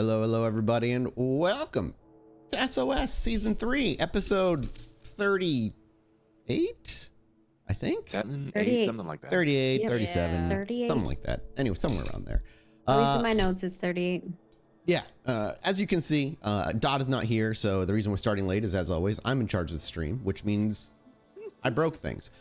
Hello, everybody, and welcome to SOS Season 3, Episode 38, I think? 7, 38. 8, something like that. 38, Yep. 37, 38. something like that. Anyway, somewhere around there. At least in my notes, it's 38. Yeah, as you can see, Dot is not here, so the reason we're starting late is, as always, I'm in charge of the stream, which means I broke things.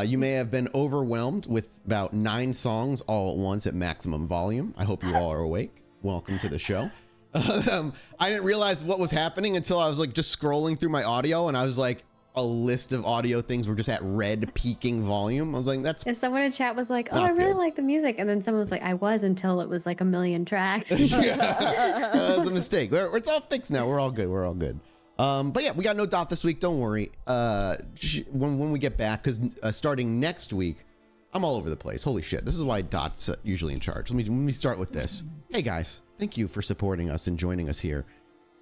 You may have been overwhelmed with about 9 songs all at once at maximum volume. I hope you all are awake. Welcome to the show. I didn't realize what was happening until I was like just scrolling through my audio, and I was like, a list of audio things were just at red peaking volume. I was like, that's And someone in chat was like, "Oh, Not I really good. like the music," and then someone was like, "I was until it was like a million tracks." that was a mistake. It's all fixed now. We're all good. We're all good. But yeah, we got no Dot this week. Don't worry. When we get back, because starting next week, I'm all over the place. Holy shit. This is why Dot's usually in charge. Let me start with this. Hey guys, thank you for supporting us and joining us here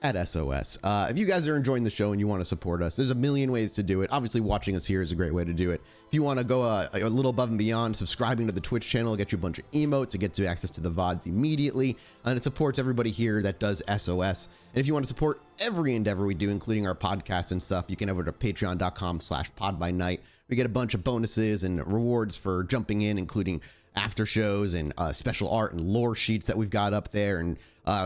at SOS. If you guys are enjoying the show and you want to support us, there's a million ways to do it. Obviously, watching us here is a great way to do it. If you want to go a little above and beyond, subscribing to the Twitch channel, get you a bunch of emotes, it gets you access to the VODs immediately, and it supports everybody here that does SOS. And if you want to support every endeavor we do, including our podcasts and stuff, you can over to patreon.com/podbynight. We get a bunch of bonuses and rewards for jumping in, including after shows and special art and lore sheets that we've got up there. And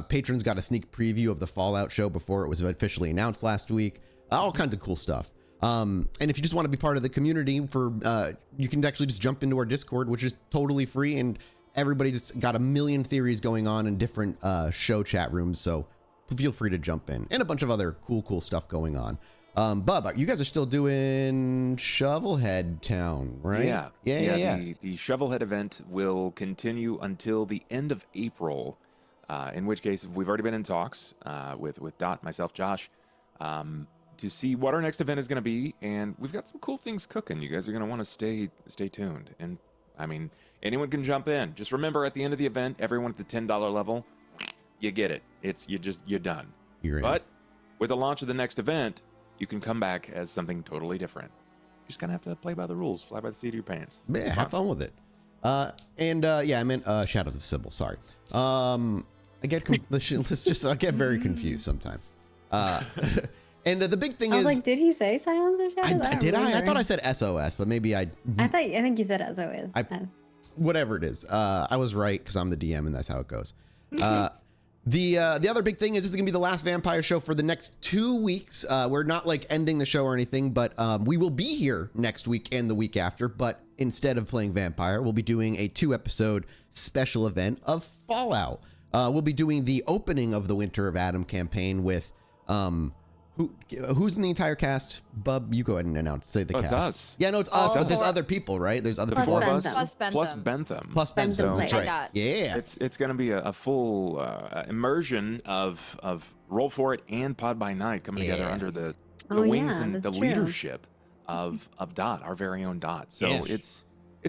patrons got a sneak preview of the Fallout show before it was officially announced last week. All kinds of cool stuff. And if you just want to be part of the community, you can actually just jump into our Discord, which is totally free. And everybody just got a million theories going on in different show chat rooms. So feel free to jump in, and a bunch of other cool stuff going on. Bub, you guys are still doing Shovelhead Town, right? Yeah. Yeah. The Shovelhead event will continue until the end of April, in which case we've already been in talks with Dot, myself, Josh, to see what our next event is going to be, and we've got some cool things cooking. You guys are going to want to stay tuned, and I mean, anyone can jump in. Just remember, at the end of the event, everyone at the $10 level, you get it. You're done. You're in. But with the launch of the next event, you can come back as something totally different. You just kind of have to play by the rules, fly by the seat of your pants. Yeah, have fun with it. I meant Shadows of Sybil. Sorry. I get I get very confused sometimes. And the big thing I is, was like, "Did he say Silence of Shadows?" I thought I said SOS, but maybe I think you said SOS. whatever it is. I was right because I'm the DM, and that's how it goes. The other big thing is this is gonna be the last vampire show for the next 2 weeks. We're not like ending the show or anything, but we will be here next week and the week after. But instead of playing vampire, we'll be doing a 2-episode special event of Fallout. We'll be doing the opening of the Winter of Adam campaign with who's in the entire cast? Bub, you go ahead and say the cast. It's us. Yeah, no, it's us, but there's other people, right? There's other Plus people. Bentham. Plus Bentham. Plus Bentham. That's right. Plays. Yeah. It's going to be a full immersion of Roll For It and Pod by Night coming together under the wings and the leadership of Dot, our very own Dot. So it's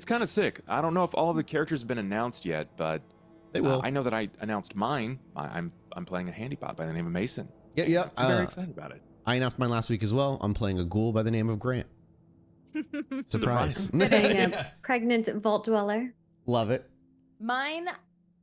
kind of sick. I don't know if all of the characters have been announced yet, but They will. I know that I announced mine. I'm playing a handy bot by the name of Mason. Yeah. I'm very excited about it. I announced mine last week as well. I'm playing a ghoul by the name of Grant. Surprise. Playing a pregnant vault dweller. Love it. Mine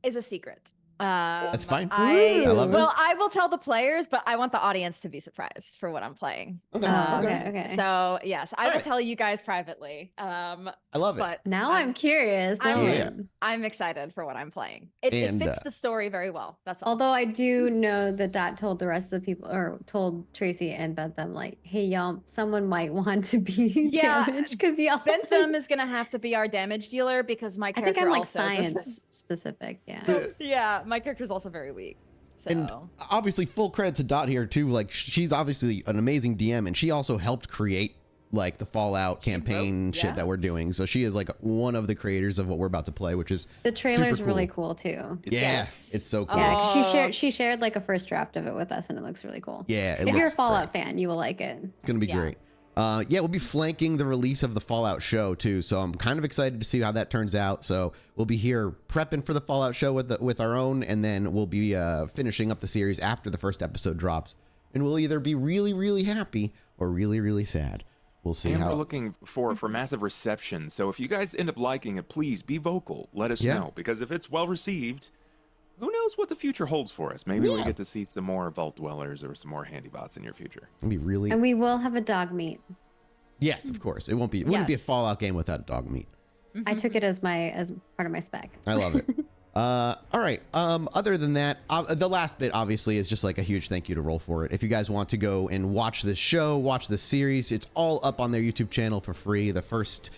is a secret. That's fine. I love it. Well, I will tell the players, but I want the audience to be surprised for what I'm playing. Okay. So yes, I will right. tell you guys privately. I love it. But Now I'm curious. I'm excited for what I'm playing. It fits the story very well. That's all. Although I do know that Dot told the rest of the people, or told Tracy and Bentham, like, "Hey, y'all, someone might want to be damaged because y'all." Bentham is gonna have to be our damage dealer because my I character think I'm like also science specific. Yeah. Yeah, my character's also very weak. So And obviously, full credit to Dot here too. Like, she's obviously an amazing DM, and she also helped create like the Fallout campaign shit that we're doing. So she is like one of the creators of what we're about to play, which is The trailer's super really cool too. It's so cool. Yeah, 'cause she shared like a first draft of it with us, and it looks really cool. Yeah, If you're a looks Fallout great. fan, you will like it. It's gonna be great. We'll be flanking the release of the Fallout show too, so I'm kind of excited to see how that turns out. So we'll be here prepping for the Fallout show with our own, and then we'll be finishing up the series after the first episode drops, and we'll either be really happy or really sad. We'll see. And we're looking for massive reception. So if you guys end up liking it, please be vocal. Let us know, because if it's well received, who knows what the future holds for us? Maybe we Yeah. get to see some more Vault Dwellers or some more Handybots in your future. It'd be really. And we will have a dog meet. Yes, of course. It wouldn't be a Yes. Fallout game without dog meat. I took it as part of my spec. I love it. All right. Other than that, the last bit obviously is just like a huge thank you to Roll For It. If you guys want to go and watch this show, watch this series, it's all up on their YouTube channel for free. The first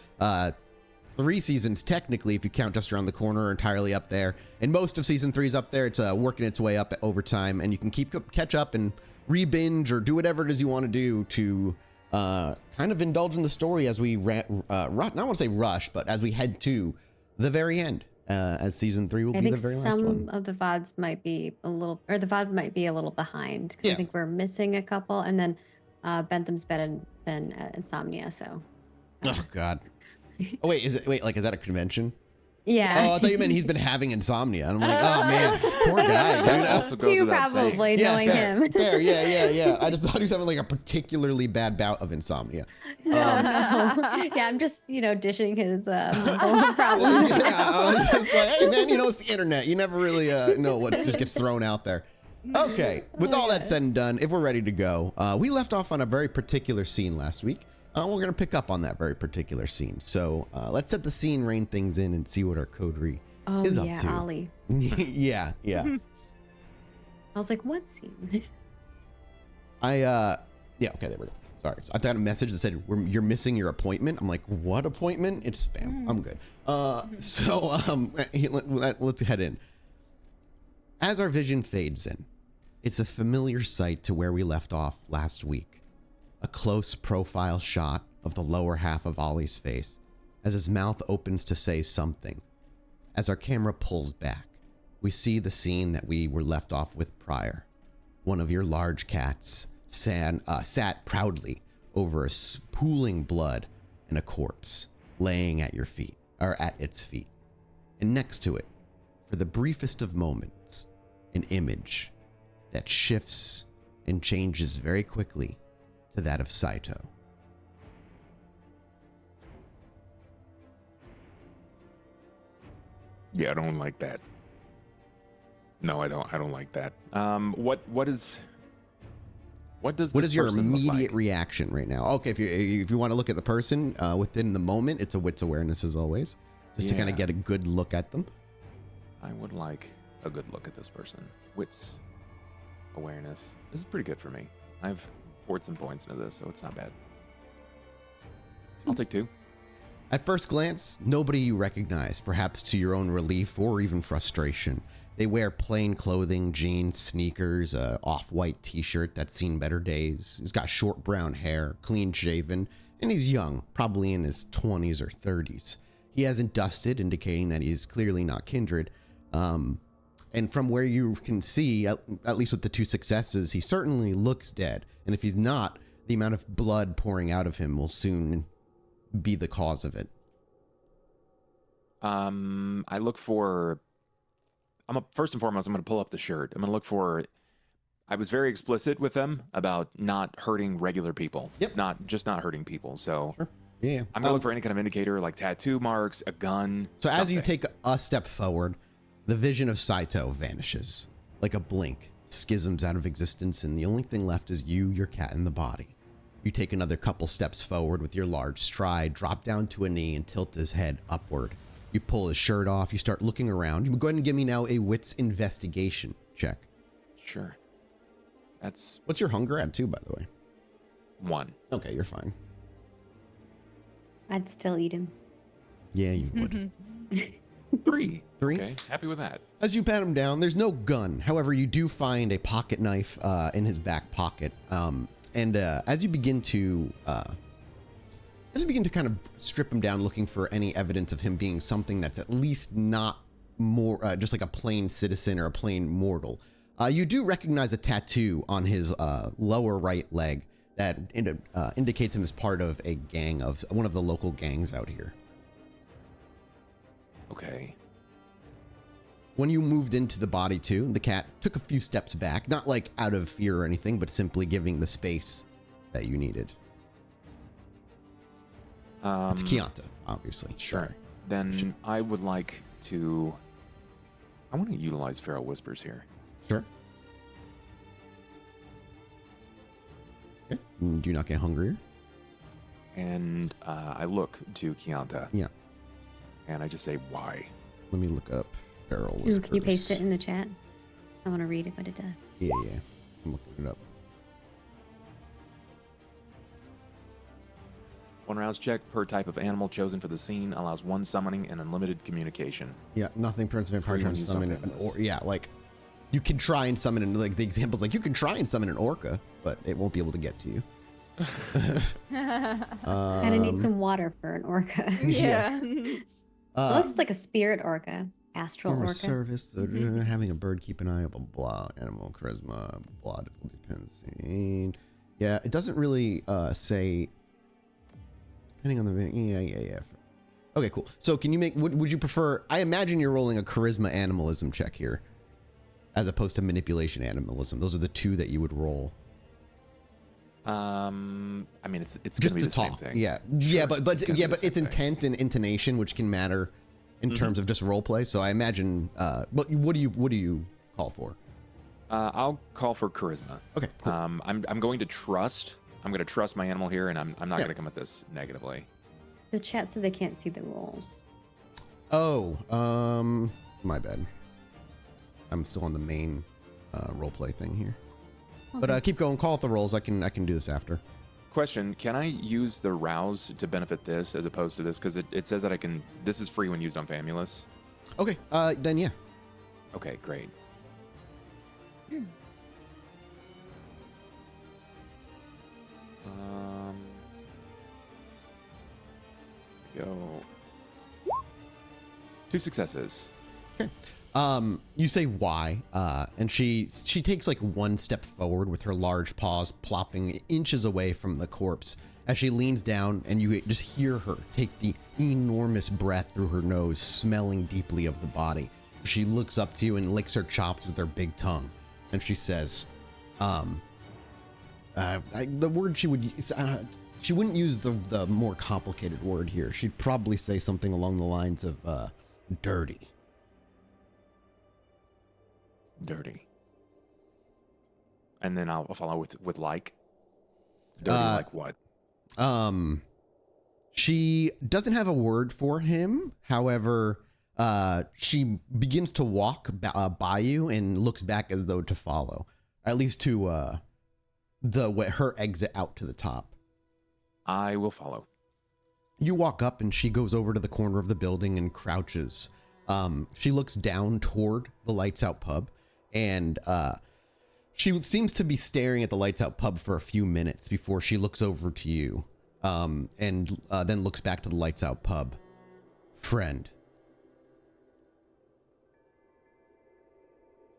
3 seasons, technically, if you count Just Around the Corner, are entirely up there. And most of season 3 is up there. It's working its way up over time, and you can catch up and re-binge or do whatever it is you want to do to kind of indulge in the story as we not want to say rush, but as we head to the very end. As season 3 will be the very last one. I think some of the VODs might be a little, or the VOD might be a little behind because Yeah. I think we're missing a couple, and then Bentham's been at Insomnia, so. Oh God. Oh wait, is that a convention? Yeah. Oh, I thought you meant he's been having insomnia. And I'm like, oh man, poor guy. Dude. That also goes Too without saying. probably knowing fair, him. fair. Yeah. I just thought he was having like a particularly bad bout of insomnia. No. Yeah, I'm just dishing his mental problems. Yeah, I was just like, hey man, it's the internet. You never really know what just gets thrown out there. Okay, with all that said and done, if we're ready to go, we left off on a very particular scene last week. We're going to pick up on that very particular scene. So let's set the scene, rein things in, and see what our coterie is up to. Ollie. yeah. I was like, what scene? Okay, there we go. Sorry. I got a message that said, you're missing your appointment. I'm like, what appointment? It's spam. I'm good. Let's head in. As our vision fades in, it's a familiar sight to where we left off last week. A close profile shot of the lower half of Ollie's face as his mouth opens to say something. As our camera pulls back, we see the scene that we were left off with prior. One of your large cats sat proudly over a pooling blood and a corpse laying at your feet, or at its feet. And next to it, for the briefest of moments, an image that shifts and changes very quickly to that of Saito. Yeah, I don't like that. No, I don't like that. What is this your person look immediate like? reaction right now? Okay, if you want to look at the person within the moment, it's a wits awareness as always, just to kind of Yeah. get a good look at them. I would like a good look at this person. Wits, awareness. This is pretty good for me. I've poured some points into this, so it's not bad. I'll take 2. At first glance, nobody you recognize, perhaps to your own relief or even frustration. They wear plain clothing, jeans, sneakers, a off-white t-shirt that's seen better days. He's got short brown hair, clean shaven, and he's young, probably in his 20s or 30s. He hasn't dusted, indicating that he's clearly not kindred. And from where you can see, at least with the 2 successes, he certainly looks dead. And if he's not, the amount of blood pouring out of him will soon be the cause of it. I look for. First and foremost, I'm going to pull up the shirt. I'm going to look for. I was very explicit with them about not hurting regular people. Yep. Not hurting people. So Sure. Yeah. I'm going to look for any kind of indicator like tattoo marks, a gun. So as you something. take a step forward, the vision of Saito vanishes. Like a blink, schisms out of existence, and the only thing left is you, your cat, and the body. You take another couple steps forward with your large stride, drop down to a knee, and tilt his head upward. You pull his shirt off, you start looking around. You can go ahead and give me now a wits investigation check. Sure. That's What's your hunger at too, by the way? 1. Okay, you're fine. I'd still eat him. Yeah, you would. 3. 3? Okay, happy with that. As you pat him down, there's no gun. However, you do find a pocket knife in his back pocket. And as you begin to kind of strip him down, looking for any evidence of him being something that's at least not more just like a plain citizen or a plain mortal, you do recognize a tattoo on his lower right leg that indicates him as part of a gang of one of the local gangs out here. Okay. When you moved into the body too, the cat took a few steps back, not like out of fear or anything, but simply giving the space that you needed. It's Chianta, obviously. Sure. Sorry. Then I would like to I want to utilize Feral Whispers here. Sure. Okay. Do you not get hungrier? And I look to Kianta. Yeah. And I just say, why? Let me look up Feral Ooh, Whispers. can you paste it in the chat? I want to read what it does. Yeah. I'm looking it up. 1 rounds check per type of animal chosen for the scene allows 1 summoning and unlimited communication. Yeah, nothing prevents me from trying to summon an orca. Yeah, like you can try and summon like the example's like you can try and summon an orca, but it won't be able to get to you. Kind of need some water for an orca. Yeah. Unless it's like a spirit orca, astral Form of orca. service, having a bird keep an eye, blah, blah, animal charisma, blah, difficulty depends. Yeah, it doesn't really say, depending on the, yeah. Okay, cool. So can you make, would you prefer, I imagine you're rolling a charisma animalism check here, as opposed to manipulation animalism. Those are the 2 that you would roll. I mean, it's Just gonna be to the same talk. thing. Yeah, Sure, yeah, but gonna be the it's same thing. intent and intonation, which can matter in terms of just role play. So I imagine, what do you call for? I'll call for charisma. Okay, cool. I'm going to trust. I'm going to trust my animal here, and I'm not going to come at this negatively. The chat said they can't see the rolls. Oh, my bad. I'm still on the main role play thing here. Okay. But keep going. Call up the rolls. I can do this after. Question: can I use the rouse to benefit this as opposed to this? Because it says that I can. This is free when used on Famulus. Okay. Then yeah. Okay, great. Go. 2 successes. Okay. You say why, and she takes like 1 step forward with her large paws plopping inches away from the corpse as she leans down, and you just hear her take the enormous breath through her nose, smelling deeply of the body. She looks up to you and licks her chops with her big tongue, and she says, the word she would use, she wouldn't use the more complicated word here. She'd probably say something along the lines of dirty. Dirty. And then I'll follow with like. Dirty like what? She doesn't have a word for him. However, she begins to walk by you and looks back as though to follow, at least to her exit out to the top. I will follow. You walk up and she goes over to the corner of the building and crouches. She looks down toward the Lights Out pub, and she seems to be staring at the Lights Out pub for a few minutes before she looks over to you, and then looks back to the Lights Out pub. Friend.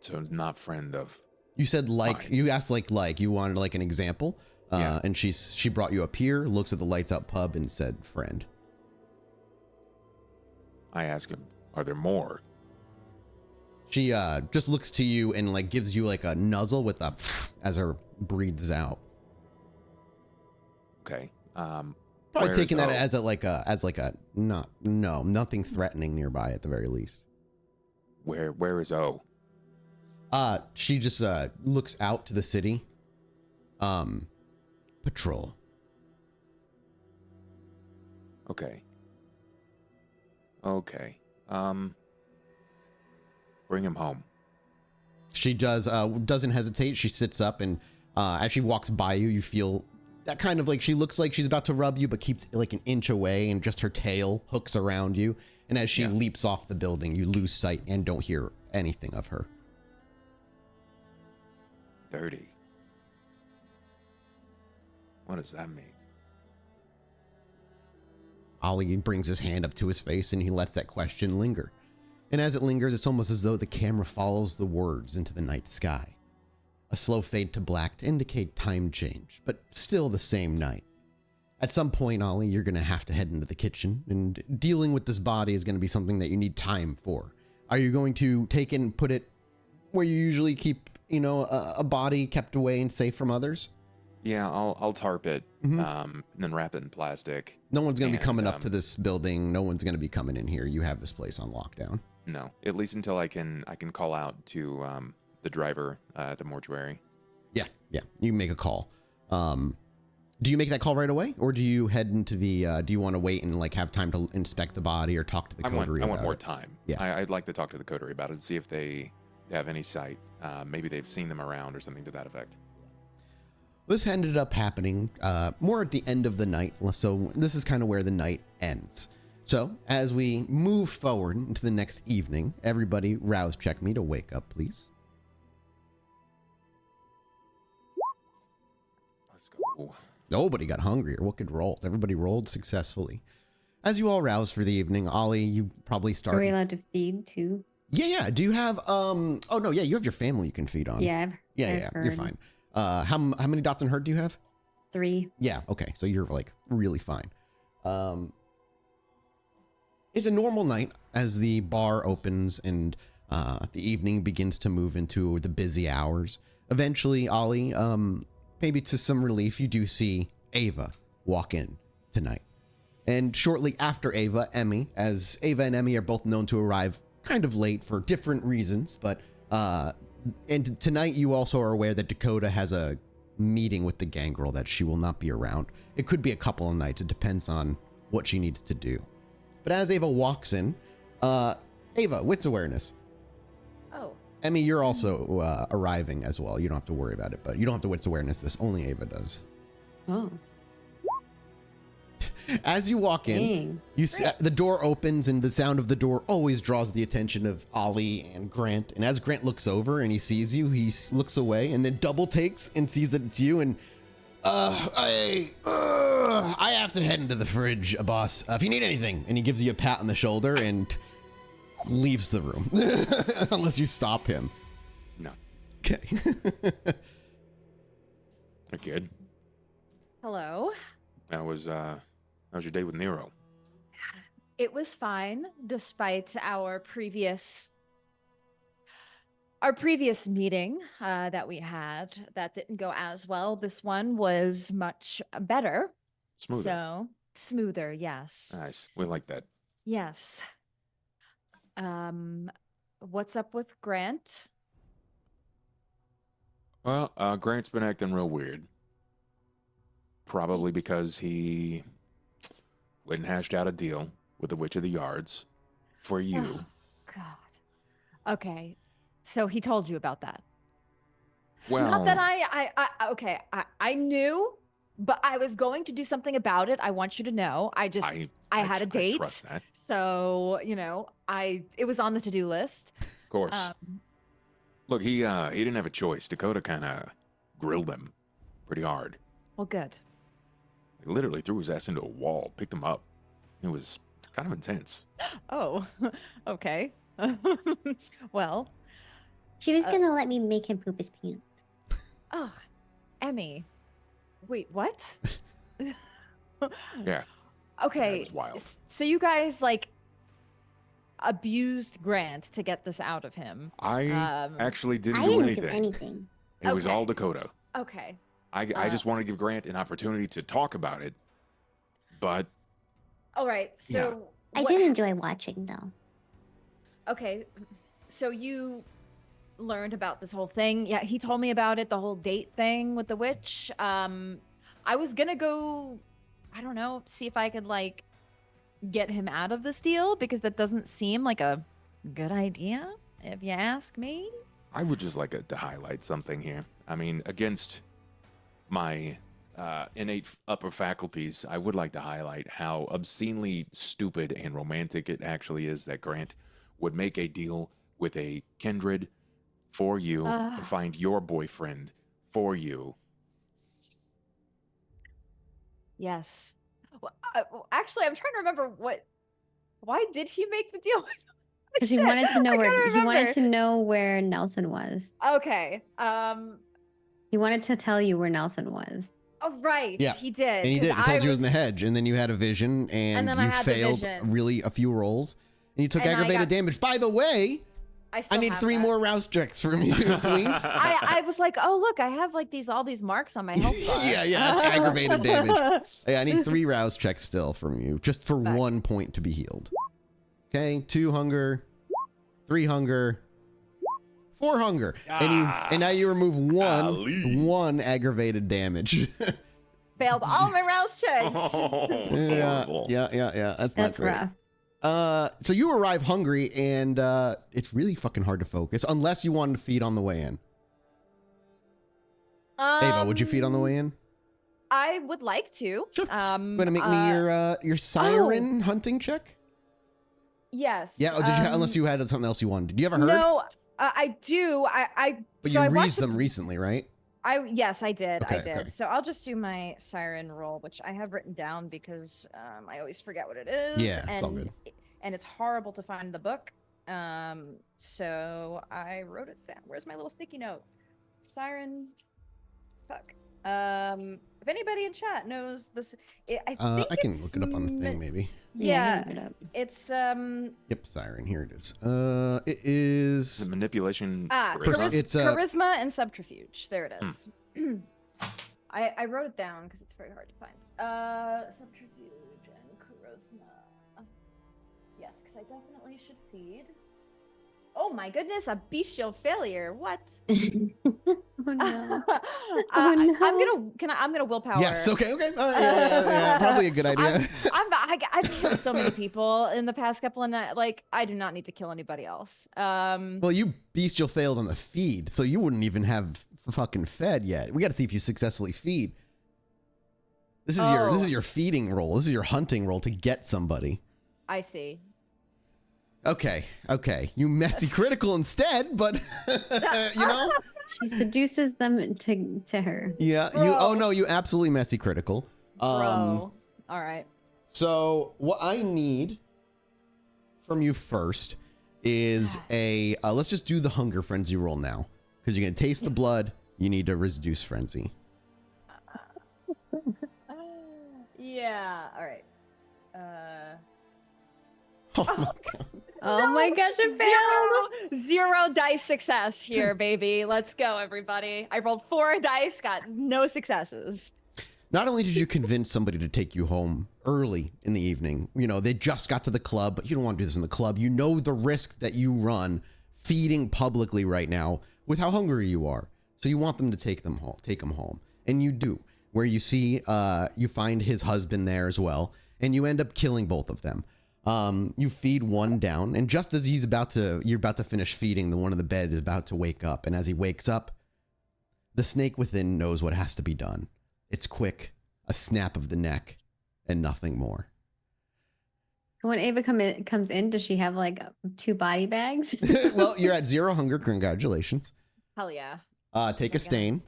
So not friend of. You said like, Fine. you asked like you wanted like an example, Yeah. and she brought you up here, looks at the Lights Out pub and said, friend. I ask him, are there more? She just looks to you and like gives you like a nuzzle with a as her breathes out. Okay. Probably where's taking that O? nothing threatening nearby at the very least. Where is O? She just looks out to the city. Patrol. Okay. Bring him home. She doesn't hesitate. She sits up and as she walks by you, you feel that kind of like she looks like she's about to rub you, but keeps like an inch away, and just her tail hooks around you. And as she leaps off the building, you lose sight and don't hear anything of her. Dirty. What does that mean? Ollie brings his hand up to his face and he lets that question linger. And as it lingers, it's almost as though the camera follows the words into the night sky. A slow fade to black to indicate time change, but still the same night. At some point, Ollie, you're going to have to head into the kitchen, and dealing with this body is going to be something that you need time for. Are you going to take it and put it where you usually keep, a body kept away and safe from others? Yeah, I'll tarp it, and then wrap it in plastic. No one's going to be coming up to this building. No one's going to be coming in here. You have this place on lockdown. No, at least until I can call out to the driver at the mortuary. Yeah. You make a call. Do you make that call right away, or do you head into the? Do you want to wait and like have time to inspect the body or talk to the coterie? I want more time. Yeah, I'd like to talk to the coterie about it and see if they have any sight. Maybe they've seen them around or something to that effect. This ended up happening more at the end of the night, so this is kind of where the night ends. So as we move forward into the next evening, everybody rouse check me to wake up, please. Let's go. Nobody got hungry or wicked rolls. Everybody rolled successfully. As you all rouse for the evening, Ollie, you probably start. Are we allowed to feed too? Yeah. Do you have oh no, yeah, you have your family you can feed on. Yeah, I've you're fine. How many dots and hurt do you have? 3. Yeah, okay. So you're like really fine. It's a normal night as the bar opens and the evening begins to move into the busy hours. Eventually, Ollie, maybe to some relief, you do see Ava walk in tonight. And shortly after Ava, Emmy, as Ava and Emmy are both known to arrive kind of late for different reasons, but and tonight you also are aware that Dakota has a meeting with the gangrel that she will not be around. It could be a couple of nights. It depends on what she needs to do. But as Ava walks in, Ava, wits awareness. Oh. Emmy, you're also arriving as well. You don't have to worry about it, but you don't have to wits awareness this. Only Ava does. Oh. As you walk in, you see, the door opens, and the sound of the door always draws the attention of Ollie and Grant. And as Grant looks over and he sees you, he looks away and then double takes and sees that it's you. And I have to head into the fridge, boss. If you need anything, and he gives you a pat on the shoulder and leaves the room, unless you stop him. No. Okay. A kid. Hello. How was your day with Nero? It was fine, despite our previous meeting that we had. That didn't go as well. This one was much better. Smoother. So smoother, yes. Nice. We like that. Yes. What's up with Grant? Well, Grant's been acting real weird. Probably because he went and hashed out a deal with the Witch of the Yards for you. Oh, God. Okay. So he told you about that. Well, Not that I knew, but I was going to do something about it. I want you to know. I had a date. I trust that. So, it was on the to-do list. Of course. Look, he didn't have a choice. Dakota kind of grilled him pretty hard. Well, good. He literally threw his ass into a wall, picked him up. It was kind of intense. Oh, okay. Well. She was gonna let me make him poop his pants. Oh, Emmy. Wait, what? Yeah. Okay. That was wild. So you guys abused Grant to get this out of him. I actually didn't I do didn't anything. do anything. It was Okay. all Dakota. Okay. I just wanted to give Grant an opportunity to talk about it, but All right. So I did enjoy watching though. Okay. So you learned about this whole thing. Yeah, he told me about it, the whole date thing with the witch. I was gonna go, I don't know, see if I could get him out of this deal, because that doesn't seem like a good idea, if you ask me. I would just like to highlight something here. I mean, against my innate upper faculties, I would like to highlight how obscenely stupid and romantic it actually is that Grant would make a deal with a kindred for you to find your boyfriend for you. Yes. Well, actually, I'm trying to remember why did he make the deal? Because he wanted to know I where gotta he wanted remember. to know where Nelson was. Okay. He wanted to tell you where Nelson was. Oh, right. Yeah. He did. And he 'cause did. He told you it was in the hedge, and then you had a vision, and then I you had the failed vision. really a few rolls, and you took And I aggravated got- damage. By the way, I need 3 more rouse checks from you, please. I was like, oh look, I have all these marks on my health bar. yeah, that's aggravated damage. Hey, I need 3 rouse checks still from you, just for 1 point to be healed. Okay, 2 hunger, 3 hunger, 4 hunger, and now you remove one aggravated damage. Failed all my rouse checks. Yeah. That's not great. rough. So you arrive hungry, and it's really fucking hard to focus unless you wanted to feed on the way in. Ava, would you feed on the way in? I would like to. Sure. Going to make me your siren hunting check? Yes. Yeah. Oh, did you? Unless you had something else you wanted. Do you have a herd? No, I do. But so you I raised them recently, right? Yes, I did. Okay, I did. okay. So I'll just do my siren roll, which I have written down because I always forget what it is. Yeah, it's all good. And it's horrible to find the book. So I wrote it down. Where's my little sticky note? Siren. Fuck. If anybody in chat knows this, I think I can look it up on the thing, maybe. Yeah, look it up. it's Yep, siren. Here it is. It is The manipulation. It's charisma and subterfuge. There it is. I wrote it down because it's very hard to find. Subterfuge and charisma. Yes, because I definitely should feed. Oh my goodness, a bestial failure. What? Oh no. I'm gonna willpower. yes. Okay. All right. Yeah, probably a good idea. I've killed so many people in the past couple of nights. Like, I do not need to kill anybody else. Well, you bestial failed on the feed, so you wouldn't even have fucking fed yet. We got to see if you successfully feed. This is your feeding roll. This is your hunting roll to get somebody. I see. Okay. You messy critical instead, but you know. She seduces them to her. Yeah. You absolutely messy critical. Bro. All right. So what I need from you first is let's just do the hunger frenzy roll now, because you're gonna taste the blood. You need to reduce frenzy. Yeah. All right. Oh my god. Oh my gosh, it failed. Zero dice success here, baby. Let's go, everybody. I rolled 4 dice, got no successes. Not only did you convince somebody to take you home early in the evening, you know, they just got to the club, but you don't want to do this in the club. You know the risk that you run feeding publicly right now with how hungry you are. So you want them to take them home. And you do, where you see, you find his husband there as well, and you end up killing both of them. You feed one down, and just as you're about to finish feeding, the one in the bed is about to wake up. And as he wakes up, the snake within knows what has to be done. It's quick, a snap of the neck, and nothing more. When Ava comes in, does she have like 2 body bags? Well, you're at 0 hunger. Congratulations. Hell yeah. Take a stain.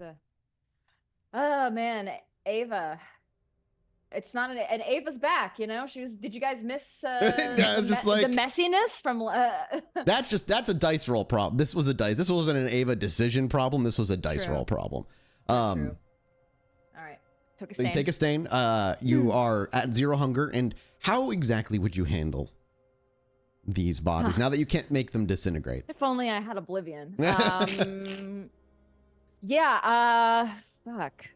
Oh man, Ava. It's not and Ava's back, you know. Did you guys miss the messiness from That's a dice roll problem. This was a dice. This wasn't an Ava decision problem. This was a dice roll problem. All right. Took a stain. So you take a stain. You are at 0 hunger. And how exactly would you handle these bodies now that you can't make them disintegrate? If only I had oblivion. Yeah, fuck.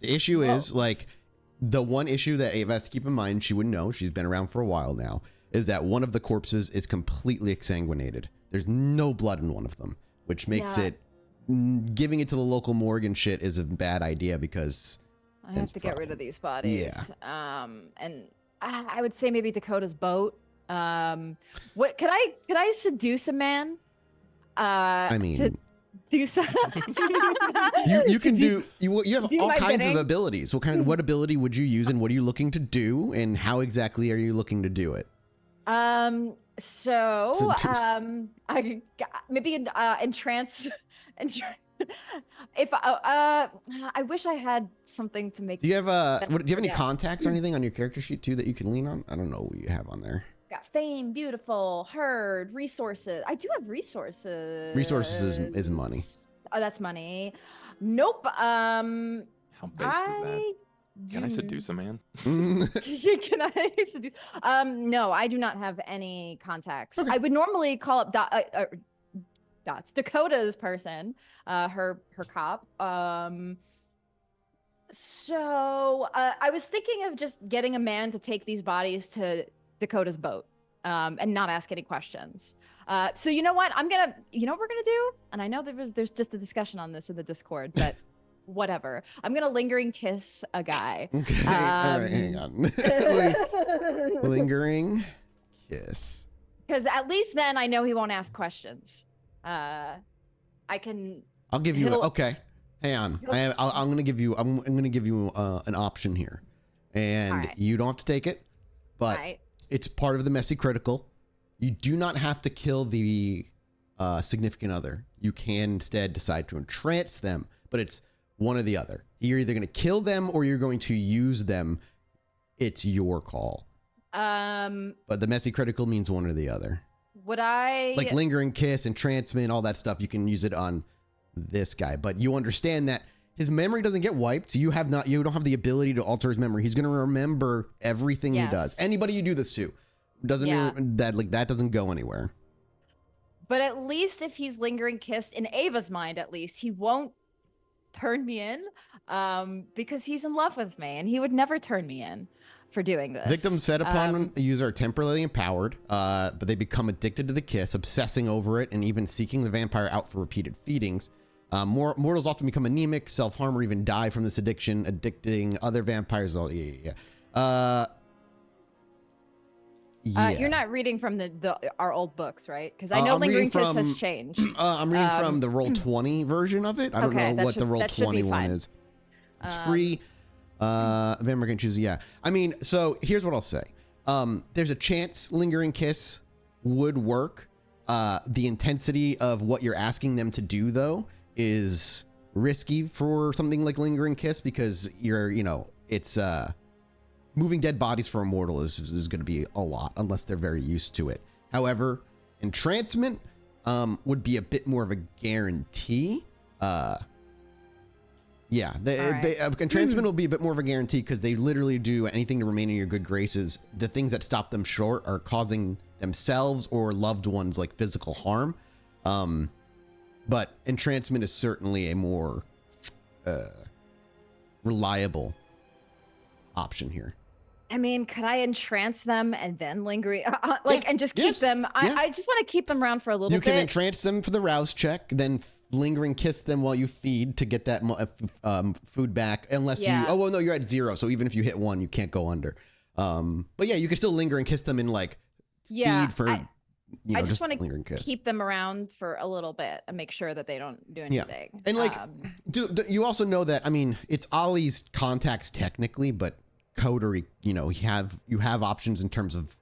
The issue is, like, the one issue that Ava has to keep in mind, she would know, she's been around for a while now, is that one of the corpses is completely exsanguinated. There's no blood in one of them, which makes it, giving it to the local morgue and shit is a bad idea because I have to get rid of these bodies. Yeah. And I would say maybe Dakota's boat. What could I seduce a man? I mean, do something. you can you have all kinds bidding? of abilities. What ability would you use, and what are you looking to do, and how exactly are you looking to do it? I maybe entrance. If I wish I had something to make. Do you have do you have any contacts or anything on your character sheet too that you can lean on? I don't know what you have on there. Got fame, beautiful, herd, resources. I do have resources. Resources is money. Oh, that's money. Nope. How basic is that? Can I seduce a man? Can I seduce? No, I do not have any contacts. Okay. I would normally call up Dakota's person, her cop. So I was thinking of just getting a man to take these bodies to Dakota's boat. and not ask any questions. So you know what? You know what we're gonna do? And I know there's just a discussion on this in the Discord, but whatever. I'm gonna lingering kiss a guy. Okay, all right, hang on. Lingering kiss. Because at least then I know he won't ask questions. I'll give you okay. Hang on. I'm gonna give you an option here, and you don't have to take it, but it's part of the messy critical. You do not have to kill the significant other. You can instead decide to entrance them, but it's one or the other. You're either going to kill them or you're going to use them. It's your call. But the messy critical means one or the other. Would I like lingering kiss, entrancement, all that stuff? You can use it on this guy, but you understand that his memory doesn't get wiped. You don't have the ability to alter his memory. He's going to remember everything he does. Anybody you do this to doesn't that doesn't go anywhere. But at least if he's lingering kiss in Ava's mind, at least he won't turn me in, because he's in love with me, and he would never turn me in for doing this. Victims fed upon a user are temporarily empowered, but they become addicted to the kiss, obsessing over it, and even seeking the vampire out for repeated feedings. Mortals often become anemic, self-harm, or even die from this addiction, addicting other vampires. You're not reading from our old books, right? Because I know lingering kiss has changed. I'm reading from the Roll20 version of it. I don't know what the Roll20 one is. It's free. Vampire can choose. Yeah. I mean, so here's what I'll say. There's a chance lingering kiss would work. The intensity of what you're asking them to do, though, is risky for something like lingering kiss, because it's moving dead bodies for a mortal is going to be a lot unless they're very used to it. However, entrancement would be a bit more of a guarantee. Entrancement will be a bit more of a guarantee because they literally do anything to remain in your good graces. The things that stop them short are causing themselves or loved ones like physical harm. But entrancement is certainly a more reliable option here. I mean, could I entrance them and then linger, and just keep them? I just want to keep them around for a little bit. You can entrance them for the rouse check, then lingering kiss them while you feed to get that food back. Unless you're at 0, so even if you hit 1, you can't go under. But yeah, you can still linger and kiss them in feed for. I just want to keep them around for a little bit and make sure that they don't do anything. Yeah. And you also know that, I mean, it's Ollie's contacts technically, but Coterie, you have options in terms of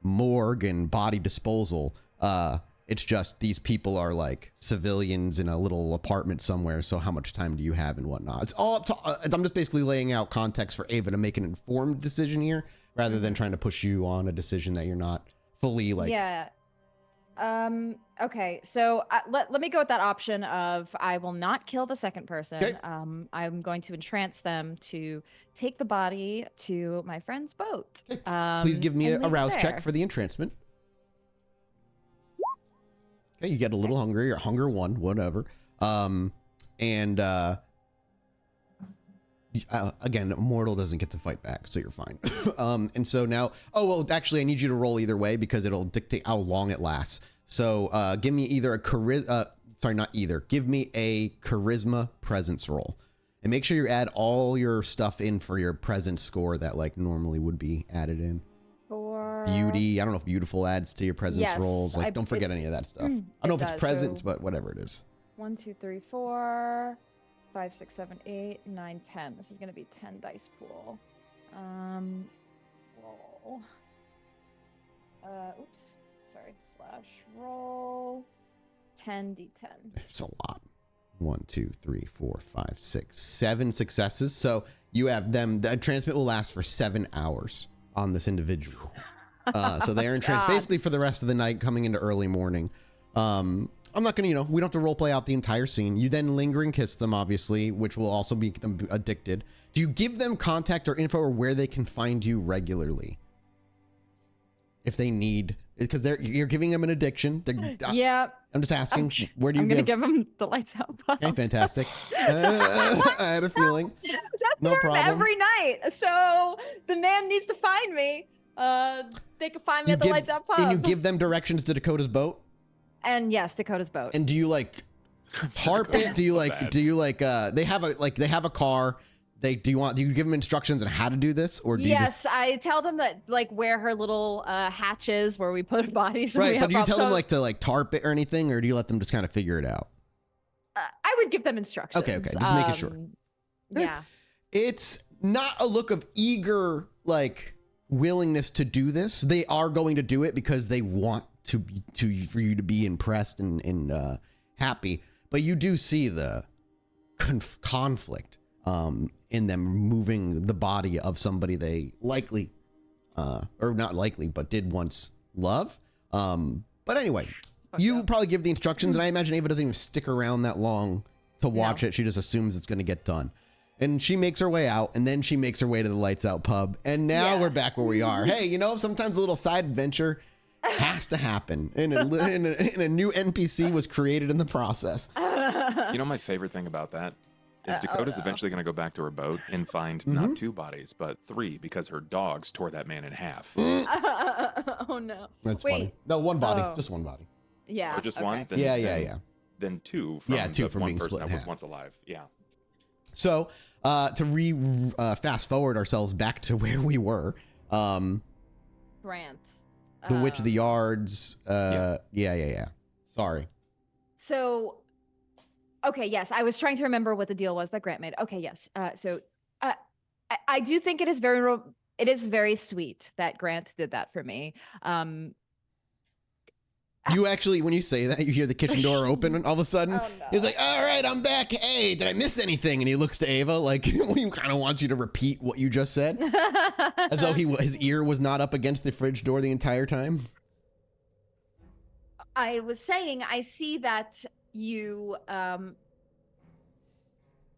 morgue and body disposal. It's just these people are like civilians in a little apartment somewhere. So how much time do you have and whatnot? It's all up to, I'm just basically laying out context for Ava to make an informed decision here rather than trying to push you on a decision that you're not fully okay, so let me go with that option of I will not kill the second person. Okay. I'm going to entrance them to take the body to my friend's boat. Okay. Please give me a rouse check for the entrancement. Okay, you get a little hungry, or hunger 1, whatever. Again, mortal doesn't get to fight back, so you're fine. And so now, actually, I need you to roll either way because it'll dictate how long it lasts. So give me either a give me a charisma presence roll. And make sure you add all your stuff in for your presence score that normally would be added in. Beauty. I don't know if beautiful adds to your presence rolls. Don't forget any of that stuff. I don't know if it's presence, but whatever it is. 1, 2, 3, 4, 5, 6, 7, 8, 9, 10. This is going to be 10 dice pool. Roll. Oops. Sorry. /roll 10d10. It's a lot. 1, 2, 3, 4, 5, 6, 7 successes. So you have them. The entrancement will last for 7 hours on this individual. So they are entranced basically for the rest of the night, coming into early morning. I'm not going to, we don't have to role play out the entire scene. You then linger and kiss them, obviously, which will also make them addicted. Do you give them contact or info or where they can find you regularly? If they need, because you're giving them an addiction. Yeah. I'm just asking, where do you I'm going to give them the lights out. Okay, fantastic. I had a feeling. That's no problem. Every night. So the man needs to find me. They can find me at the Lights Out Pub. And you give them directions to Dakota's boat? And yes, Dakota's boat. And do you like tarp it? Do you like they have a car? Do you give them instructions on how to do this? Or do yes, I tell them that like where her little hatch is where we put bodies. Right, but do you tell them like to like tarp it or anything, or do you let them just kind of figure it out? I would give them instructions. Okay, just making sure. Yeah. It's not a look of eager like willingness to do this. They are going to do it because they want for you to be impressed and happy. But you do see the conflict in them moving the body of somebody they likely or not likely but did once love. But anyway, you probably give the instructions, and I imagine Ava doesn't even stick around that long to watch it. She just assumes it's going to get done. And she makes her way out, and then she makes her way to the Lights Out Pub. And now we're back where we are. Hey, you know, sometimes a little side adventure has to happen. And a new NPC was created in the process. You know, my favorite thing about that is Dakota's eventually going to go back to her boat and find not 2 bodies, but 3, because her dogs tore that man in half. Oh, no. That's funny. No, 1 body. Just 1 body. Yeah. Or just 1? Then, Yeah. Then 2 from 2 from one being person split that in was half. once alive. Yeah. So to fast forward ourselves back to where we were, Grant. the Witch of the Yards. Yeah. Sorry. So, okay, yes, I was trying to remember what the deal was that Grant made. Okay, yes. I do think it is very sweet that Grant did that for me. You actually, when you say that, you hear the kitchen door open, and all of a sudden, he's like, "All right, I'm back. Hey, did I miss anything?" And he looks to Ava like he kind of wants you to repeat what you just said, as though his ear was not up against the fridge door the entire time. I was saying, I see that you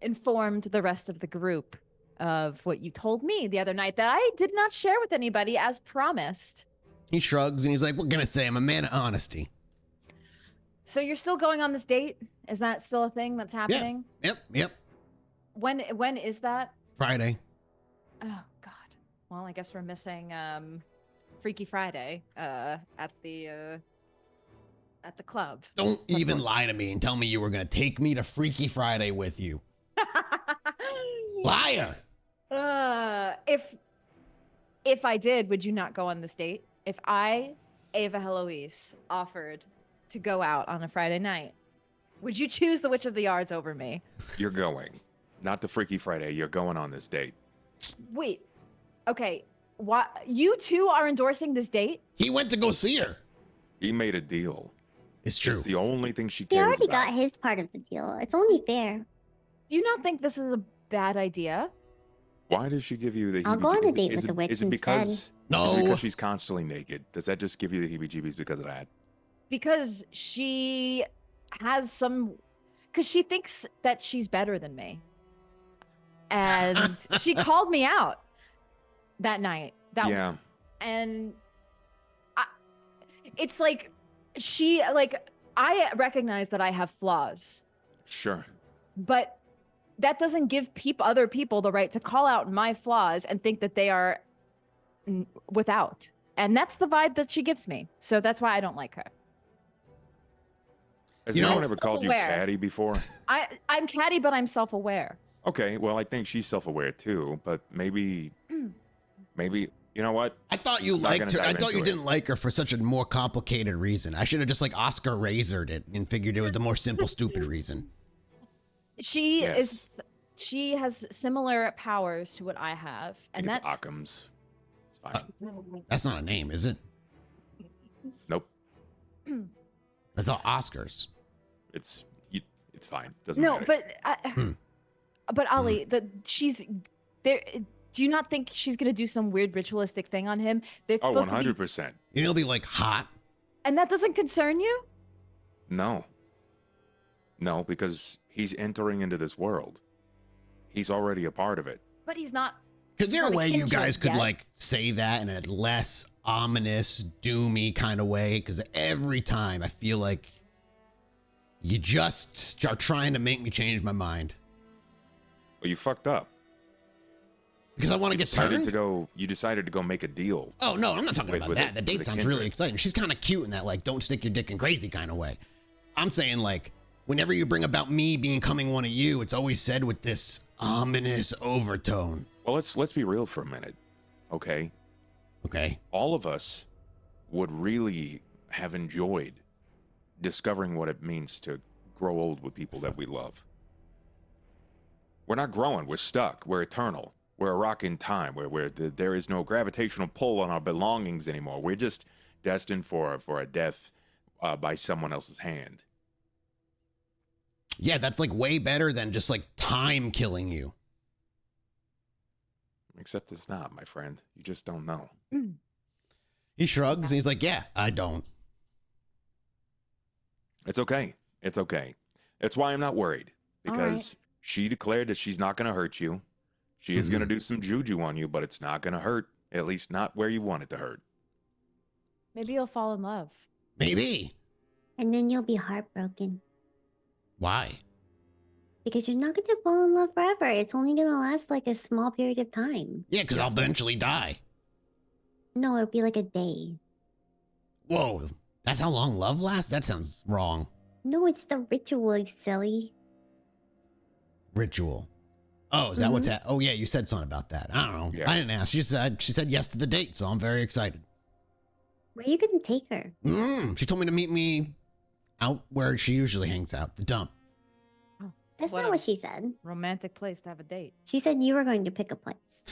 informed the rest of the group of what you told me the other night that I did not share with anybody as promised. He shrugs and he's like, "What can I say? I'm a man of honesty." So you're still going on this date? Is that still a thing that's happening? Yep. When is that? Friday. Oh God. Well, I guess we're missing Freaky Friday at the club. Don't even lie to me and tell me you were gonna take me to Freaky Friday with you. Liar. If I did, would you not go on this date? If I, Ava Heloise, offered to go out on a Friday night, would you choose the Witch of the Yards over me? You're going. Not to Freaky Friday. You're going on this date. Wait. Okay. What? You two are endorsing this date? He went to go see her. He made a deal. It's true. It's the only thing she He cares already about. got his part of the deal. It's only fair. Do you not think this is a bad idea? Why does she give you the I'll go on a date with the witch Is it instead. because she's constantly naked? Does that just give you the heebie-jeebies because of that? Because she has because she thinks that she's better than me. And she called me out that night. And it's like, I recognize that I have flaws. Sure. But that doesn't give other people the right to call out my flaws and think that they are without. And that's the vibe that she gives me. So that's why I don't like her. Has anyone ever called you catty before? I'm catty, but I'm self-aware. Okay, well, I think she's self-aware too, but maybe, you know what? I thought you liked her. I thought you didn't like her for such a more complicated reason. I should have just like Oscar Razored it and figured it was the more simple, stupid reason. She has similar powers to what I have, and it's that's Occam's. It's fine. That's not a name, is it? Nope. I thought Oscars. It's fine. Doesn't matter. But Ollie, she's there. Do you not think she's gonna do some weird ritualistic thing on him? They're supposed 100%. He'll be like hot. And that doesn't concern you? No, because he's entering into this world. He's already a part of it. But he's not. Is there a way you guys could yet? like say that in a less ominous, doomy kind of way? Because every time I feel like you just are trying to make me change my mind. Well, you fucked up. Because I want to get turned? You decided to go make a deal. Oh, no, I'm not talking about that. The date sounds really kindred. exciting. She's kind of cute in that, like, don't stick your dick in crazy kind of way. I'm saying, like, whenever you bring about me becoming one of you, it's always said with this ominous overtone. Well, let's be real for a minute, okay? Okay. All of us would really have enjoyed discovering what it means to grow old with people that we love. We're not growing. We're stuck. We're eternal. We're a rock in time where there is no gravitational pull on our belongings anymore. We're just destined for a death by someone else's hand. Yeah, that's like way better than just like time killing you. Except it's not, my friend. You just don't know. He shrugs and he's like, yeah, I don't. It's okay. It's okay. That's why I'm not worried. Because right. she declared that she's not going to hurt you. She is going to do some juju on you, but it's not going to hurt. At least not where you want it to hurt. Maybe you'll fall in love. Maybe. And then you'll be heartbroken. Why? Because you're not going to fall in love forever. It's only going to last like a small period of time. Yeah, because I'll eventually die. No, it'll be like a day. Whoa, that's how long love lasts? That sounds wrong. No, it's the ritual, you silly. Ritual. Oh, is that what's that? Oh, yeah, you said something about that. I don't know. Yeah. I didn't ask. She said yes to the date, so I'm very excited. Where are you going to take her? She told me to meet me out where she usually hangs out, the dump. That's What not a- what she said. Romantic place to have a date. She said you were going to pick a place.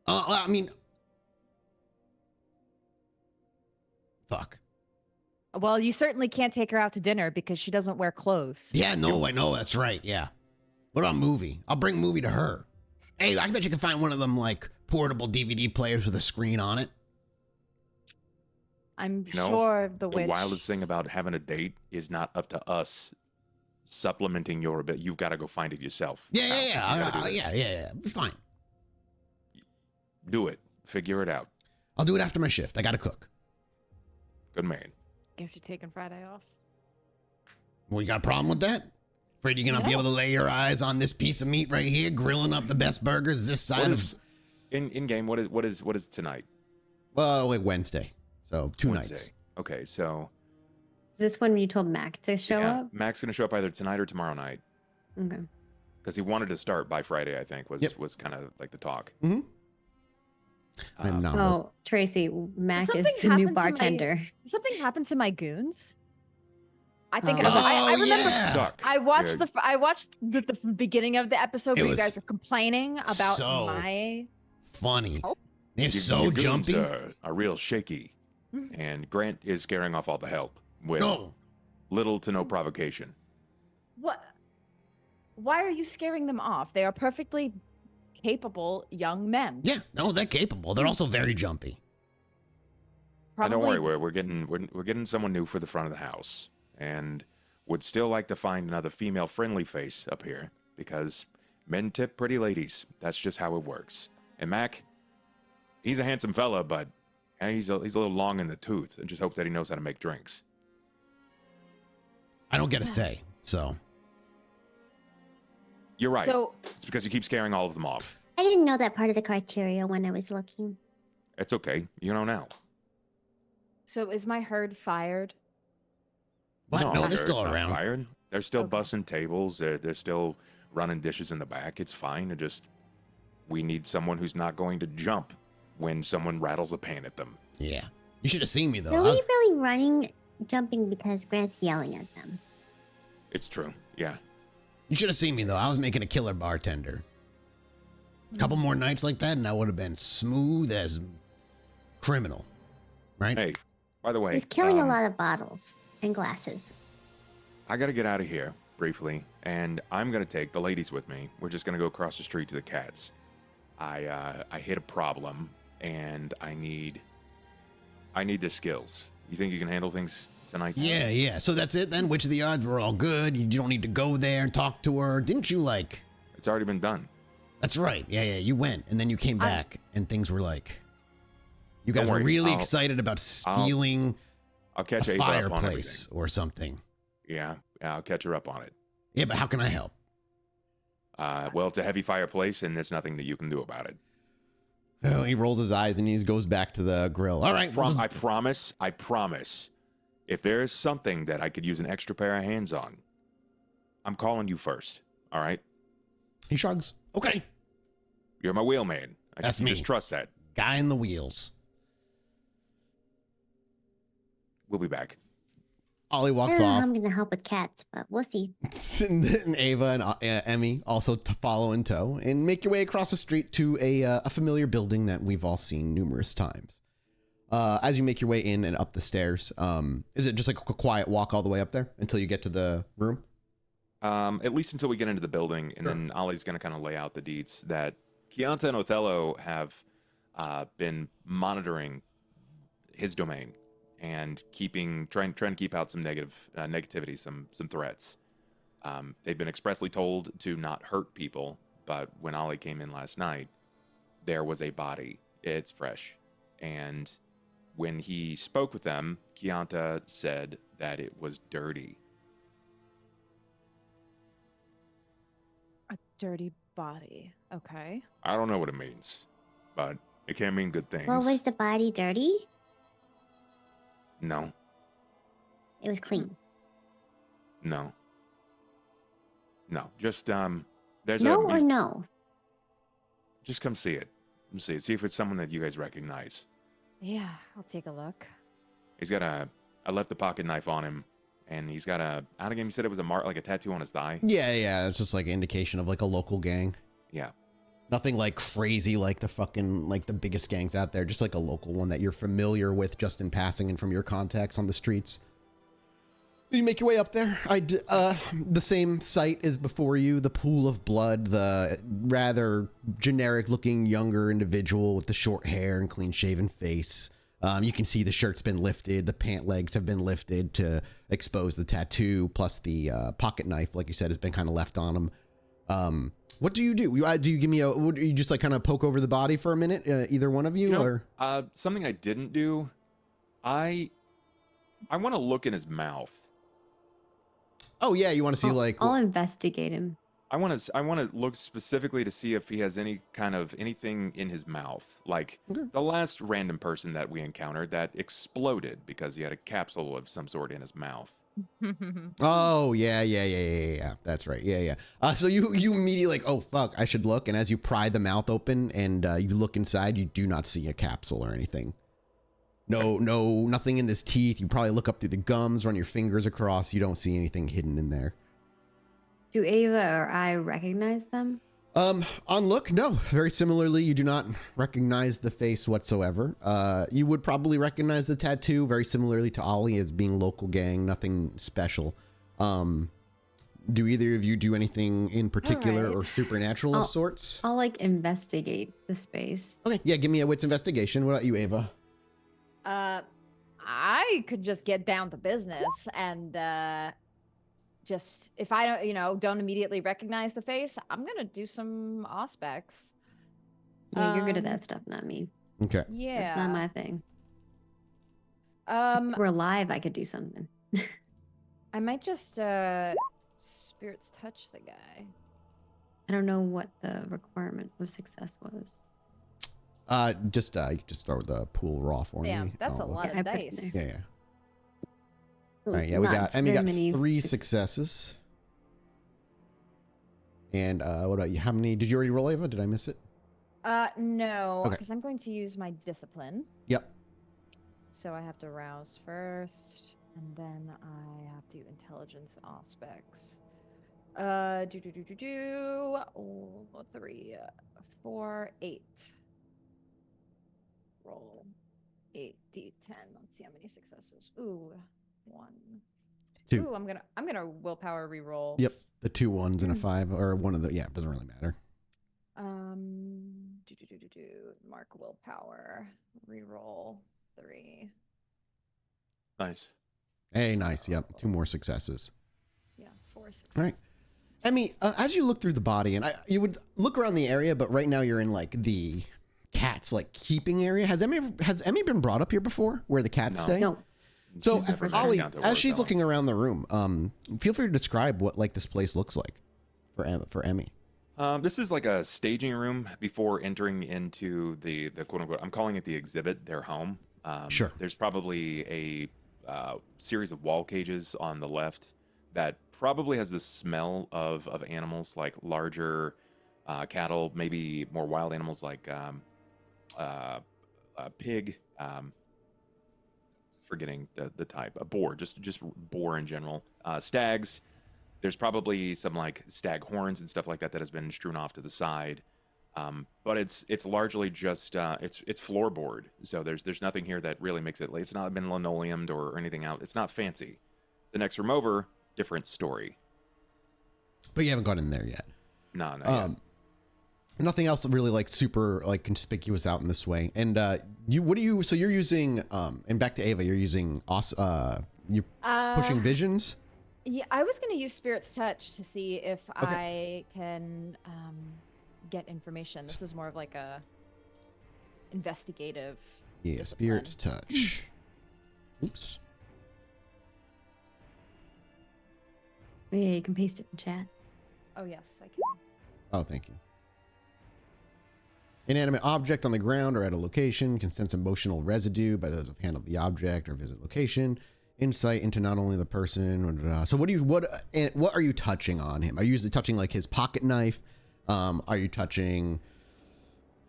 I mean, fuck. Well, you certainly can't take her out to dinner because she doesn't wear clothes. Yeah, no, I know. That's right. Yeah. What about movie? I'll bring movie to her. Hey, I bet you can find one of them like portable DVD players with a screen on it. I'm No, sure the The witch. wildest thing about having a date is not up to us supplementing your ability. You've got to go find it yourself. Yeah, Al. You gotta do yeah. this. Yeah. Be fine. Do it. Figure it out. I'll do it after my shift. I got to cook. Good man. Guess you're taking Friday off. Well, you got a problem with that? Afraid you're gonna be able to lay your eyes on this piece of meat right here, grilling up the best burgers this side What of is in game? What is tonight? well, wait, Wednesday. So 2 Wednesday. nights. Okay, so Is this when you told Mac to show yeah, up? Mac's gonna show up either tonight or tomorrow night Okay. because he wanted to start by Friday. I think was Yep. was kind of like the talk. Mm-hmm. I'm not. Oh, Tracy, Mac is something the new happen to my- bartender. Did something happen to my goons? I think Oh. I remember. yeah. Suck. I watched Yeah. I watched the beginning of the episode It where you was guys were complaining about so my. Funny. Oh. They're Your- so your goons jumpy. are real shaky, and Grant is scaring off all the help with No. little to no provocation. What? Why are you scaring them off? They are perfectly capable young men. Yeah, no, they're capable. They're also very jumpy. And Probably. don't worry, we're getting someone new for the front of the house, and would still like to find another female friendly face up here because men tip pretty ladies. That's just how it works. And Mac, he's a handsome fella, but he's a little long in the tooth, and just hope that he knows how to make drinks. I don't get a say, so You're right. So It's because you keep scaring all of them off. I didn't know that part of the criteria when I was looking. It's okay. You know now. is my herd fired? what? No, they're Eric's still not around. Fired. They're still Okay. bussing tables. They're still running dishes in the back. It's fine. We need someone who's not going to jump when someone rattles a pan at them. Yeah, you should have seen me though. They're I was, really running, jumping because Grant's yelling at them. It's true. Yeah. you should have seen me though. I was making a killer bartender. A couple more nights like that, and I would have been smooth as criminal, right? Hey, by the way, He was killing a lot of bottles and glasses. I got to get out of here briefly, and I'm going to take the ladies with me. We're just going to go across the street to the cats. I hit a problem, and I need their skills. You think you can handle things tonight? Yeah. So that's it then. Which of the odds were all good? You don't need to go there and talk to her. Didn't you like? It's already been done. That's right. Yeah. You went and then you came back and things were like. You guys Don't were worry, really I'll- excited about stealing I'll catch a Ava up on fireplace everything. or something. Yeah, I'll catch her up on it. Yeah, but how can I help? Well, it's a heavy fireplace, and there's nothing that you can do about it. Oh, he rolls his eyes and he goes back to the grill. All right. I promise. If there is something that I could use an extra pair of hands on, I'm calling you first. All right? He shrugs. Okay. You're my wheelman. That's can me. Just trust that. Guy in the wheels. We'll be back. Ollie I walks don't know how off. I'm gonna help with cats, but we'll see. And Ava and Emmy also to follow in tow and make your way across the street to a familiar building that we've all seen numerous times. As you make your way in and up the stairs, is it just like a quiet walk all the way up there until you get to the room? At least until we get into the building, and then Ollie's going to kind of lay out the deets that Chianta and Othello have been monitoring his domain and trying to keep out some negativity, some threats. They've been expressly told to not hurt people, but when Ollie came in last night, there was a body. It's fresh. And when he spoke with them, Chianta said that it was dirty. A dirty body. Okay. I don't know what it means, but it can mean good things. Well, was the body dirty? No, It was clean. no. Just there's No or no? just come see it. See if it's someone that you guys recognize. Yeah, I'll take a look. He's got I left the pocket knife on him, and he's got out of game. He said it was a mark, like a tattoo on his thigh. Yeah. It's just like an indication of like a local gang. Yeah. Nothing like crazy like the biggest gangs out there. Just like a local one that you're familiar with just in passing and from your contacts on the streets. You make your way up there. The same sight is before you. The pool of blood, the rather generic looking younger individual with the short hair and clean shaven face. You can see the shirt's been lifted. The pant legs have been lifted to expose the tattoo. Plus the pocket knife, like you said, has been kind of left on him. What do you do? Do you give me you just like kind of poke over the body for a minute? Either one of you, or something I didn't do. I want to look in his mouth. Oh yeah, you want to see I'll investigate him. I want to look specifically to see if he has anything in his mouth, like the last random person that we encountered that exploded because he had a capsule of some sort in his mouth. Oh yeah. That's right. Yeah. So you immediately like, oh fuck, I should look. And as you pry the mouth open and you look inside, you do not see a capsule or anything. No, nothing in his teeth. You probably look up through the gums, run your fingers across. You don't see anything hidden in there. Do Ava or I recognize them? On look, no. Very similarly, you do not recognize the face whatsoever. You would probably recognize the tattoo very similarly to Ollie as being local gang, nothing special. Do either of you do anything in particular or supernatural of sorts? I'll like investigate the space. Okay, yeah, give me a wits investigation. What about you, Ava? I could just get down to business and just if I don't immediately recognize the face, I'm gonna do some auspex. Yeah, you're good at that stuff, not me. Okay. Yeah, That's not my thing. If we're alive, I could do something. I might just spirits touch the guy. I don't know what the requirement of success was. Just throw the pool raw for Damn, me. that's a lot I of put it dice. Yeah. All right, yeah, we got many 3 successes. And what about you? How many did you already roll, Ava? Did I miss it? No, Okay. because I'm going to use my discipline. Yep. So I have to rouse first, and then I have to intelligence aspects. 3, 4, 8. Roll 8 d10. Let's see how many successes. Ooh, 1. 2. Ooh, I'm gonna willpower reroll. Yep. The 2 1s and a 5, or one of the it doesn't really matter. Mark willpower reroll 3. Nice. Hey, nice. Yep. 2 more successes. Yeah, 4 successes. All right. Emmy, as you look through the body, and you would look around the area, but right now you're in like the cats like keeping area. Has Emmy been brought up here before, where the cats stay? No. So, This is the first time. Ollie, as she's looking around the room, feel free to describe what like this place looks like for Emmy. This is like a staging room before entering into the quote unquote. I'm calling it the exhibit, their home. Sure. There's probably a series of wall cages on the left that probably has the smell of animals, like larger cattle, maybe more wild animals like a pig. Forgetting the type, a boar, just boar in general. Stags. There's probably some like stag horns and stuff like that that has been strewn off to the side. But it's largely just it's floorboard. So there's nothing here that really makes it. It's not been linoleumed or anything out. It's not fancy. The next room over, different story. But you haven't gone in there yet. No, no. Nothing else really like super like conspicuous out in this way. And so you're using and back to Ava, you're using you're pushing visions. Yeah, I was going to use Spirit's Touch to see if I can get information. This is more of like a investigative. Yeah, Spirit's Touch. Oops. Yeah, you can paste it in chat. Oh yes, I can. Oh, thank you. Inanimate object on the ground or at a location can sense emotional residue by those who've handled the object or visit location. Insight into not only the person. So what are you touching on him? Are you usually touching like his pocket knife? Are you touching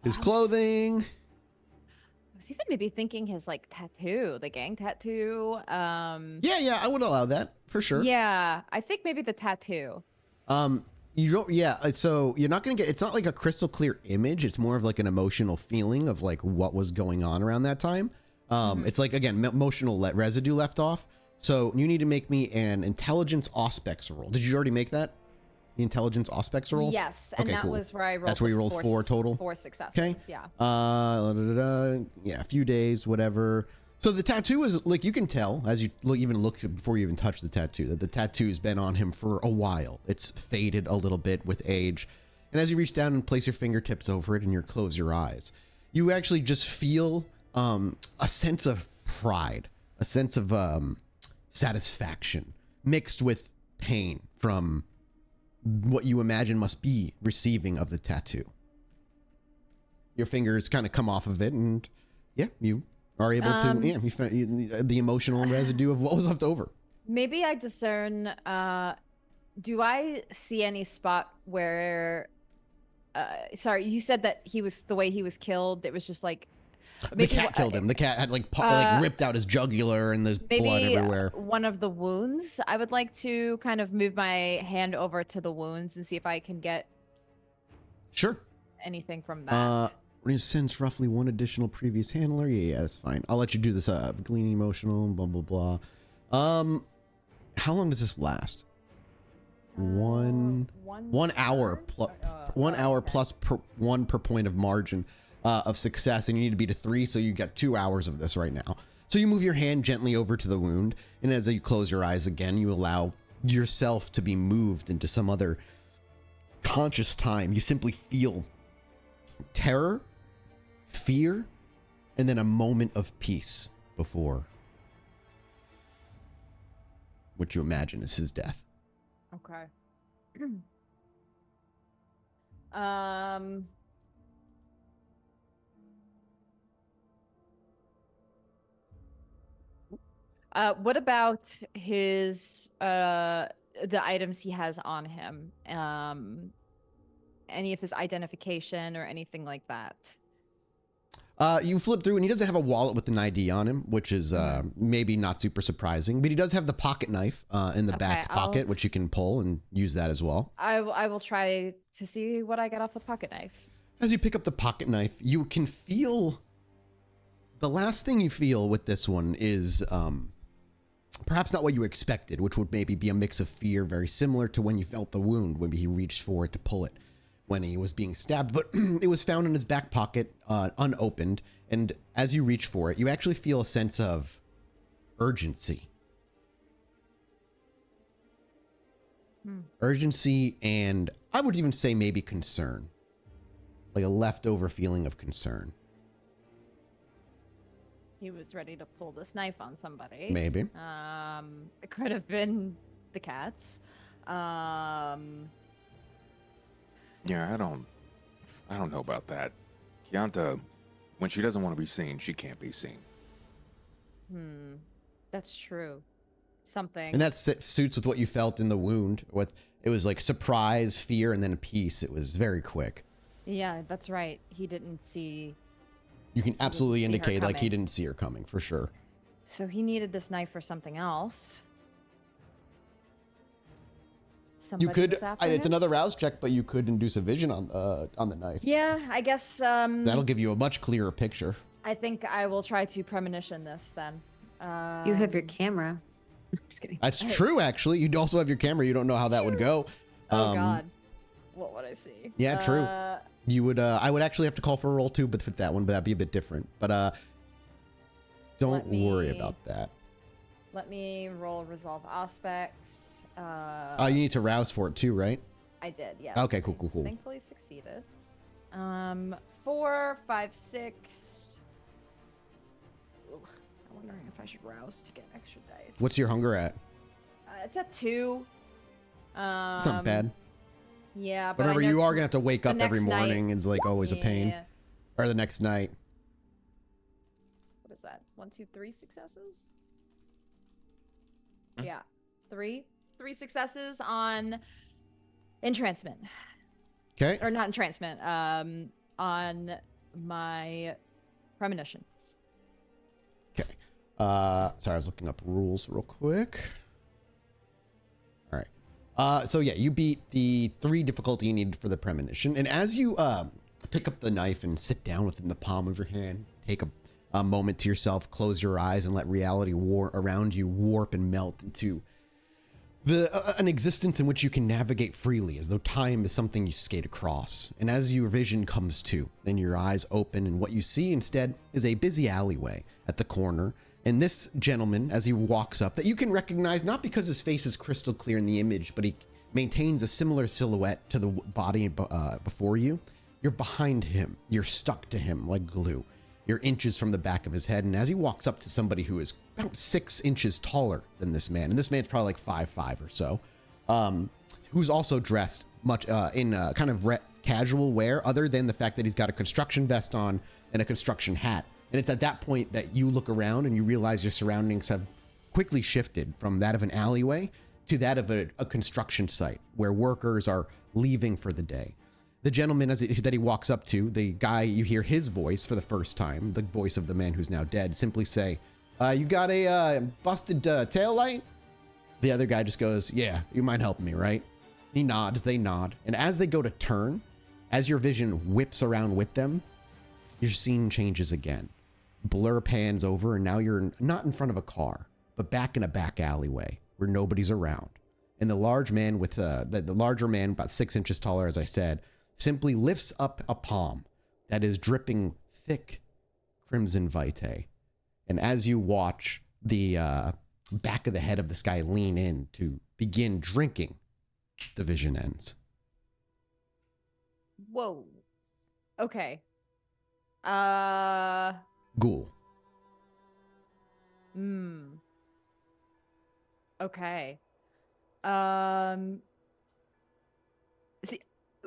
his clothing? I was even maybe thinking his like tattoo, the gang tattoo. Yeah, I would allow that for sure. Yeah, I think maybe the tattoo. You don't. Yeah, so you're not gonna get. It's not like a crystal clear image. It's more of like an emotional feeling of like what was going on around that time. It's like, again, emotional residue left off. So you need to make me an intelligence aspects roll. Did you already make that? The intelligence aspects roll? Yes, and that was where I rolled. That's where you rolled 4 total? 4 successes, okay. Yeah. Yeah, a few days, whatever. So the tattoo is, like, you can tell, as you even look before you even touch the tattoo, that the tattoo's been on him for a while. It's faded a little bit with age. And as you reach down and place your fingertips over it and you close your eyes, you actually just feel a sense of pride, a sense of satisfaction mixed with pain from what you imagine must be receiving of the tattoo. Your fingers kind of come off of it, and yeah, you are able to, you found the emotional residue of what was left over. Maybe I discern, do I see any spot where, sorry, you said that the way he was killed, it was just like, the cat killed him. The cat had like ripped out his jugular and there's blood everywhere. One of the wounds. I would like to kind of move my hand over to the wounds and see if I can get anything from that. Sense roughly 1 additional previous handler. Yeah, that's fine. I'll let you do this. Gleaning emotional, blah blah blah. How long does this last? 1 hour plus 1 hour plus 1 per point of margin of success, and you need to beat a 3, so you get 2 hours of this right now. So you move your hand gently over to the wound, and as you close your eyes again, you allow yourself to be moved into some other conscious time. You simply feel terror, fear, and then a moment of peace before what you imagine is his death. Okay. What about his the items he has on him? Any of his identification or anything like that? You flip through, and he doesn't have a wallet with an ID on him, which is maybe not super surprising, but he does have the pocket knife in the back pocket, which you can pull and use that as well. I will try to see what I get off the pocket knife. As you pick up the pocket knife, you can feel, the last thing you feel with this one is perhaps not what you expected, which would maybe be a mix of fear, very similar to when you felt the wound, when he reached for it to pull it when he was being stabbed, but it was found in his back pocket, unopened, and as you reach for it, you actually feel a sense of urgency. Urgency, and I would even say maybe concern. Like a leftover feeling of concern. He was ready to pull this knife on somebody. Maybe. It could have been the cats. Yeah, I don't know about that. Chianta, when she doesn't want to be seen, she can't be seen. That's true. Something. And that suits with what you felt in the wound. It was like surprise, fear, and then peace. It was very quick. Yeah, that's right. He didn't see. You can absolutely see her indicate like he coming. didn't see her coming for sure. So he needed this knife for something else. You Somebody could. was after It's him? another rouse check, but you could induce a vision on the knife. Yeah, I guess. That'll give you a much clearer picture. I think I will try to premonition this then. You have your camera. I'm just kidding. That's true, actually. You also have your camera. You don't know how that would go. Oh God, what would I see? Yeah, true. You would. I would actually have to call for a roll too, but for that one, but that'd be a bit different. But don't worry about that. Let me roll resolve aspects. You need to rouse for it too, right? I did, yes. Okay, cool. Thankfully succeeded. 4, 5, 6. Ugh, I'm wondering if I should rouse to get extra dice. What's your hunger at? It's at 2. It's not bad. Yeah, but Remember, you are gonna have to wake up every next night- morning. It's like always a pain. Yeah. Or the next night. What is that? 1, 2, 3 successes? Yeah, 3 successes on entrancement, Okay. or not entrancement. On my premonition. Okay. Sorry, I was looking up rules real quick. All right. So yeah, you beat the 3 difficulty you needed for the premonition, and as you pick up the knife and sit down within the palm of your hand, take a moment to yourself, close your eyes, and let reality around you warp and melt into an existence in which you can navigate freely, as though time is something you skate across. And as your vision comes to, then your eyes open, and what you see instead is a busy alleyway at the corner. And this gentleman, as he walks up, that you can recognize not because his face is crystal clear in the image, but he maintains a similar silhouette to the body before you. You're behind him. You're stuck to him like glue. You're inches from the back of his head, and as he walks up to somebody who is about 6 inches taller than this man, and this man's probably like 5'5" or so, who's also dressed much in kind of casual wear, other than the fact that he's got a construction vest on and a construction hat. And it's at that point that you look around and you realize your surroundings have quickly shifted from that of an alleyway to that of a construction site where workers are leaving for the day. The gentleman that he walks up to, the guy, you hear his voice for the first time, the voice of the man who's now dead, simply say, you got a busted tail light? The other guy just goes, yeah, you mind helping me, right? He nods, they nod. And as they go to turn, as your vision whips around with them, your scene changes again. Blur pans over, and now you're not in front of a car, but back in a back alleyway where nobody's around. And the large man with the larger man, about 6 inches taller, as I said, simply lifts up a palm that is dripping thick crimson vitae. And as you watch the back of the head of this guy lean in to begin drinking, the vision ends. Whoa. Okay. Ghoul. Okay. See,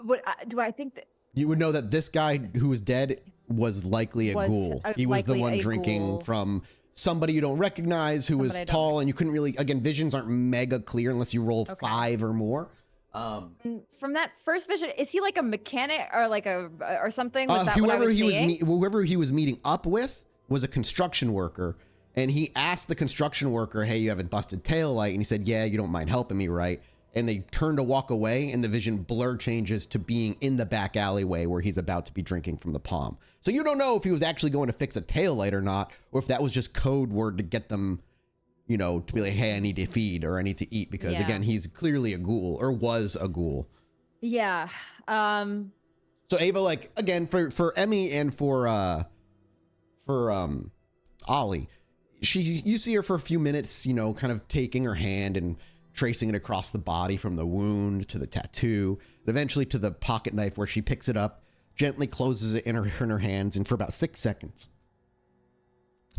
what do I think that You would know that this guy who was dead was likely a ghoul. He was the likely one a drinking ghoul. from somebody you don't recognize, who was Somebody I don't tall, and you couldn't really, again, visions aren't mega clear unless you roll Okay. 5 or more. from that first vision, is he like a mechanic or like or something? Was that what I Whoever was he was seeing? whoever he was meeting up with was a construction worker, and he asked the construction worker, "Hey, you have a busted tail light?" And he said, "Yeah, you don't mind helping me, right?" And they turn to walk away, and the vision blur changes to being in the back alleyway where he's about to be drinking from the palm. So you don't know if he was actually going to fix a tail light or not, or if that was just code word to get them, you know, to be like, "Hey, I need to feed or I need to eat," because Yeah. again, he's clearly a ghoul or was a ghoul. Yeah. So Ava, like, again, for Emmy and for Ollie, you see her for a few minutes, you know, kind of taking her hand and tracing it across the body from the wound to the tattoo, and eventually to the pocket knife, where she picks it up, gently closes it in her hands, and for about 6 seconds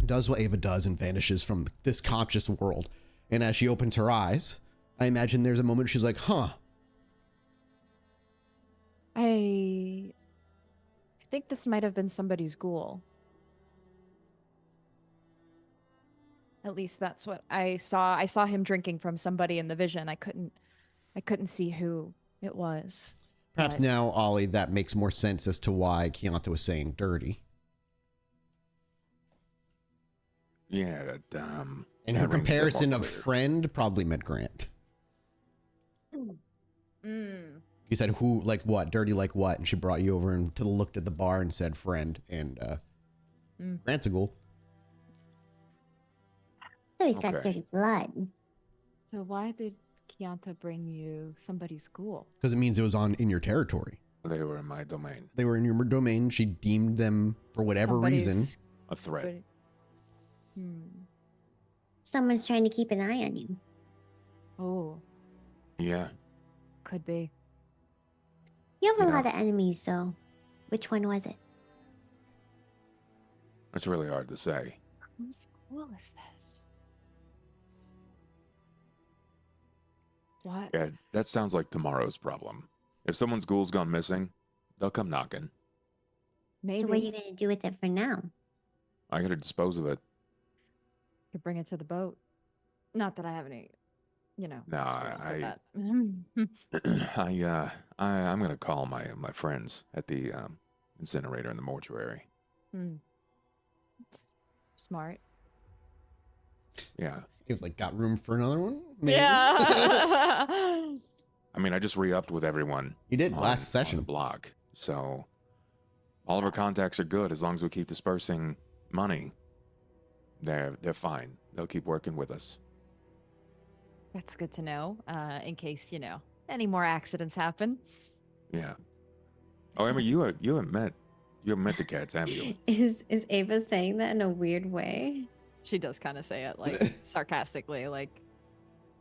does what Ava does and vanishes from this conscious world. And as she opens her eyes, I imagine there's a moment she's like, huh, I think this might have been somebody's ghoul. At least that's what I saw. I saw him drinking from somebody in the vision. I couldn't see who it was. Perhaps but- now, Ollie, that makes more sense as to why Keonta was saying dirty. Yeah, that And that her rings a bit more comparison of clear. friend probably meant Grant. Mm. You said who, like what, dirty like what, and she brought you over and looked at the bar and said friend, and Grant's a ghoul. So he's got Okay. dirty blood. So why did Keonta bring you somebody's ghoul? Because it means it was in your territory. They were in my domain. They were in your domain. She deemed them for whatever reason. Somebody's- A threat. somebody- Someone's trying to keep an eye on you. Oh, Yeah. could be. You have a Yeah. lot of enemies, so which one was it? It's really hard to say. Whose ghoul is this? What? Yeah, that sounds like tomorrow's problem. If someone's ghoul's gone missing, they'll come knocking. Maybe So what are you going to do with it for now? I gotta dispose of it. could bring it to the boat. Not that I have any, No, experience with that. I'm gonna call my friends at the incinerator in the mortuary. It's smart. Yeah. It was like, got room for another one? Maybe? Yeah. I mean, I just re-upped with everyone. You did on last the session. block, so all of our contacts are good as long as we keep dispersing money. They're fine. They'll keep working with us. That's good to know. In case any more accidents happen. Yeah. Oh, Emma, you haven't met the cats, have you? Is Ava saying that in a weird way? She does kind of say it like sarcastically, like.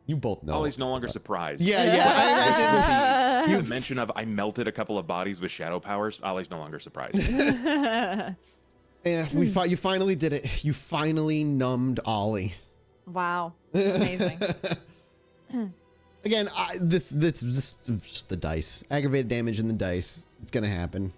You both know. Ollie's no longer surprised. Yeah. With the mention of I melted a couple of bodies with shadow powers, Ollie's no longer surprised. Yeah, you finally did it. You finally numbed Ollie. Wow. Amazing. Again, this is just the dice. Aggravated damage in the dice. It's gonna happen.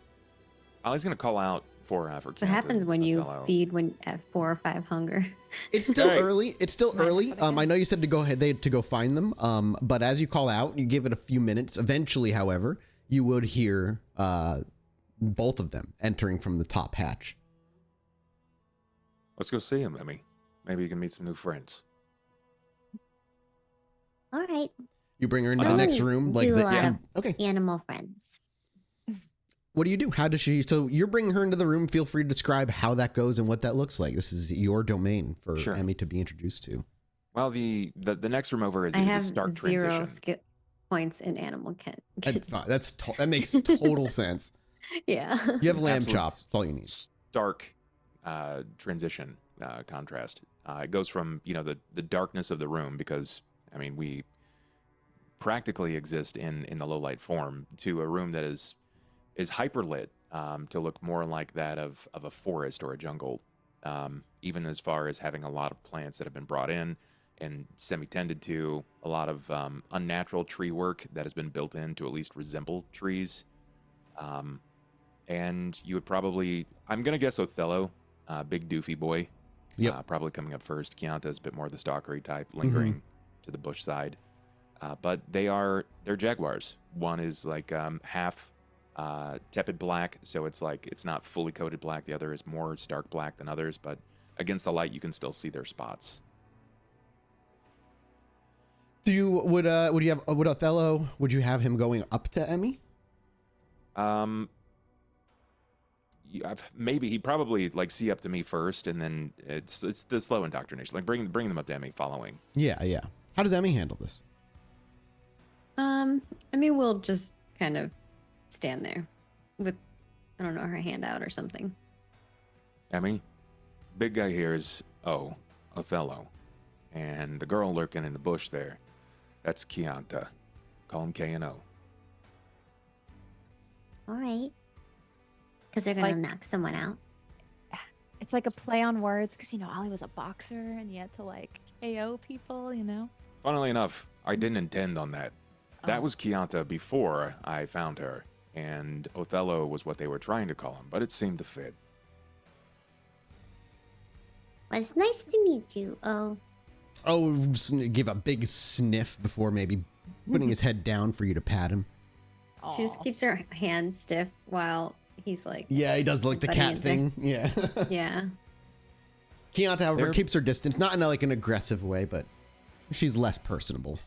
Ollie's gonna call out for What happens when you feed at 4 or 5 hunger? It's still Right. early. It's still Might early. happen again. I know you said to go ahead to go find them. But as you call out, you give it a few minutes. Eventually, however, you would hear both of them entering from the top hatch. Let's go see him, Emmy. Maybe you can meet some new friends. All right. You bring her into the next room, like do a the lot of okay. animal friends. What do you do? How does she? So you're bringing her into the room. Feel free to describe how that goes and what that looks like. This is your domain for Sure. Emmy to be introduced to. Well, the next room over is I a have stark 0 transition. skill points in animal kit. That's fine. That makes total sense. Yeah. You have lamb Absolute chops. That's all you need. Stark transition contrast. It goes from the darkness of the room, because I mean we practically exist in the low light form, to a room that is hyper lit, to look more like that of a forest or a jungle, even as far as having a lot of plants that have been brought in and semi-tended to, a lot of unnatural tree work that has been built in to at least resemble trees. And you would probably, I'm going to guess Othello, big doofy boy. Yep. Probably coming up first. Keonta is a bit more the stalkery type, lingering to the bush side. But they're jaguars. One is like half tepid black, so it's like it's not fully coated black. The other is more stark black than others, but against the light you can still see their spots. Would Othello? Would you have him going up to Emmy? Maybe he'd probably like see up to me first, and then it's the slow indoctrination, like bring them up to Emmy following. Yeah. How does Emmy handle this? I mean, we'll just kind of stand there with, I don't know, her hand out or something. Emmy, big guy here is Othello, and the girl lurking in the bush there, that's Keonta. Call him K&O. All right. Because they're It's going to like- knock someone out. It's like a play on words, because Ollie was a boxer and he had to like KO people. Funnily enough, I didn't intend on that. That Oh. was Keonta before I found her, and Othello was what they were trying to call him, but it seemed to fit. Well, it's nice to meet you. Oh, Give a big sniff before maybe putting his head down for you to pat him. She just Aw. keeps her hand stiff while he's like, Yeah, he does like the Butting cat into- thing. Yeah. yeah. Keonta, however, They're- keeps her distance, not in like an aggressive way, but she's less personable.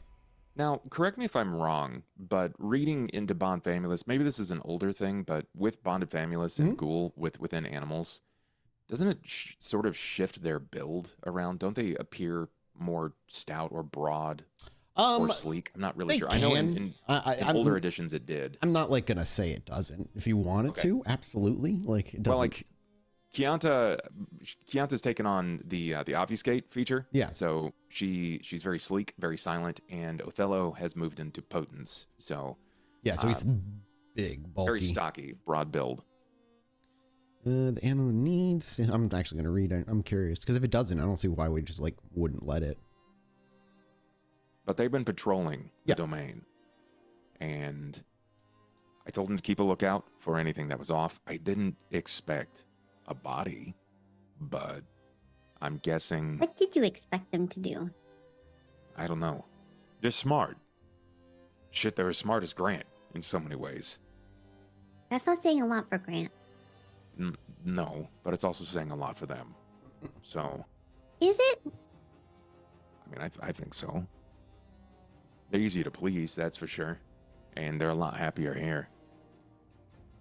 Now, correct me if I'm wrong, but reading into Bond Famulus, maybe this is an older thing, but with Bonded Famulus and Ghoul within animals, doesn't it sort of shift their build around? Don't they appear more stout or broad or sleek? I'm not really they sure. I know can. in I'm- older editions it did. I'm not like gonna say it doesn't. If you want it Okay. to, absolutely. Like it doesn't. Well, like Keonta's taken on the obfuscate feature. Yeah. So she's very sleek, very silent, and Othello has moved into potence. So yeah, so he's big, bulky. very stocky, broad build. The ammo needs. I'm actually gonna read it. I'm curious because if it doesn't, I don't see why we just like wouldn't let it. But they've been patrolling the Yeah. domain, and I told them to keep a lookout for anything that was off. I didn't expect a body, but I'm guessing, what did you expect them to do? I don't know. They're smart. Shit, they're as smart as Grant in so many ways. That's not saying a lot for Grant. No, but it's also saying a lot for them. So, Is it? I mean, I think so. They're easy to please, that's for sure. And they're a lot happier here.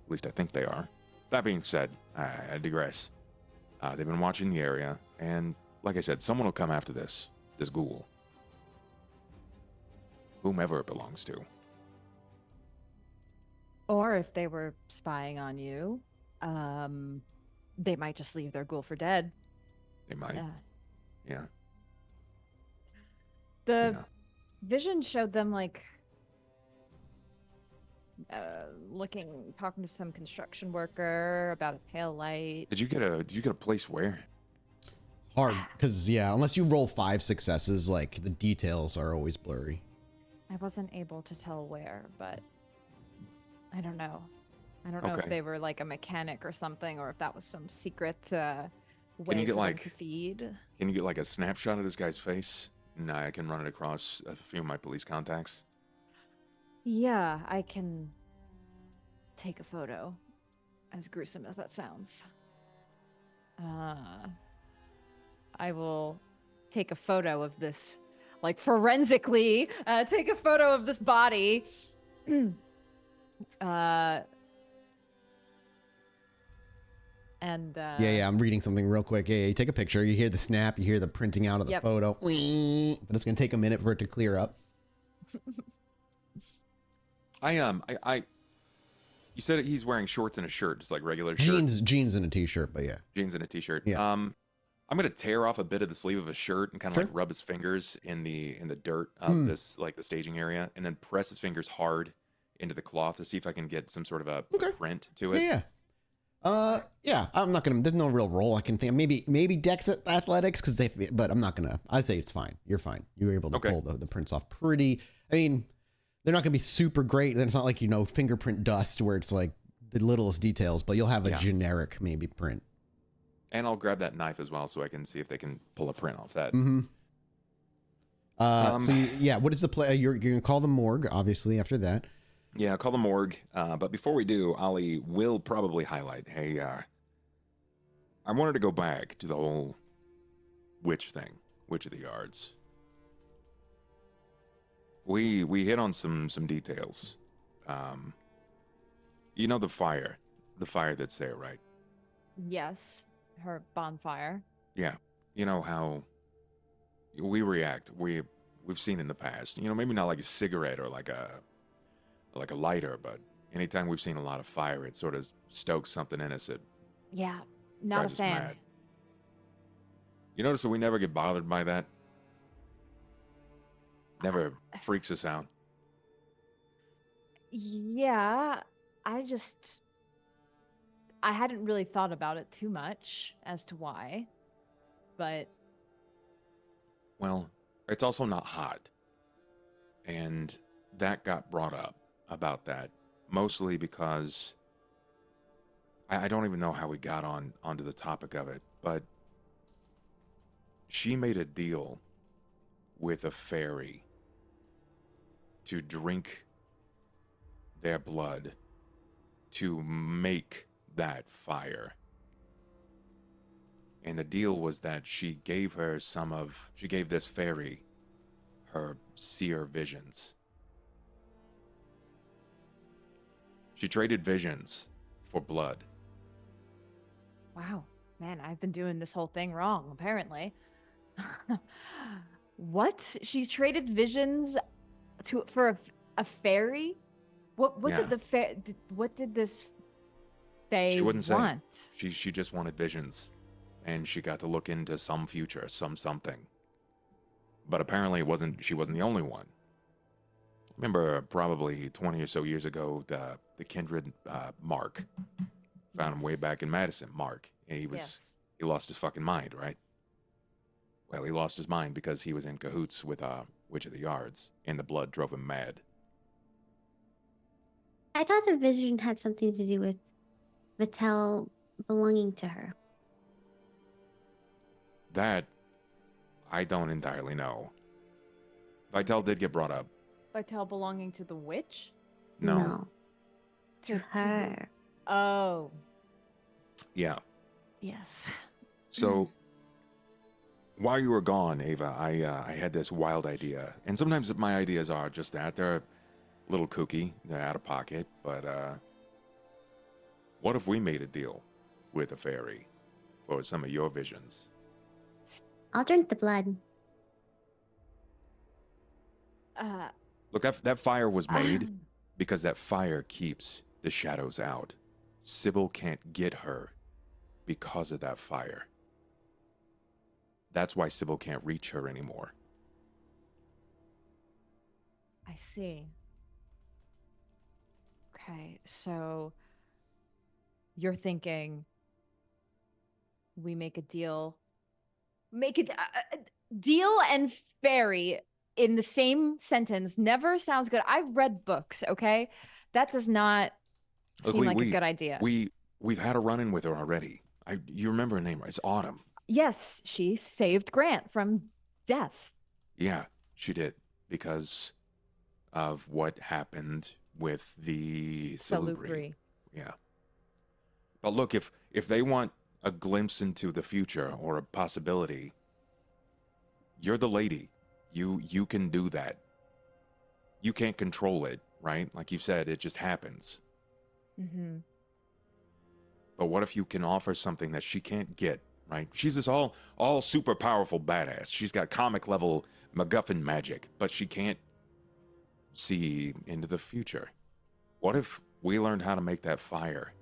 At least I think they are. That being said, I digress. They've been watching the area, and like I said, someone will come after this ghoul. Whomever it belongs to. Or if they were spying on you, they might just leave their ghoul for dead. They might. Yeah. Yeah. The Yeah. vision showed them like talking to some construction worker about a tail light. Did you get a place where? It's hard because unless you roll 5 successes, like the details are always blurry. I wasn't able to tell where, but I don't know. I don't know if Okay. they were like a mechanic or something, or if that was some secret way you for get, them like- to feed. Can you get like a snapshot of this guy's face? And I can run it across a few of my police contacts. Yeah, I can take a photo, as gruesome as that sounds. I will take a photo of this, like forensically, take a photo of this body. And I'm reading something real quick. Yeah, you take a picture, you hear the snap, you hear the printing out of the Yep. photo. Whee! But it's gonna take a minute for it to clear up. You said he's wearing shorts and a shirt, just like regular shirt. Jeans and a t-shirt, but yeah. Jeans and a t-shirt. Yeah. I'm gonna tear off a bit of the sleeve of his shirt and kind of Sure. like rub his fingers in the dirt of this, like the staging area, and then press his fingers hard into the cloth to see if I can get some sort of a Okay. print to it. Yeah. I'm not gonna. There's no real role I can think. Maybe Dex at athletics because but I'm not gonna. I say it's fine. You're fine. You were able to Okay. pull the prints off pretty. I mean, they're not gonna be super great. Then it's not like fingerprint dust where it's like the littlest details, but you'll have a Yeah. generic maybe print. And I'll grab that knife as well so I can see if they can pull a print off that. Mm-hmm. Um, What is the play? You're gonna call the morgue, obviously. After that, Yeah, call the morgue. But before we do, Ollie will probably highlight, hey, I wanted to go back to the whole witch thing, Witch of the Yards. We hit on some details. You know the fire that's there, right? yes, her bonfire. Yeah. You know how we react. We've seen in the past. Maybe not like a cigarette or like a lighter, but anytime we've seen a lot of fire, it sort of stokes something in us that Yeah, not a drives us fan. mad. You notice that we never get bothered by that? Never freaks us out. Yeah, I hadn't really thought about it too much as to why, but Well, it's also not hot. And that got brought up about that. mostly because I don't even know how we got onto the topic of it, but she made a deal with a fairy to drink their blood to make that fire. And the deal was that she gave this fairy her seer visions. She traded visions for blood. Wow. Man, I've been doing this whole thing wrong, apparently. What? She traded visions for a fairy? What Yeah. did what did this fae She wouldn't want? say. She just wanted visions. And she got to look into some future, something. But apparently she wasn't the only one. Remember, probably 20 or so years ago, the kindred Mark found him way back in Madison. Mark, he lost his fucking mind, right? Well, he lost his mind because he was in cahoots with Witch of the Yards, and the blood drove him mad. I thought the vision had something to do with Vittel belonging to her. That I don't entirely know. Vitel did get brought up. Vitel belonging to the witch? No. To her. Oh. Yeah. Yes. So, while you were gone, Ava, I had this wild idea. And sometimes my ideas are just that. They're a little kooky. They're out of pocket. But, what if we made a deal with a fairy for some of your visions? I'll drink the blood. Look, that fire was made because that fire keeps the shadows out. Sybil can't get her because of that fire. That's why Sybil can't reach her anymore. I see. Okay, so you're thinking we make a deal. Make a deal and fairy in the same sentence never sounds good. I've read books, okay? That does not seem like a good idea. We've had a run-in with her already. You remember her name, right? It's Autumn. Yes, she saved Grant from death. Yeah, she did. Because of what happened with the Salubri. Yeah. But look, if they want a glimpse into the future or a possibility, you're the lady. You can do that. You can't control it, right? Like you said, it just happens. Mm-hmm. But what if you can offer something that she can't get, right? She's this all super powerful badass. She's got comic level MacGuffin magic, but she can't see into the future. What if we learned how to make that fire?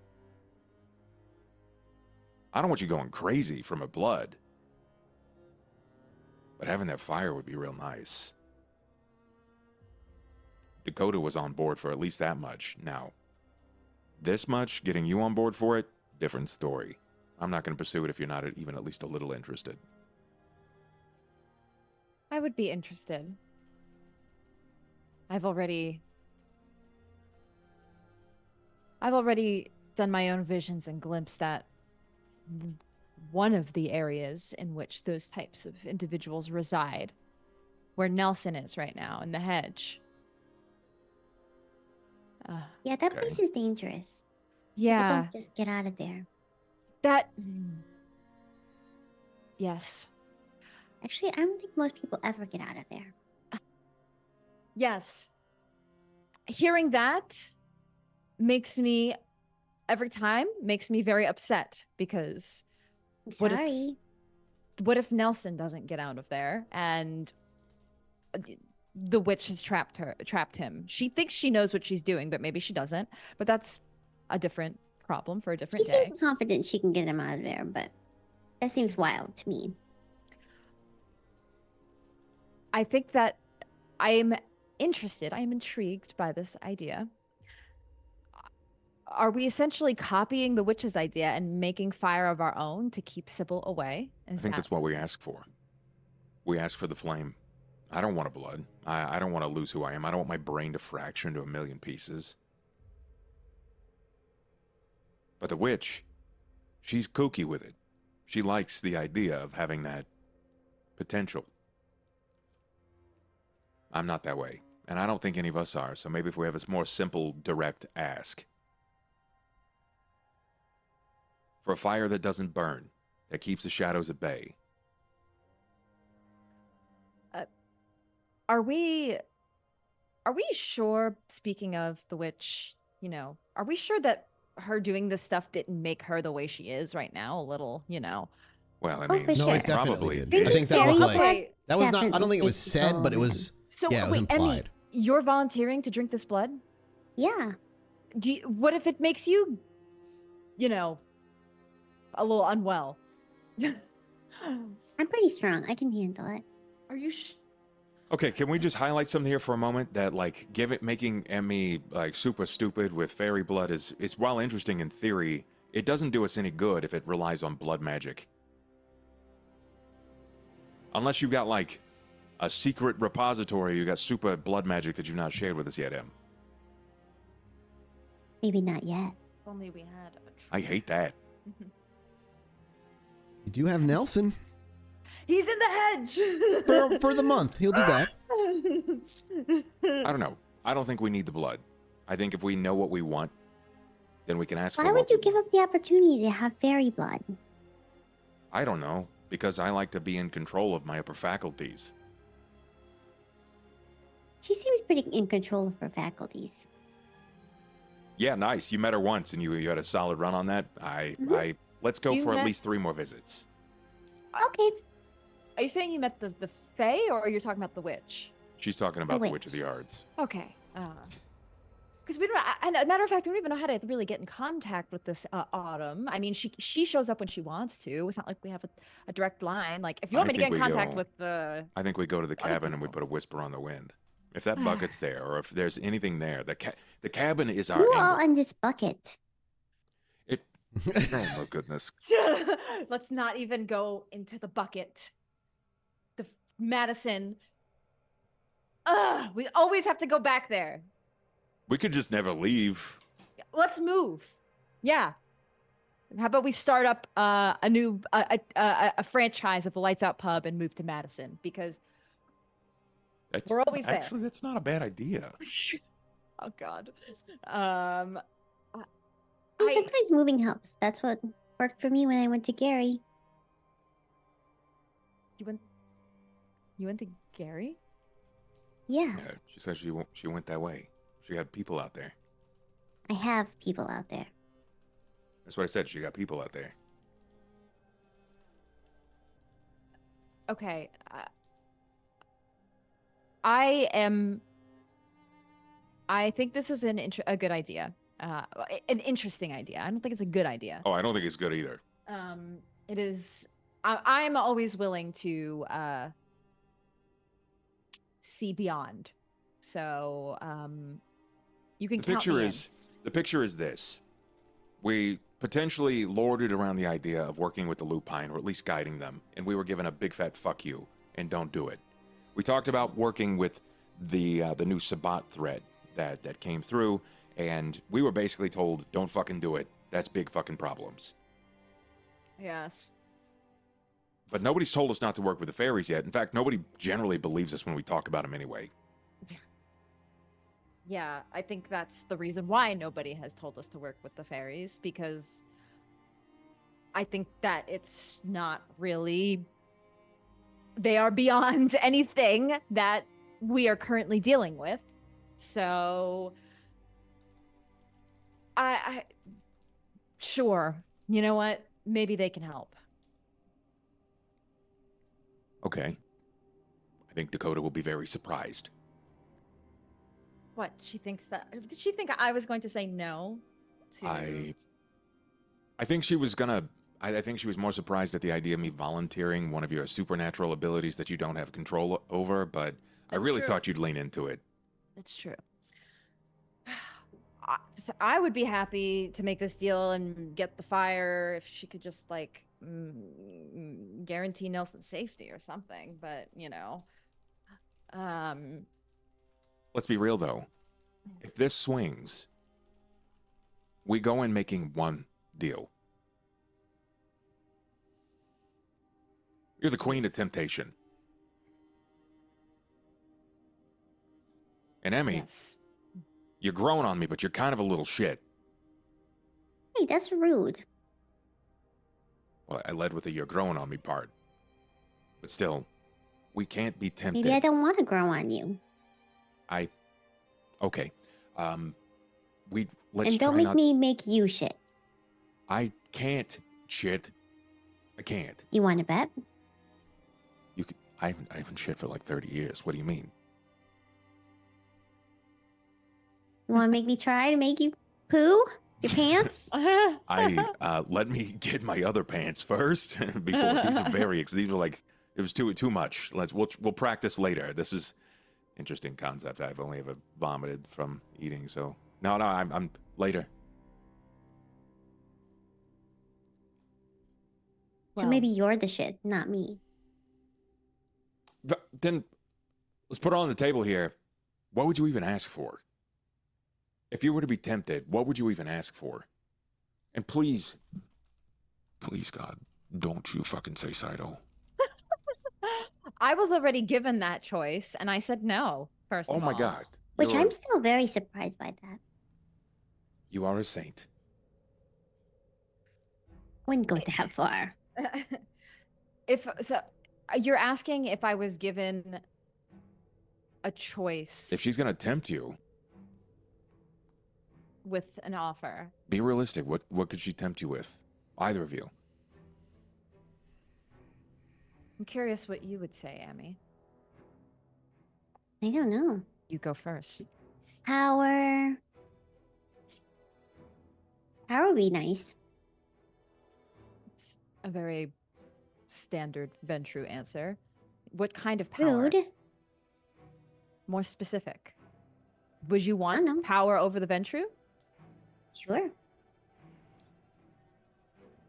I don't want you going crazy from her blood, but having that fire would be real nice. Dakota was on board for at least that much. Now, this much, getting you on board for it, different story. I'm not going to pursue it if you're not even at least a little interested. I would be interested. I've already done my own visions and glimpsed at one of the areas in which those types of individuals reside, where Nelson is right now in the hedge. Yeah, that Okay. place is dangerous. People Yeah, don't just get out of there. that. Yes. Actually, I don't think most people ever get out of there. Yes. Hearing that makes me very upset because I'm What if- sorry. what if Nelson doesn't get out of there and the witch has trapped him? She thinks she knows what she's doing, but maybe she doesn't. But that's a different problem for a She different day. seems confident she can get him out of there, but that seems wild to me. I think that I am intrigued by this idea. Are we essentially copying the witch's idea and making fire of our own to keep Sybil away? I think that's what we ask for. We ask for the flame. I don't want a blood. I don't want to lose who I am. I don't want my brain to fracture into a million pieces. But the witch, she's kooky with it. She likes the idea of having that potential. I'm not that way, and I don't think any of us are, so maybe if we have a more simple, direct ask. For a fire that doesn't burn, that keeps the shadows at bay. Are we sure, speaking of the witch, you know, are we sure that her doing this stuff didn't make her the way she is right now? A little, you know. Well, I Oh, mean, for No, sure. it definitely probably. did. I think that was like Okay. that was not. I don't Definitely think it was makes said, you but it go was. So Yeah, it was wait, Emmy, implied. you're volunteering to drink this blood? Yeah. What if it makes you, you know, a little unwell? I'm pretty strong. I can handle it. Are you Okay, can we just highlight something here for a moment? That like making Emmy like super stupid with fairy blood is while interesting in theory, it doesn't do us any good if it relies on blood magic. Unless you've got like a secret repository, you got super blood magic that you've not shared with us yet, Em. Maybe not yet. If only we had a I hate that. You do have Nelson He's in the hedge. for the month. He'll be back. I don't know. I don't think we need the blood. I think if we know what we want, then we can ask for Why what would you we give want. up the opportunity to have fairy blood? I don't know, because I like to be in control of my upper faculties. She seems pretty in control of her faculties. Yeah, nice. You met her once and you had a solid run on that. Let's go You for at met- least 3 more visits. Okay. Are you saying you met the Fae, or are you talking about the witch? She's talking about the witch. Witch of the Yards. Okay. Because we don't. And a matter of fact, we don't even know how to really get in contact with this Autumn. I mean, she shows up when she wants to. It's not like we have a direct line. Like, if you want I me to get think in we contact go- with the. I think we go to the Other cabin and we people. put a whisper on the wind. If that bucket's there, or if there's anything there, the cabin is our Who all angle. in this bucket? Oh my goodness. Let's not even go into the bucket. The Madison. We always have to go back there. We could just never leave. Let's move. Yeah. How about we start up a new a franchise of the Lights Out Pub and move to Madison, because That's, We're always there. Actually, that's not a bad idea. oh god. Hey, I- sometimes moving helps. That's what worked for me when I went to Gary. You went to Gary? Yeah, Yeah, she said she went that way. She had people out there. I have people out there. That's what I said. She got people out there. Okay. I think this is a good idea. An interesting idea. I don't think it's a good idea. Oh, I don't think it's good either. It is. I'm always willing to see beyond. So you can The count picture me in. is the picture is this. We potentially lorded around the idea of working with the lupine, or at least guiding them, and we were given a big fat fuck you and don't do it. We talked about working with the new Sabat thread that came through, and we were basically told, don't fucking do it. That's big fucking problems. Yes. But nobody's told us not to work with the fairies yet. In fact, nobody generally believes us when we talk about them anyway. Yeah, I think that's the reason why nobody has told us to work with the fairies, because I think that it's not really. They are beyond anything that we are currently dealing with. So I sure. You know what? Maybe they can help. Okay. I think Dakota will be very surprised. What? She thinks that. Did she think I was going to say no? I think she was gonna. I think she was more surprised at the idea of me volunteering one of your supernatural abilities that you don't have control over, but I That's really true. thought you'd lean into it. That's true. I would be happy to make this deal and get the fire if she could just like guarantee Nelson's safety or something. But you know, Let's be real though. If this swings, we go in making one deal. You're the queen of temptation. And Emmy, Yes. you're growing on me, but you're kind of a little shit. Hey, that's rude. Well, I led with the "you're growing on me" part. But still, we can't be tempted. Maybe I don't want to grow on you. Okay. Let's And don't try make not... me make you shit. I can't shit. I can't. You want to bet? You could... I haven't shit for like 30 years. What do you mean? You want to make me try to make you poo your pants? Let me get my other pants first before these are these were like, it was too much. We'll practice later. This is interesting concept. I've only ever vomited from eating, so no, I'm later. So Well, maybe you're the shit, not me. Then let's put it on the table here. What would you even ask for? If you were to be tempted, what would you even ask for? And please, God, don't you fucking say Sybil. I was already given that choice, and I said no, first Oh of my all. God. Which I'm still very surprised by that. You are a saint. Wouldn't go that far. You're asking if I was given a choice If she's going to tempt you, with an offer. be realistic. What could she tempt you with? Either of you. I'm curious what you would say, Emmy. I don't know. You go first. Power. Power would be nice. It's a very standard Ventru answer. What kind of power? Rude. More specific. Would you I want don't know. power over the Ventru? Sure.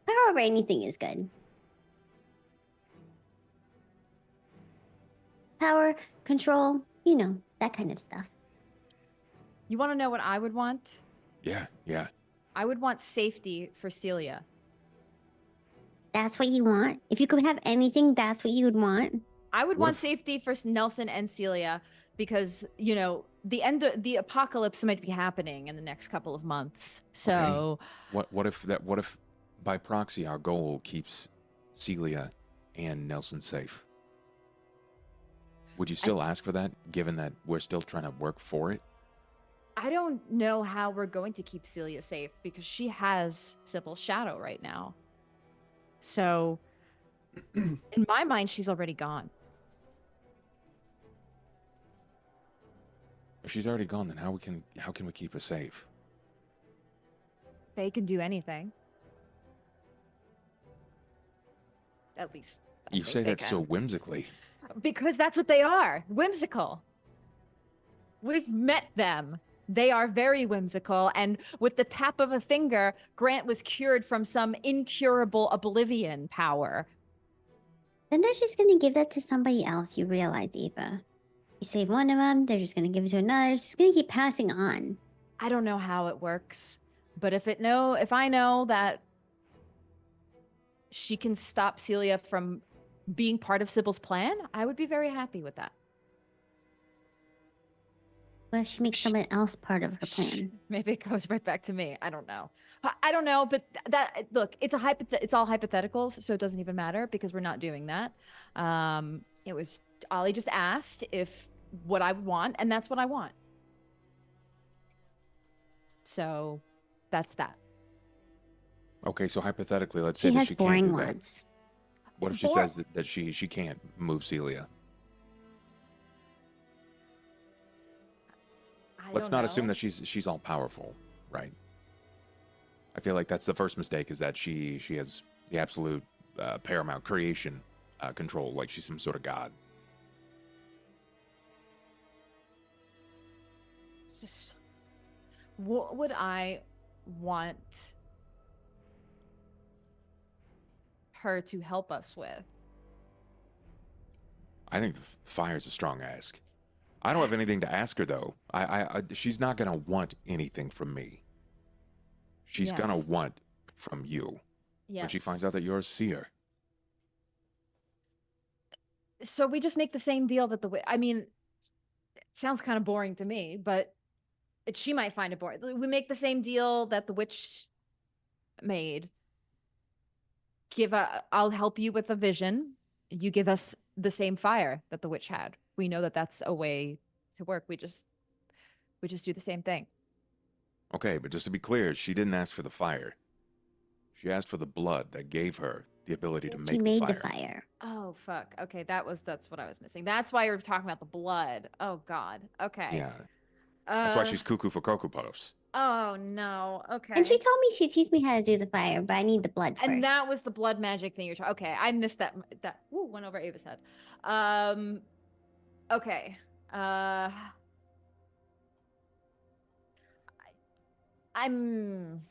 Power over anything is good. Power, control, that kind of stuff. You want to know what I would want? Yeah. I would want safety for Celia. That's what you want? If you could have anything, that's what you would want? I would What want if- safety for Nelson and Celia because, the apocalypse might be happening in the next couple of months. So What if by proxy our goal keeps Celia and Nelson safe? Would you still ask for that, given that we're still trying to work for it? I don't know how we're going to keep Celia safe because she has Sybil's shadow right now. So in my mind, she's already gone. If she's already gone, then how can we keep her safe? They can do anything. At least I You think say they that so can. whimsically. Because that's what they are. Whimsical. We've met them. They are very whimsical. And with the tap of a finger, Grant was cured from some incurable oblivion power. Then they're just going to give that to somebody else, you realize, Eva. You save one of them, they're just going to give it to another. It's just going to keep passing on. I don't know how it works, but if I know that she can stop Celia from being part of Sybil's plan, I would be very happy with that. What if she makes someone else part of her plan? Maybe it goes right back to me. I don't know. I don't know, but look, it's all hypotheticals, so it doesn't even matter because we're not doing that. It was Ollie just asked if what I would want, and that's what I want. So that's that. Okay, so hypothetically, let's say She that has she can't boring do that. words. What if she says that she can't move Celia? Let's not assume that she's all powerful, right? I feel like that's the first mistake, is that she has the absolute paramount creation control, like she's some sort of god. What would I want her to help us with? I think the fire's a strong ask. I don't have anything to ask her, though. She's not gonna want anything from me. She's gonna Yes. want from you Yes. when she finds out that you're a seer. So we just make the same deal that the witch. I mean, it sounds kind of boring to me, but she might find it boring. We make the same deal that the witch made. I'll help you with a vision. You give us the same fire that the witch had. We know that that's a way to work. We just do the same thing. Okay, but just to be clear, she didn't ask for the fire. She asked for the blood that gave her the ability to make She made the the fire. fire. Oh fuck. Okay, that's what I was missing. That's why you're talking about the blood. Oh god. Okay. Yeah, that's why she's cuckoo for Cocoa Puffs. Oh no. Okay. And she told me she'd teach me how to do the fire, but I need the blood first. And that was the blood magic thing you're talking. Okay, I missed that. That went over Ava's head. Okay. I'm.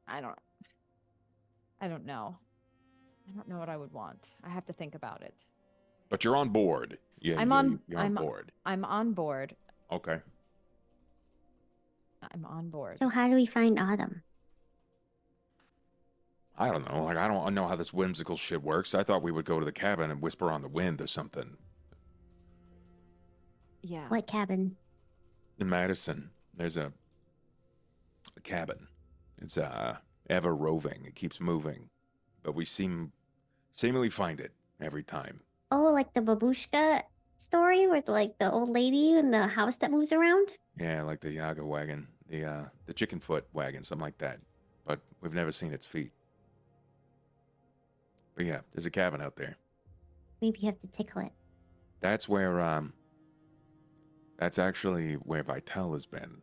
I don't know. I don't know what I would want. I have to think about it. But you're on board. Yeah, I'm you're on board. I'm on board. Okay. I'm on board. So how do we find Autumn? I don't know. Like, I don't know how this whimsical shit works. I thought we would go to the cabin and whisper on the wind or something. Yeah. What cabin? In Madison, there's a cabin. It's ever roving. It keeps moving, but we seemingly find it every time. Oh, like the babushka story with like the old lady in the house that moves around? Yeah, like the Yaga wagon, the chicken foot wagon, something like that. But we've never seen its feet. But yeah, there's a cabin out there. Maybe you have to tickle it. That's where that's actually where Vitel has been.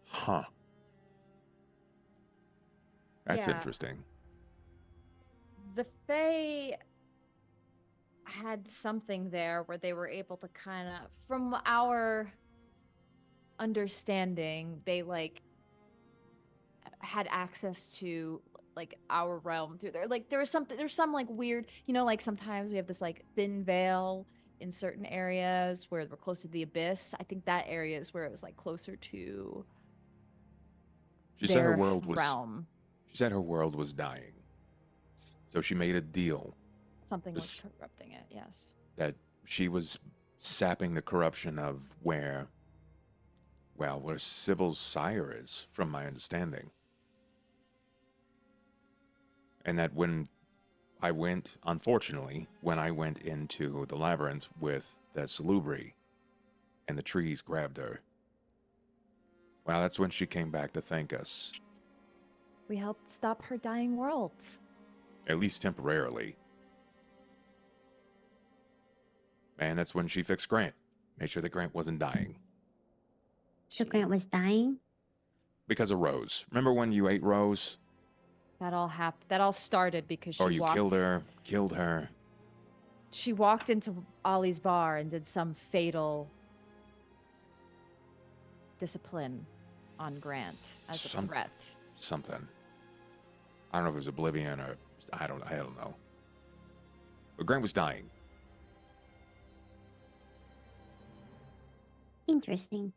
Huh. That's Yeah. interesting. The Fae had something there where they were able to kind of, from our understanding, they like had access to like our realm through there. Like there's some like weird, like sometimes we have this like thin veil in certain areas where we're close to the abyss. I think that area is where it was like closer to She said her their world was realm. She said her world was dying. So she made a deal Something was This- corrupting it. Yes. that she was sapping the corruption of where Sybil's sire is, from my understanding. And that when I went into the labyrinth with the salubri and the trees grabbed her, well, that's when she came back to thank us, We helped stop her dying world. at least temporarily. And that's when she fixed Grant, made sure that Grant wasn't dying. So Grant was dying? Because of Rose. Remember when you ate Rose? That all happened. That all started because she Or you walked. killed her. She walked into Ollie's bar and did some fatal discipline on Grant as a threat. Something. I don't know if it was Oblivion or I don't know. But Grant was dying. Interesting.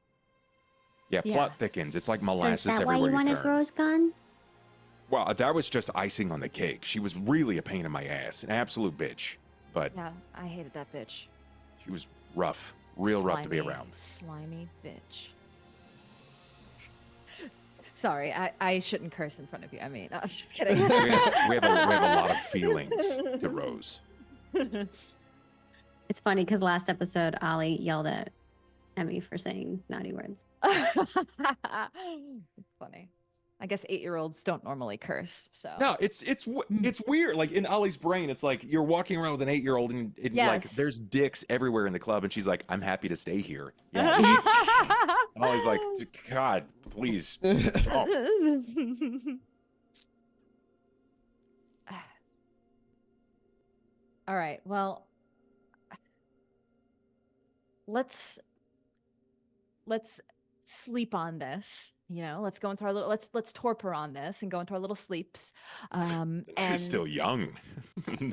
Yeah, Yeah. plot thickens. It's like So molasses is that why everywhere you you wanted turn. Rose gone? Well, that was just icing on the cake. She was really a pain in my ass, an absolute bitch. But Yeah, I hated that bitch. she was rough, real rough to be Slimy, around. Slimy bitch. Sorry, I shouldn't curse in front of you. I mean, I was just kidding. we have a lot of feelings to Rose. It's funny because last episode, Ollie yelled at Emmy for saying naughty words. It's funny. I guess 8-year-olds don't normally curse, so. No, it's weird. Like in Ollie's brain, it's like you're walking around with an 8-year-old and like Yes. there's dicks everywhere in the club, and she's like, "I'm happy to stay here." Yeah. And Ollie's like, "God, please." Oh. All right. Well, let's sleep on this. Let's go into our little let's torpor on this and go into our little sleeps. And He's still young.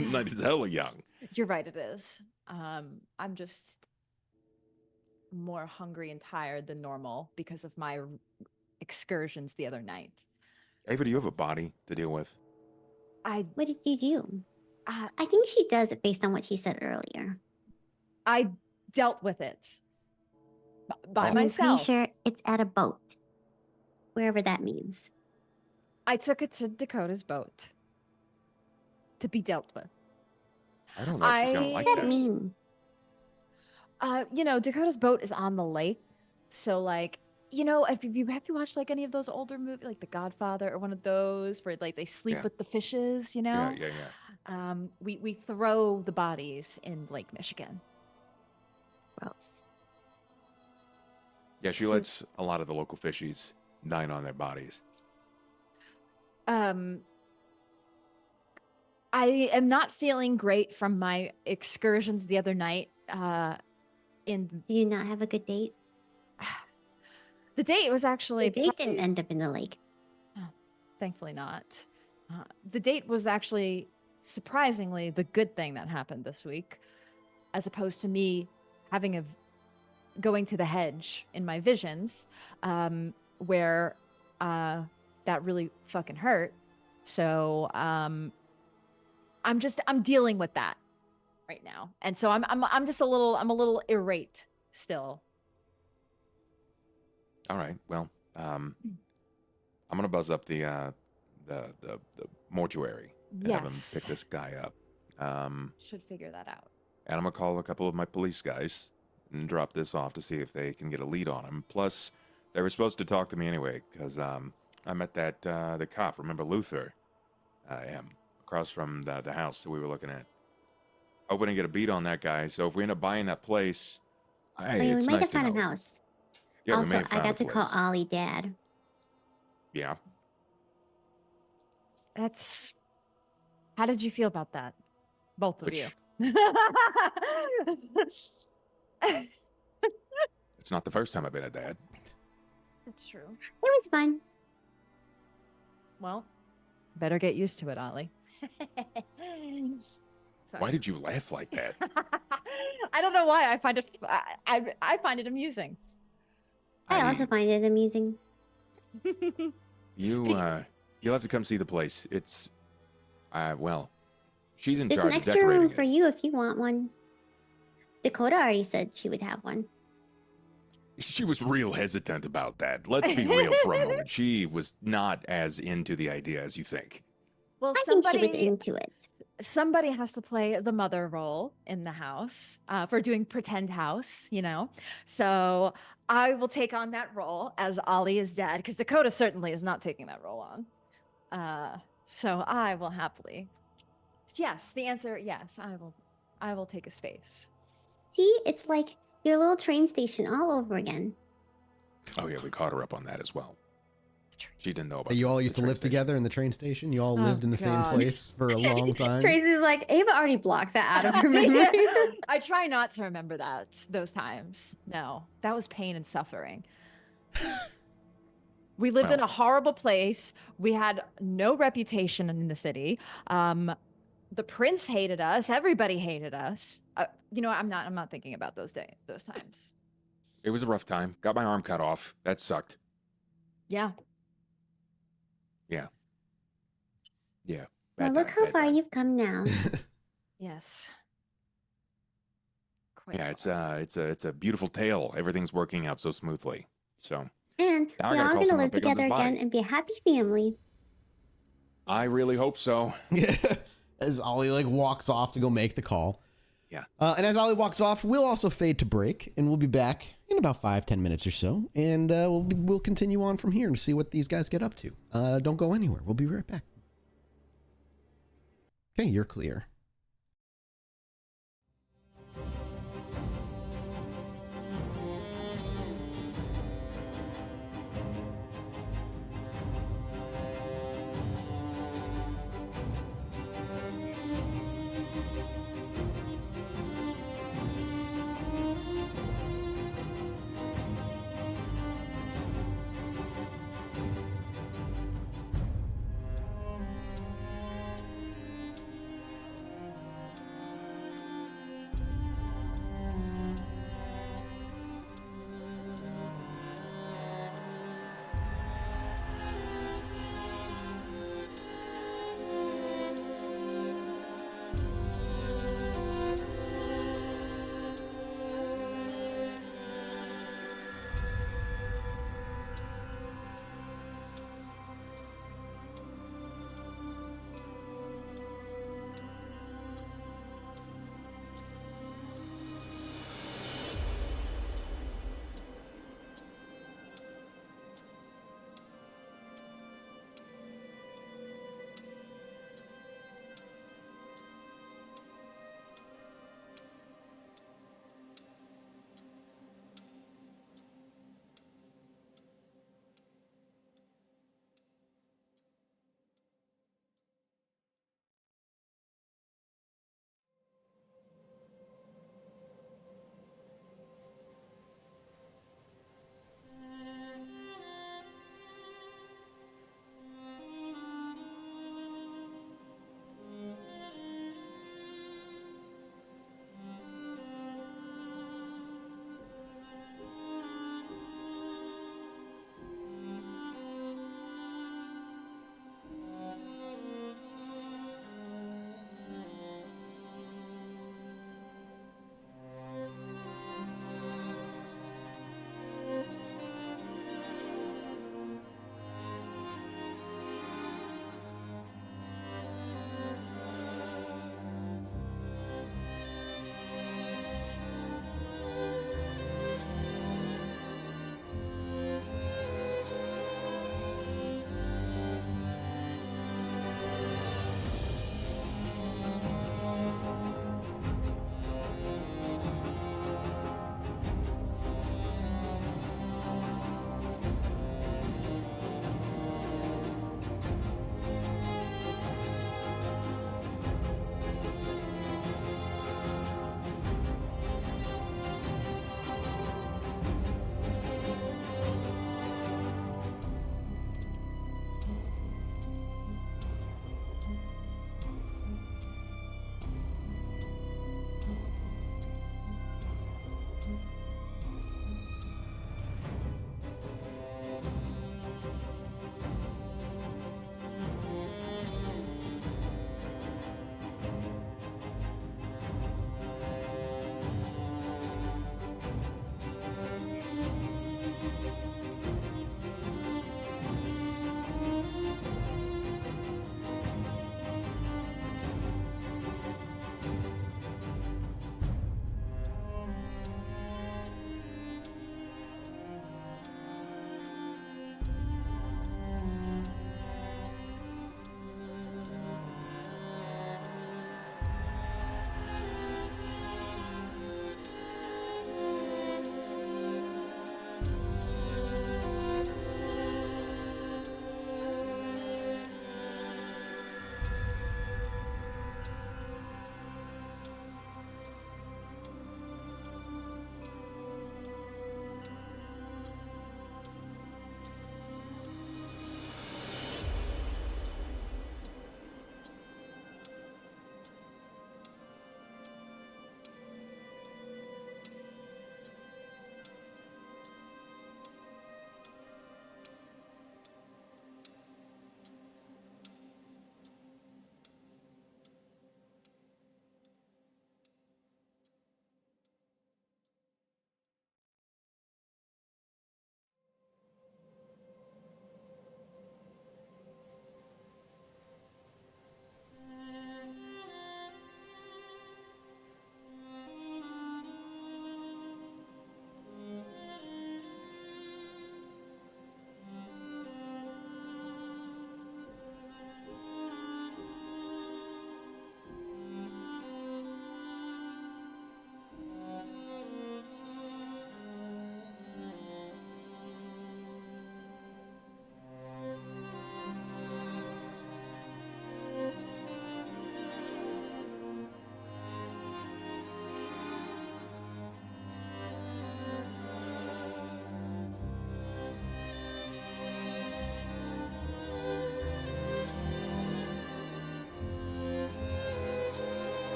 Not as hella young. you're right. It is. I'm just. more hungry and tired than normal because of my excursions the other night. Ava, do you have a body to deal with? What did you do? Uh, I think she does it based on what she said earlier. I dealt with it by And I'm pretty myself. sure it's at a boat, wherever that means. I took it to Dakota's boat to be dealt with. I don't know if she's gonna like What does that that. mean? Dakota's boat is on the lake, so like, if you have you watched like any of those older movies, like The Godfather or one of those where like they sleep Yeah. with the fishes, Yeah. we throw the bodies in Lake Michigan. Gross. Yeah, she So- lets a lot of the local fishies dine on their bodies. I am not feeling great from my excursions the other night. Do you not have a good date? The date was actually The date didn't end up in the lake. thankfully not. The date was actually surprisingly the good thing that happened this week, as opposed to me having going to the hedge in my visions, where that really fucking hurt. So I'm dealing with that right now, and so I'm just a little irate still. All right. Well, I'm gonna buzz up the mortuary and have him Yes. pick this guy up. Should figure that out. And I'm gonna call a couple of my police guys and drop this off to see if they can get a lead on him. Plus, they were supposed to talk to me anyway because I met that the cop. Remember Luther? Across from the house that we were looking at. Hoping to get a beat on that guy. So if we end up buying that place, We it's might nice have to found know. a house. Yeah, we Also, may have I found got to a call place. Ollie Dad. Yeah. That's. How did you feel about that? Both of Which- you. It's not the first time I've been a dad. That's true. It was fun. Well, better get used to it, Ollie. Sorry. Why did you laugh like that? I don't know why. I find it. I find it amusing. I also find it amusing. You'll have to come see the place. It's, well, she's in There's charge an of extra room decorating for it. you if you want one. Dakota already said she would have one. She was real hesitant about that. Let's be real for a moment. She was not as into the idea as you think. Well, I think she was into it. somebody has to play the mother role in the house for doing pretend house, So I will take on that role as Ollie's dad, because Dakota certainly is not taking that role on. So I will happily. Yes, the answer, yes, I will take a space. See, it's like your little train station all over again. Oh yeah, we caught her up on that as well. She didn't know about. You all the used to train live station. together in the train station? You all Oh, lived in the same God. place for a long time? Tracy's like, Ava already blocks that out of her memory. I try not to remember those times. No, that was pain and suffering. We lived in a horrible place. We had no reputation in the city. The prince hated us. Everybody hated us. I'm not thinking about those times. It was a rough time. Got my arm cut off. That sucked. Yeah. Yeah. Well, Bad look time, how bad far time. you've come now. Yes. Quite Yeah, far. it's a beautiful tale. Everything's working out so smoothly. So And Now I we're gotta all call going to someone live to pick up this together again body. and be a happy family. I really hope so. Yeah. As Ollie walks off to go make the call. Yeah. And as Ollie walks off, we'll also fade to break, and we'll be back in about 5-10 minutes or so, and we'll continue on from here and see what these guys get up to. Don't go anywhere. We'll be right back. Okay, you're clear.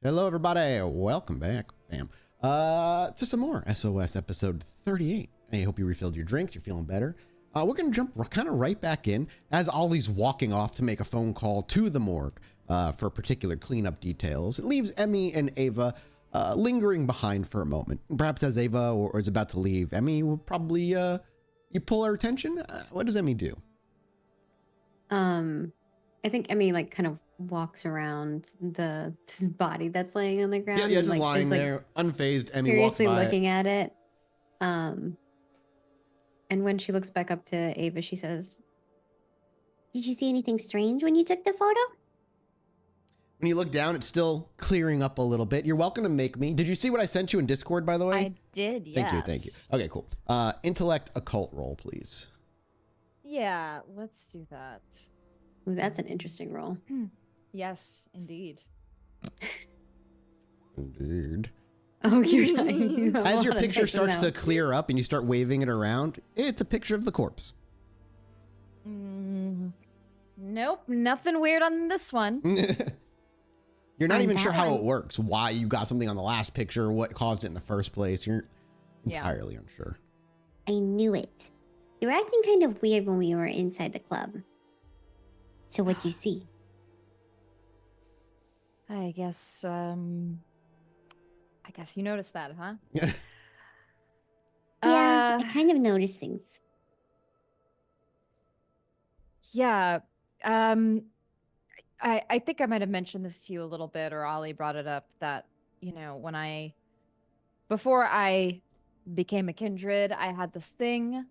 Hello, everybody. Welcome back. Bam. To some more SOS episode 38. I hope you refilled your drinks. You're feeling better. We're going to jump kind of right back in as Ollie's walking off to make a phone call to the morgue for particular cleanup details. It leaves Emmy and Ava lingering behind for a moment. Perhaps as Ava is about to leave, Emmy will probably you pull her attention. What does Emmy do? I think Emmy like kind of walks around this body that's laying on the ground. Yeah, just and, lying is, there, unfazed. Emmy walks curiously by looking at it. And when she looks back up to Ava, she says, Did you see anything strange when you took the photo? When you look down, it's still clearing up a little bit. You're welcome to make me. Did you see what I sent you in Discord, by the way? I did, yes. Thank you. Okay, cool. Intellect occult roll, please. Yeah, let's do that. "Ooh, that's an interesting role." Yes, indeed. Indeed. Oh, you're not. You don't As your wanna picture take them starts to out. clear up and you start waving it around, it's a picture of the corpse. Nope, nothing weird on this one. You're not On even that sure how one. it works, why you got something on the last picture, what caused it in the first place. You're Yeah. entirely unsure. I knew it. You were acting kind of weird when we were inside the club. So what'd you see? I guess you noticed that, huh? Yeah, Uh, I kind of noticed things. Yeah. I think I might have mentioned this to you a little bit, or Ollie brought it up that, before I became a kindred, I had this thing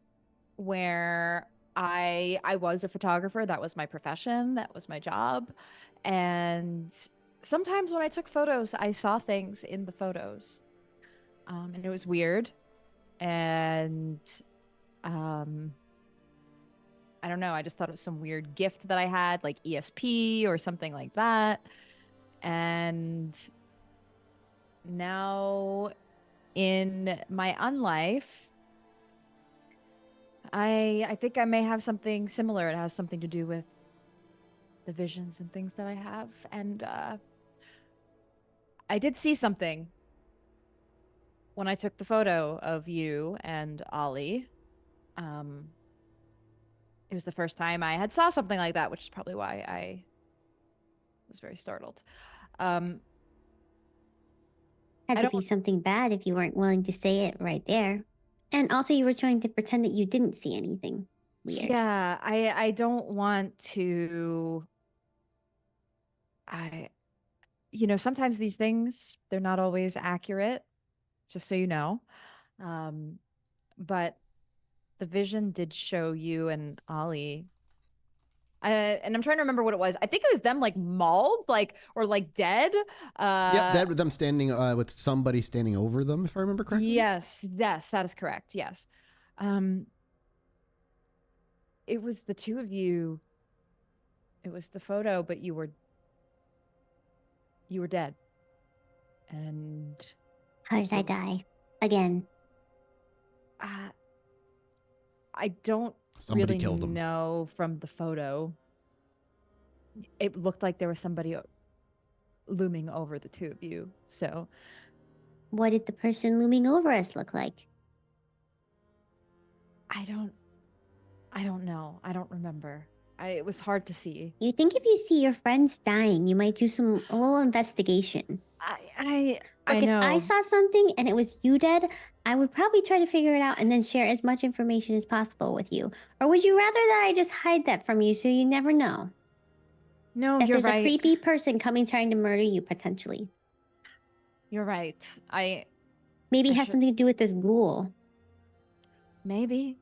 where I was a photographer. That was my profession. That was my job. And sometimes when I took photos, I saw things in the photos. And it was weird. And I don't know. I just thought it was some weird gift that I had, like ESP or something like that. And now in my unlife, I think I may have something similar. It has something to do with the visions and things that I have. And I did see something when I took the photo of you and Ollie. It was the first time I had saw something like that, which is probably why I was very startled. Had I to be don't- something bad if you weren't willing to say it right there. And also you were trying to pretend that you didn't see anything weird. Yeah, I don't want to. Sometimes these things, they're not always accurate, just so you know. But the vision did show you and Ollie. And I'm trying to remember what it was. I think it was them like mauled, or dead. Yep, dead with them standing, with somebody standing over them, if I remember correctly. Yes, that is correct. Yes. It was the two of you. It was the photo, but you were dead. And How did I die? Again. I don't Somebody really killed him. know from the photo. It looked like there was somebody looming over the two of you. So What did the person looming over us look like? I don't know. I don't remember. It was hard to see. You think if you see your friends dying, you might do a little investigation. I Like if know. I saw something and it was you dead, I would probably try to figure it out and then share as much information as possible with you. Or would you rather that I just hide that from you so you never know? No, That you're there's right. a creepy person coming trying to murder you potentially. You're right. Maybe it I has should- something to do with this ghoul. Maybe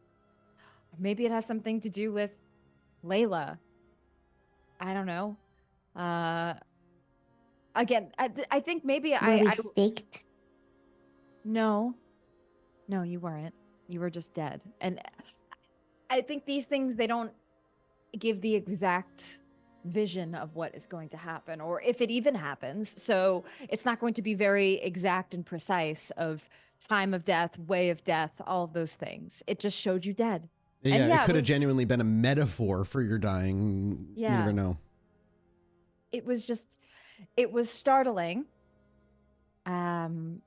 it has something to do with Layla. I don't know. Again, I think maybe Were we staked? No, you weren't. You were just dead. And I think these things, they don't give the exact vision of what is going to happen, or if it even happens. So it's not going to be very exact and precise of time of death, way of death, all of those things. It just showed you dead. Yeah, And yeah, it it could have was- genuinely been a metaphor for your dying. You Yeah. never know. It was startling. And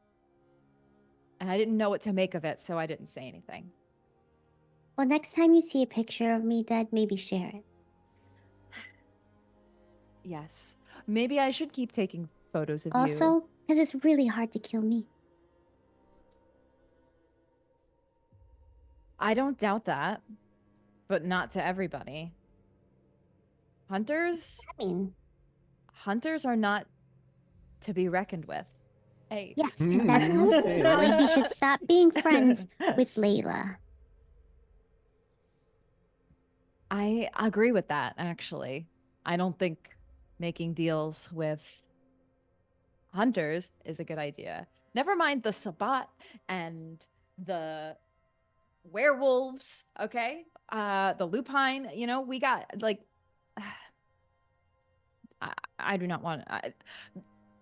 I didn't know what to make of it, so I didn't say anything. Well, next time you see a picture of me dead, maybe share it. Yes. Maybe I should keep taking photos of you. Also, because it's really hard to kill me. I don't doubt that, but not to everybody. Hunters are not to be reckoned with. Hey. Yeah, and that's why he should stop being friends with Layla. I agree with that, actually. I don't think making deals with hunters is a good idea. Never mind the Sabbat and the werewolves, okay? The lupine, you know, we got, like... I do not want to...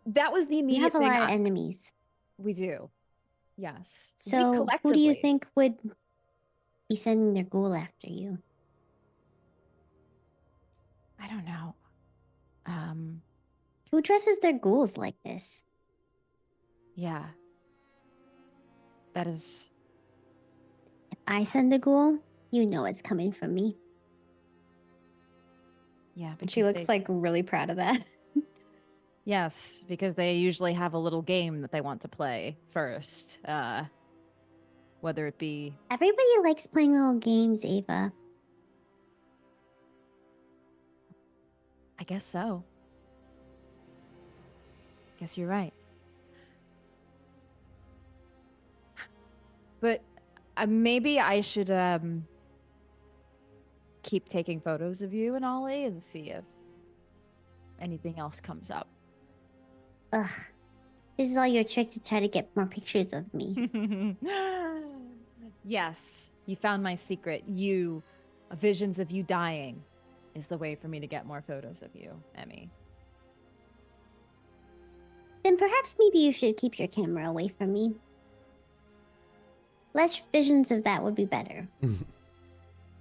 That was the immediate thing. We have a lot of enemies. We do. Yes. So, who do you think would be sending their ghoul after you? I don't know. Who dresses their ghouls like this? Yeah. That is... If I send a ghoul, you know it's coming from me. Yeah, but she looks like really proud of that. Yes, because they usually have a little game that they want to play first. Whether it be... Everybody likes playing little games, Ava. I guess so. Guess you're right. But maybe I should keep taking photos of you and Ollie and see if anything else comes up. Ugh. This is all your trick to try to get more pictures of me. Yes, you found my secret. Visions of you dying is the way for me to get more photos of you, Emmy. Then perhaps maybe you should keep your camera away from me. Less visions of that would be better.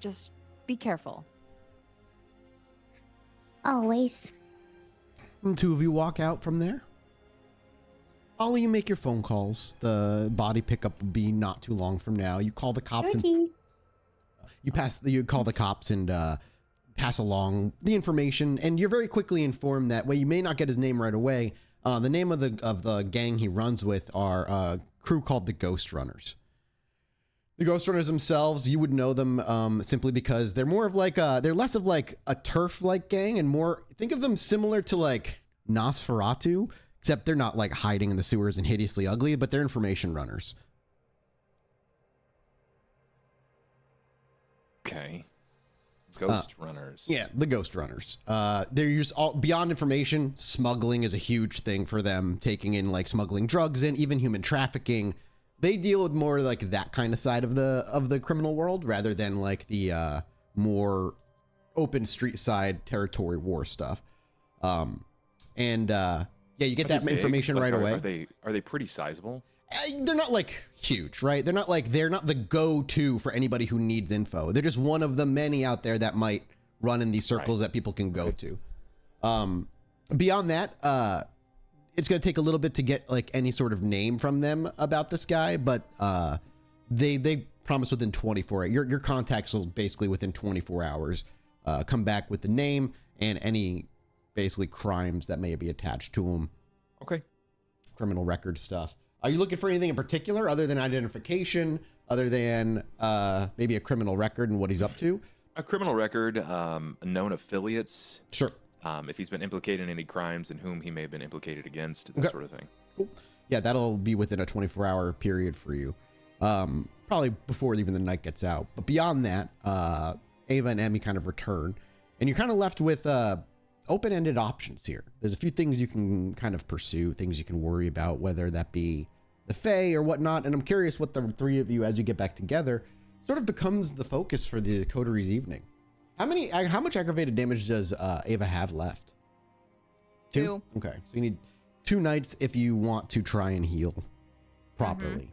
Just be careful. Always. And two of you walk out from there. Ollie, you make your phone calls. The body pickup will be not too long from now. You call the cops and you call the cops and pass along the information, and you're very quickly informed that, well, you may not get his name right away. The name of the gang he runs with are a crew called the Ghost Runners. The Ghost Runners themselves, you would know them simply because they're more of like they're less of like a turf-like gang and more, think of them similar to like Nosferatu, except they're not like hiding in the sewers and hideously ugly, but they're information runners. Okay. Ghost runners. Yeah, the Ghost Runners. They're used all beyond information. Smuggling is a huge thing for them, taking in like smuggling drugs in, even human trafficking. They deal with more like that kind of side of the criminal world rather than like the more open street side territory war stuff. Yeah, you get that information right away. Are they pretty sizable? They're not like huge, right? They're not the go-to for anybody who needs info. They're just one of the many out there that might run in these circles that people can go to. Beyond that, it's going to take a little bit to get like any sort of name from them about this guy, but they promise within 24 hours. Your contacts will basically within 24 hours come back with the name and any basically crimes that may be attached to him. Okay. Criminal record stuff. Are you looking for anything in particular other than identification, other than maybe a criminal record and what he's up to? A criminal record, known affiliates. Sure. If he's been implicated in any crimes and whom he may have been implicated against, that sort of thing. Cool. Yeah, that'll be within a 24-hour period for you. Probably before even the night gets out. But beyond that, Ava and Emmy kind of return. And you're kind of left with open-ended options here. There's a few things you can kind of pursue, things you can worry about, whether that be the Fae or whatnot. And I'm curious what the three of you, as you get back together, sort of becomes the focus for the coteries evening. How much aggravated damage does Ava have left? 2? Okay, so you need 2 nights if you want to try and heal properly.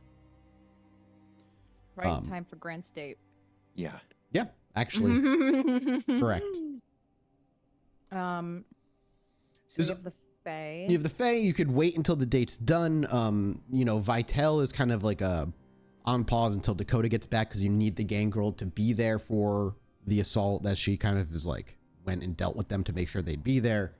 Right, time for Grand State. Yeah. Yeah, actually, correct. So we have the Fae. You have the Fae. You could wait until the date's done. You know, Vitel is kind of like on pause until Dakota gets back because you need the gang girl to be there for the assault, as she kind of is like went and dealt with them to make sure they'd be there.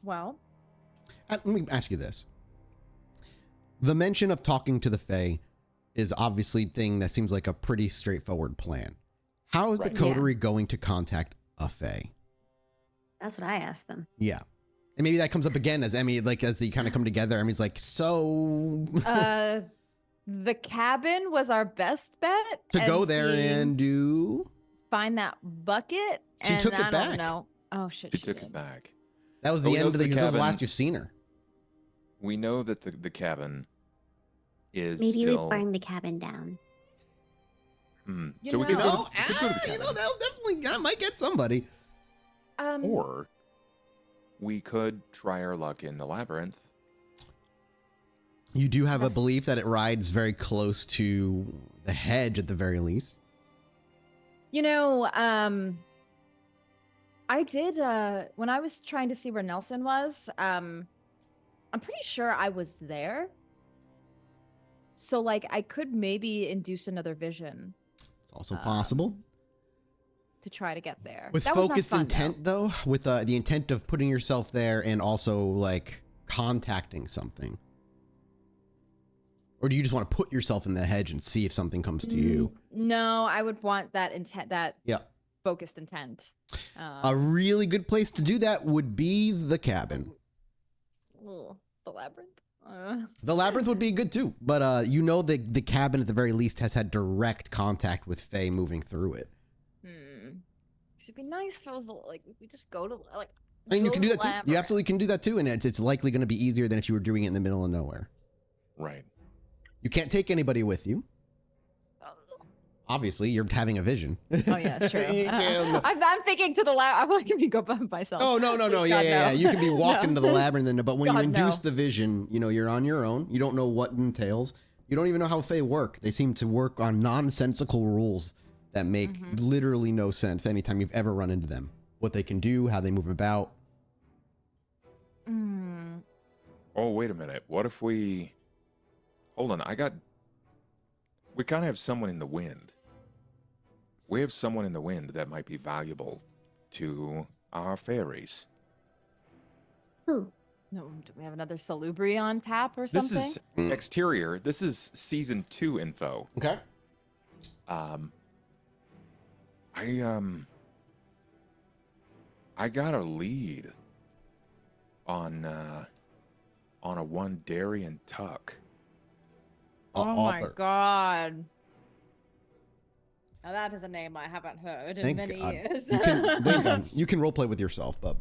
Well, Let me ask you this. The mention of talking to the Fae is obviously a thing that seems like a pretty straightforward plan. How is the coterie going to contact a Fae? That's what I asked them. Yeah. And maybe that comes up again as Emmy, like as they kind of come together. Emmy's like, so the cabin was our best bet to go there and do find that bucket. She took it I back. Don't know. Oh shit! She took it back. That was But the we know end of that the the because this is the cabin- last you've seen her. We know that the cabin is Maybe still. we burn the cabin down. So we could go to, we could go to the you cabin. know, that'll definitely, I might get somebody. Or we could try our luck in the labyrinth. You do have a Yes. belief that it rides very close to the hedge at the very least. You know, I did when I was trying to see where Nelson was. I'm pretty sure I was there. So like I could maybe induce another vision It's also possible. to try to get there. With That was not focused fun, intent, though, with the intent of putting yourself there and also like contacting something. Or do you just want to put yourself in the hedge and see if something comes to you? No, I would want that intent, that Yeah. focused intent. A really good place to do that would be the cabin. The labyrinth. The labyrinth would be good too, but you know the cabin at the very least has had direct contact with Faye moving through it. It'd be nice if it was like we just go to like. I mean, you go can to do the that too. You labyrinth. absolutely can do that too, and it's likely going to be easier than if you were doing it in the middle of nowhere. Right. You can't take anybody with you. Obviously, you're having a vision. Oh yeah, sure. You can- I'm thinking to the lab. I'm like, can we go by myself? Oh no. Please, Yeah, God, yeah. no. You can be walking No. to the labyrinth, but when you God, induce no. the vision, you know you're on your own. You don't know what entails. You don't even know how Fae work. They seem to work on nonsensical rules that make literally no sense anytime you've ever run into them. What they can do, how they move about. Oh, wait a minute. What if we... Hold on. We kind of have someone in the wind. We have someone in the wind that might be valuable to our fairies. Who? No, do we have another salubri on tap or This something? is exterior. This is season 2 info. Okay. I got a lead on a one Darian Tuck. Oh my Author. god. Now that is a name I haven't heard in Thank many God. years. You can roleplay with yourself, but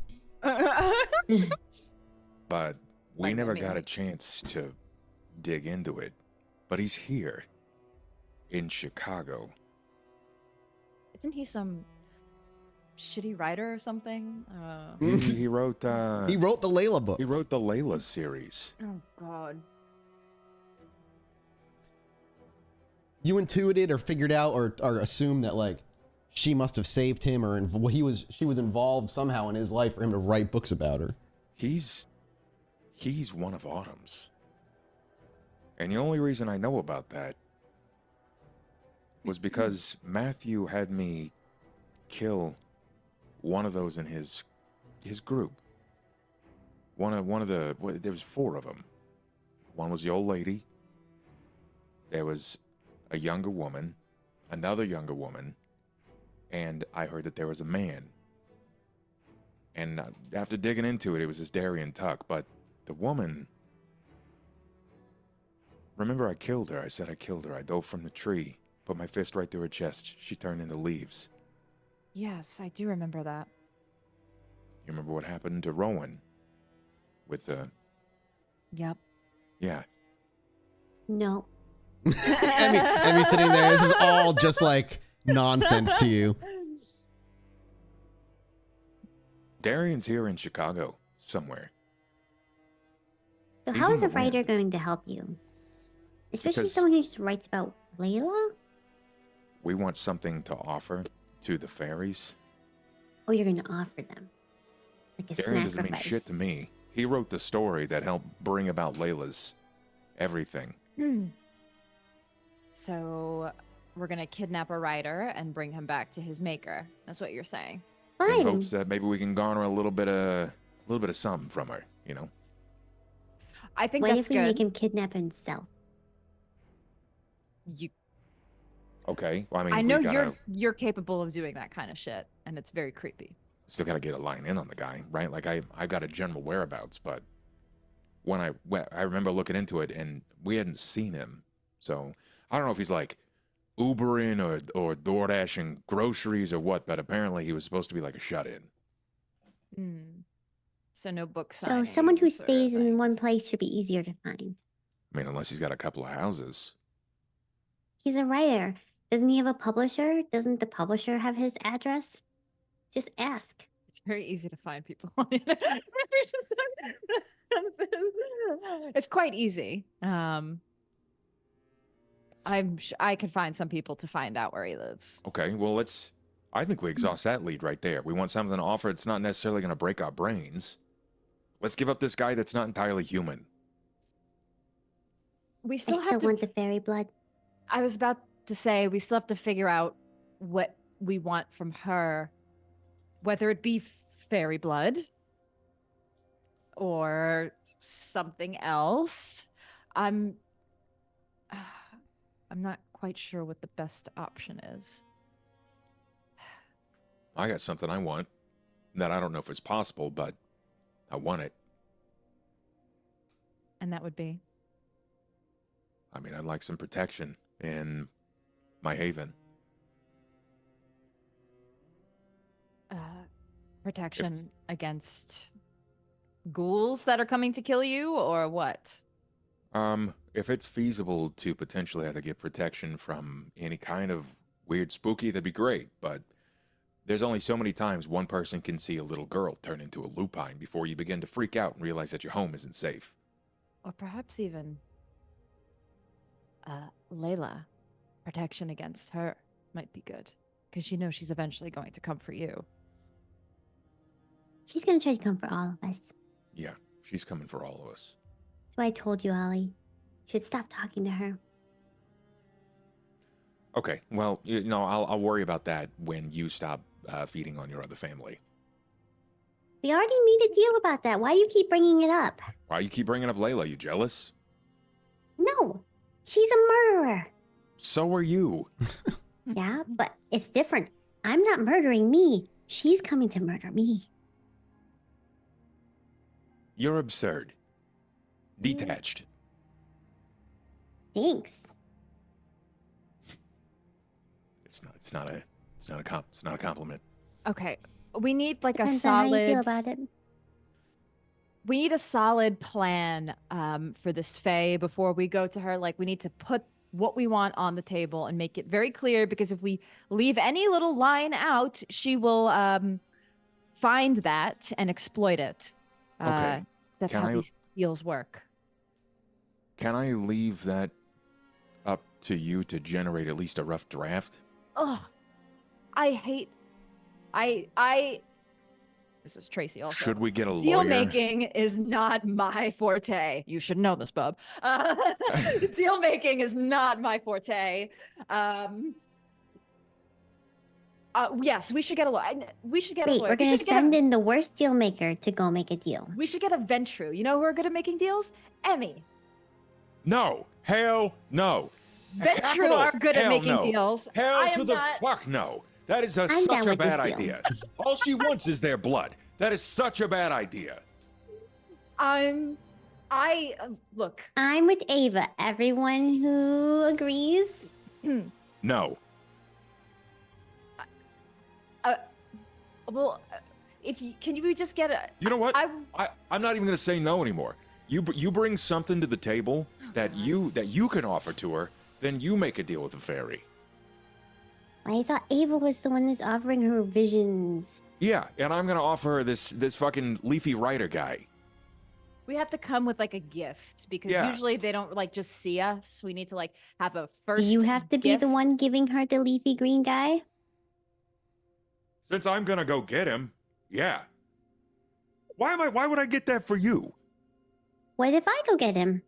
But we Like never me. got a chance to dig into it. But he's here in Chicago. Isn't he some shitty writer or something? He wrote he wrote the Layla books. he wrote the Layla series. Oh god. You intuited or figured out or assumed that like she must have saved him or she was involved somehow in his life for him to write books about her. He's one of Autumn's. And the only reason I know about that was because Matthew had me kill one of those in his group. One of the there was 4 of them. One was the old lady. There was a younger woman, another younger woman, and I heard that there was a man. And after digging into it, it was this Darian Tuck. But the woman... Remember I killed her. I said I killed her. I dove from the tree, put my fist right through her chest. She turned into leaves. Yes, I do remember that. You remember what happened to Rowan? With the... Yep. Yeah. No. Emmy sitting there. This is all just like nonsense to you. Darian's here in Chicago, somewhere. So He's how in is a the writer wind. going to help you? Especially Because- someone who just writes about Layla? We want something to offer to the fairies. Oh, you're gonna offer them like a Aaron doesn't mean sacrifice. shit to me. He wrote the story that helped bring about Layla's everything. So we're gonna kidnap a writer and bring him back to his maker. That's what you're saying. In Fine. hopes that maybe we can garner a little bit of something from her, you know? I think What that's if we good. make him kidnap himself? You, Okay. Well, I mean, I know we gotta, you're capable of doing that kind of shit, and it's very creepy. still gotta get a line in on the guy, right? Like I got a general whereabouts, but when I remember looking into it and we hadn't seen him, so I don't know if he's like Ubering or DoorDashing groceries or what, but apparently he was supposed to be like a shut-in. So no book So someone who signings or stays in one things. place should be easier to find. I mean, unless he's got a couple of houses. He's a writer. Doesn't he have a publisher? Doesn't the publisher have his address? Just ask. It's very easy to find people on the internet. It's quite easy. I could find some people to find out where he lives. Okay, well, I think we exhaust that lead right there. We want something to offer that's not necessarily going to break our brains. Let's give up this guy that's not entirely human. We I still still have to. want the fairy blood. I was about to say we still have to figure out what we want from her, whether it be fairy blood or something else. I'm not quite sure what the best option is. I got something I want that I don't know if it's possible, but I want it. And that would be I mean, I'd like some protection in my haven. protection against ghouls that are coming to kill you, or what? If it's feasible to potentially have to get protection from any kind of weird spooky, that'd be great, but there's only so many times one person can see a little girl turn into a lupine before you begin to freak out and realize that your home isn't safe. Or perhaps even Layla. Protection against her might be good, because you know she's eventually going to come for you. She's gonna try to come for all of us. Yeah, she's coming for all of us. That's why I told you, Ollie. Should stop talking to her. Okay, well, you know, I'll worry about that when you stop feeding on your other family. We already made a deal about that. Why do you keep bringing it up? Why you keep bringing up Layla? You jealous? No, she's a murderer. So are you. Yeah, but it's different. I'm not murdering me. She's coming to murder me. You're absurd. Detached. Thanks. It's not a compliment. Okay, we need like Depends a on how you solid. feel about it. We need a solid plan for this Fae before we go to her. Like, we need to put what we want on the table and make it very clear, because if we leave any little line out, she will find that and exploit it. Okay. That's Can how I- these deals work. Can I leave that up to you to generate at least a rough draft? Ugh. I hate. I. This is Tracy also. Should we get a Deal lawyer? making is not my forte. You should know this, bub. Deal making is not my forte. Yes, we should get a lawyer. We should get a Wait, lawyer. we're We gonna should get a- send in the worst deal maker to go make a deal. We should get a Ventru. You know who are good at making deals? Emmy. No. Hell no. Ventru Capital are good at hell making no. deals. Hell I to am the not- fuck no. That is down such a with this bad deal. idea. All she wants is their blood. That is such a bad idea. Look. I'm with Ava. Everyone who agrees. No. Well, can you just get a? You know what? I I'm not even going to say no anymore. You bring something to the table that you can offer to her, then you make a deal with the fairy. I thought Ava was the one that's offering her visions. Yeah, and I'm going to offer her this fucking leafy writer guy. We have to come with like a gift because Yeah. usually they don't like just see us. We need to like have a first. Do you have to be the one gift. giving her the leafy green guy? Since I'm gonna go get him, yeah. Why would I get that for you? What if I go get him?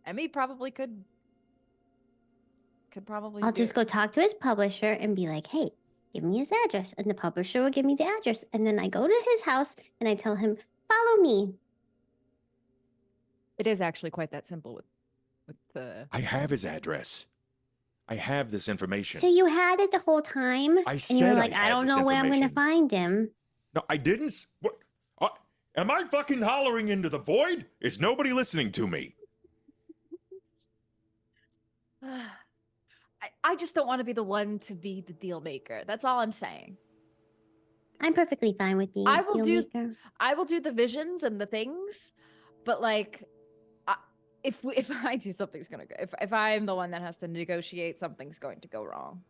Emmy probably could probably. I'll do just it. go talk to his publisher and be like, hey, give me his address. And the publisher will give me the address. And then I go to his house and I tell him, follow me. It is actually quite that simple with the. I have his address. I have this information. So you had it the whole time? I And you said were I like, I had don't this know where I'm going to information. find him. No, I didn't. What? Am I fucking hollering into the void? Is nobody listening to me? I just don't want to be the one to be the deal maker. That's all I'm saying. I'm perfectly fine with being I a will deal do- maker. I will do the visions and the things, but like, if I do, something's gonna go. If I'm the one that has to negotiate, something's going to go wrong.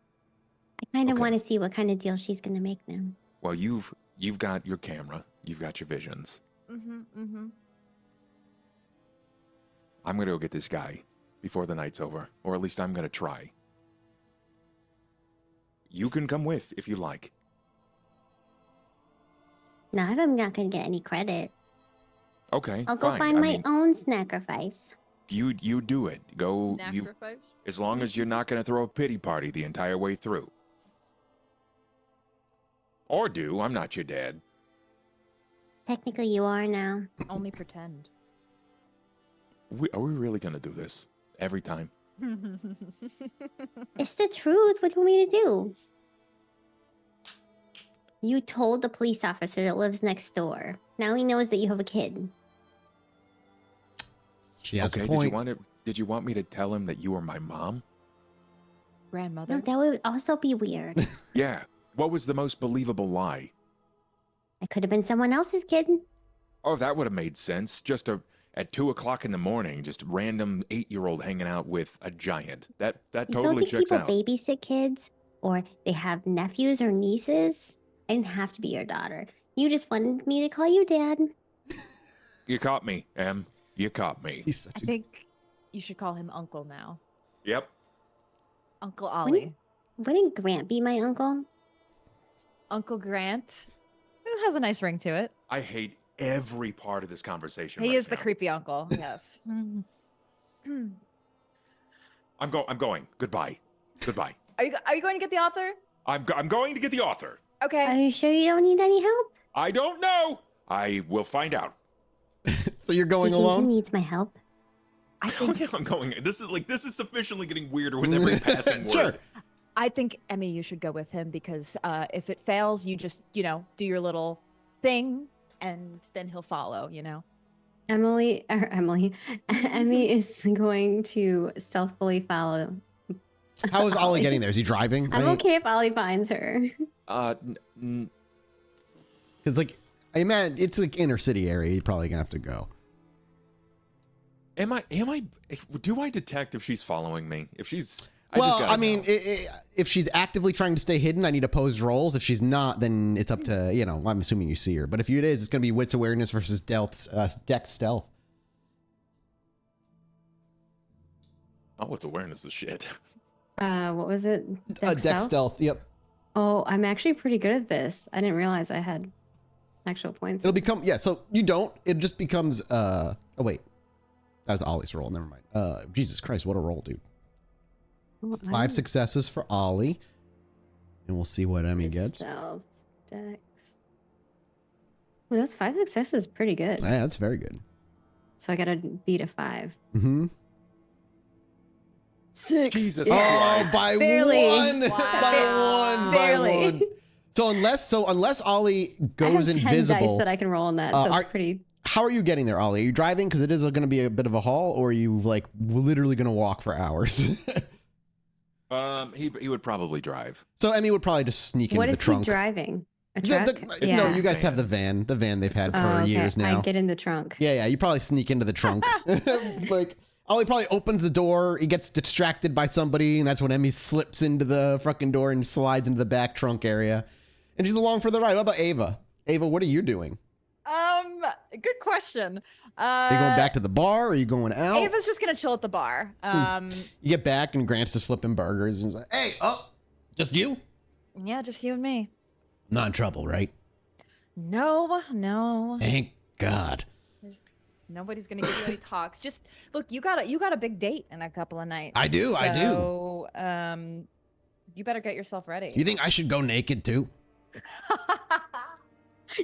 I kind of Okay. want to see what kind of deal she's going to make now. Well, you've got your camera. You've got your visions. Mm-hmm. I'm going to go get this guy before the night's over. Or at least I'm going to try. You can come with if you like. No, I'm not going to get any credit. Okay, I'll go fine. find I my mean, own sacrifice. you do it. Go. You, Sacrifice. as long as you're not going to throw a pity party the entire way through. Or do. I'm not your dad. Technically, you are now. Only pretend. Are we really going to do this every time? It's the truth. What do you want me to do? You told the police officer that lives next door. Now he knows that you have a kid. She has Okay. a point. Did you want me to tell him that you were my mom? Grandmother. No, that would also be weird. Yeah. What was the most believable lie? I could have been someone else's kid. Oh, that would have made sense. Just at 2:00 in the morning, just random 8-year-old hanging out with a giant. That You don't totally think checks people out. babysit kids? Or they have nephews or nieces? I didn't have to be your daughter. You just wanted me to call you dad. You caught me, Em. You caught me. He's such I a think you should call him Uncle now. Yep. Uncle Ollie. Wouldn't Grant be my uncle? Uncle Grant. It has a nice ring to it. I hate every part of this conversation. He right is the now. creepy uncle. Yes. I'm going. Goodbye. Goodbye. Are you going to get the author? I'm going to get the author. Okay. Are you sure you don't need any help? I don't know. I will find out. So you're Do going you think alone? he needs my help? I Oh, think yeah, I'm going. This is sufficiently getting weirder with every passing word. Sure. I think Emmy, you should go with him because if it fails, you just do your little thing, and then he'll follow. Emmy is going to stealthily follow. How is Ollie getting there? Is he driving? I'm okay if Ollie finds her. Because like, I imagine it's like inner city area. He's probably gonna have to go. Am I? Do I detect if she's following me? If she's, Well, just gotta I mean, know. if she's actively trying to stay hidden, I need opposed rolls. If she's not, then it's up to, I'm assuming you see her. But if it is, it's going to be wits awareness versus dex stealth. Oh, it's awareness of shit. What was it? Dex stealth, yep. Oh, I'm actually pretty good at this. I didn't realize I had actual points. It'll become, so you don't, it just becomes, oh wait, that was Ollie's roll, never mind. Jesus Christ, what a roll, dude. Oh, I 5 don't- successes for Ollie. And we'll see what Emmy gets. Stealth, dex. Well, that's 5 successes. Pretty good. Yeah, that's very good. So I got to beat a 5. Mm-hmm. 6. Jesus Oh, Christ. by Barely. one. Wow. By one. Barely. By one. So unless Ollie I have goes 10 invisible, dice that I can roll on that, so are- it's pretty. how are you getting there, Ollie? Are you driving because it is going to be a bit of a haul, or are you like literally going to walk for hours? He would probably drive. So Emmy would probably just sneak into What the is he trunk. driving? A The- truck? the- No, you guys have the van they've had for Oh, okay. years now. I get in the trunk. Yeah, you probably sneak into the trunk. Like, Ollie probably opens the door, he gets distracted by somebody, and that's when Emmy slips into the fucking door and slides into the back trunk area. And she's along for the ride. What about Ava? Ava, what are you doing? Good question. Are you going back to the bar? Or are you going out? Ava's just gonna chill at the bar. You get back and Grant's just flipping burgers and he's like, "Hey, just you? Yeah, just you and me. Not in trouble, right?" No. Thank God. Nobody's gonna give you any talks. Just look, you got a big date in a couple of nights. I do. So, you better get yourself ready. You think I should go naked too?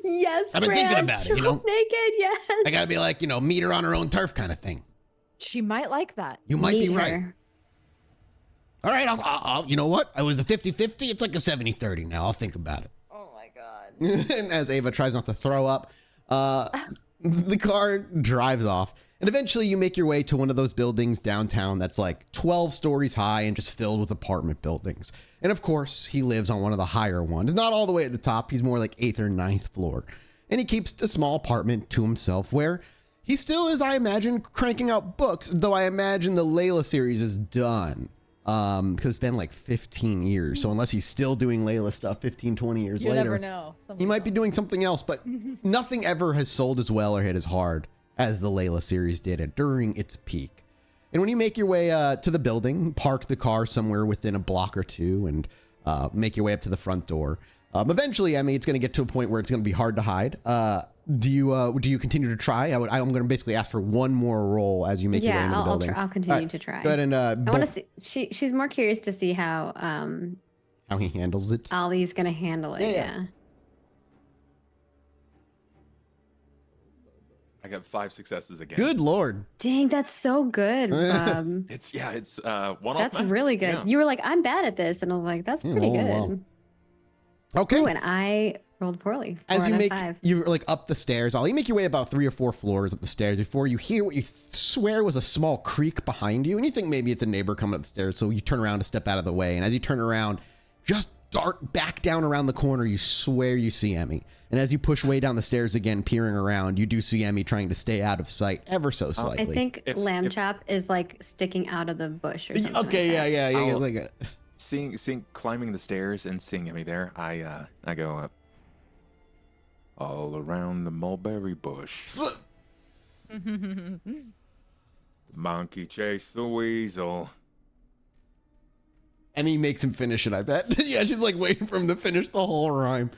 Yes, I've been thinking about it, you know? Naked, yes. I gotta be like, meet her on her own turf kind of thing. She might like that. You might Meet be right. her. All right, I'll you know what? I was a 50-50. It's like a 70-30 now. I'll think about it. Oh my God. And as Ava tries not to throw up, the car drives off. And eventually you make your way to one of those buildings downtown that's like 12 stories high and just filled with apartment buildings. And of course, he lives on one of the higher ones. Not all the way at the top. He's more like 8th or 9th floor. And he keeps a small apartment to himself where he still is, I imagine, cranking out books, though I imagine the Layla series is done. Because it's been like 15 years. So unless he's still doing Layla stuff 15, 20 years You later, never know. he might be doing something else. But nothing ever has sold as well or hit as hard as the Layla series did during its peak. And when you make your way to the building, park the car somewhere within a block or two and make your way up to the front door. Eventually, I mean, it's going to get to a point where it's going to be hard to hide. Do you continue to try? I'm going to basically ask for one more roll as you make your way into the building. I'll continue to try. Go ahead and I want to see. She's more curious to see how he handles it. Ollie's gonna handle it. Yeah. I got 5 successes again. Good Lord. Dang, that's so good. It's one. That's really good. Yeah. You were like, I'm bad at this, and I was like, that's pretty good. well. Okay. Ooh, and I rolled poorly. 4 As you out of make 5. you like up the stairs, you make your way about 3 or 4 floors up the stairs before you hear what you swear was a small creak behind you, and you think maybe it's a neighbor coming up the stairs. So you turn around to step out of the way, and as you turn around, just dart back down around the corner. You swear you see Emmy, and as you push way down the stairs again, peering around, you do see Emmy trying to stay out of sight ever so slightly. I think Lamb Chop is like sticking out of the bush or something. Okay, like that. yeah. I'll- Like Seeing climbing the stairs and seeing Emmy there, I go up. All around the mulberry bush. The monkey chased the weasel. Emmy makes him finish it. I bet. Yeah, she's like waiting for him to finish the whole rhyme.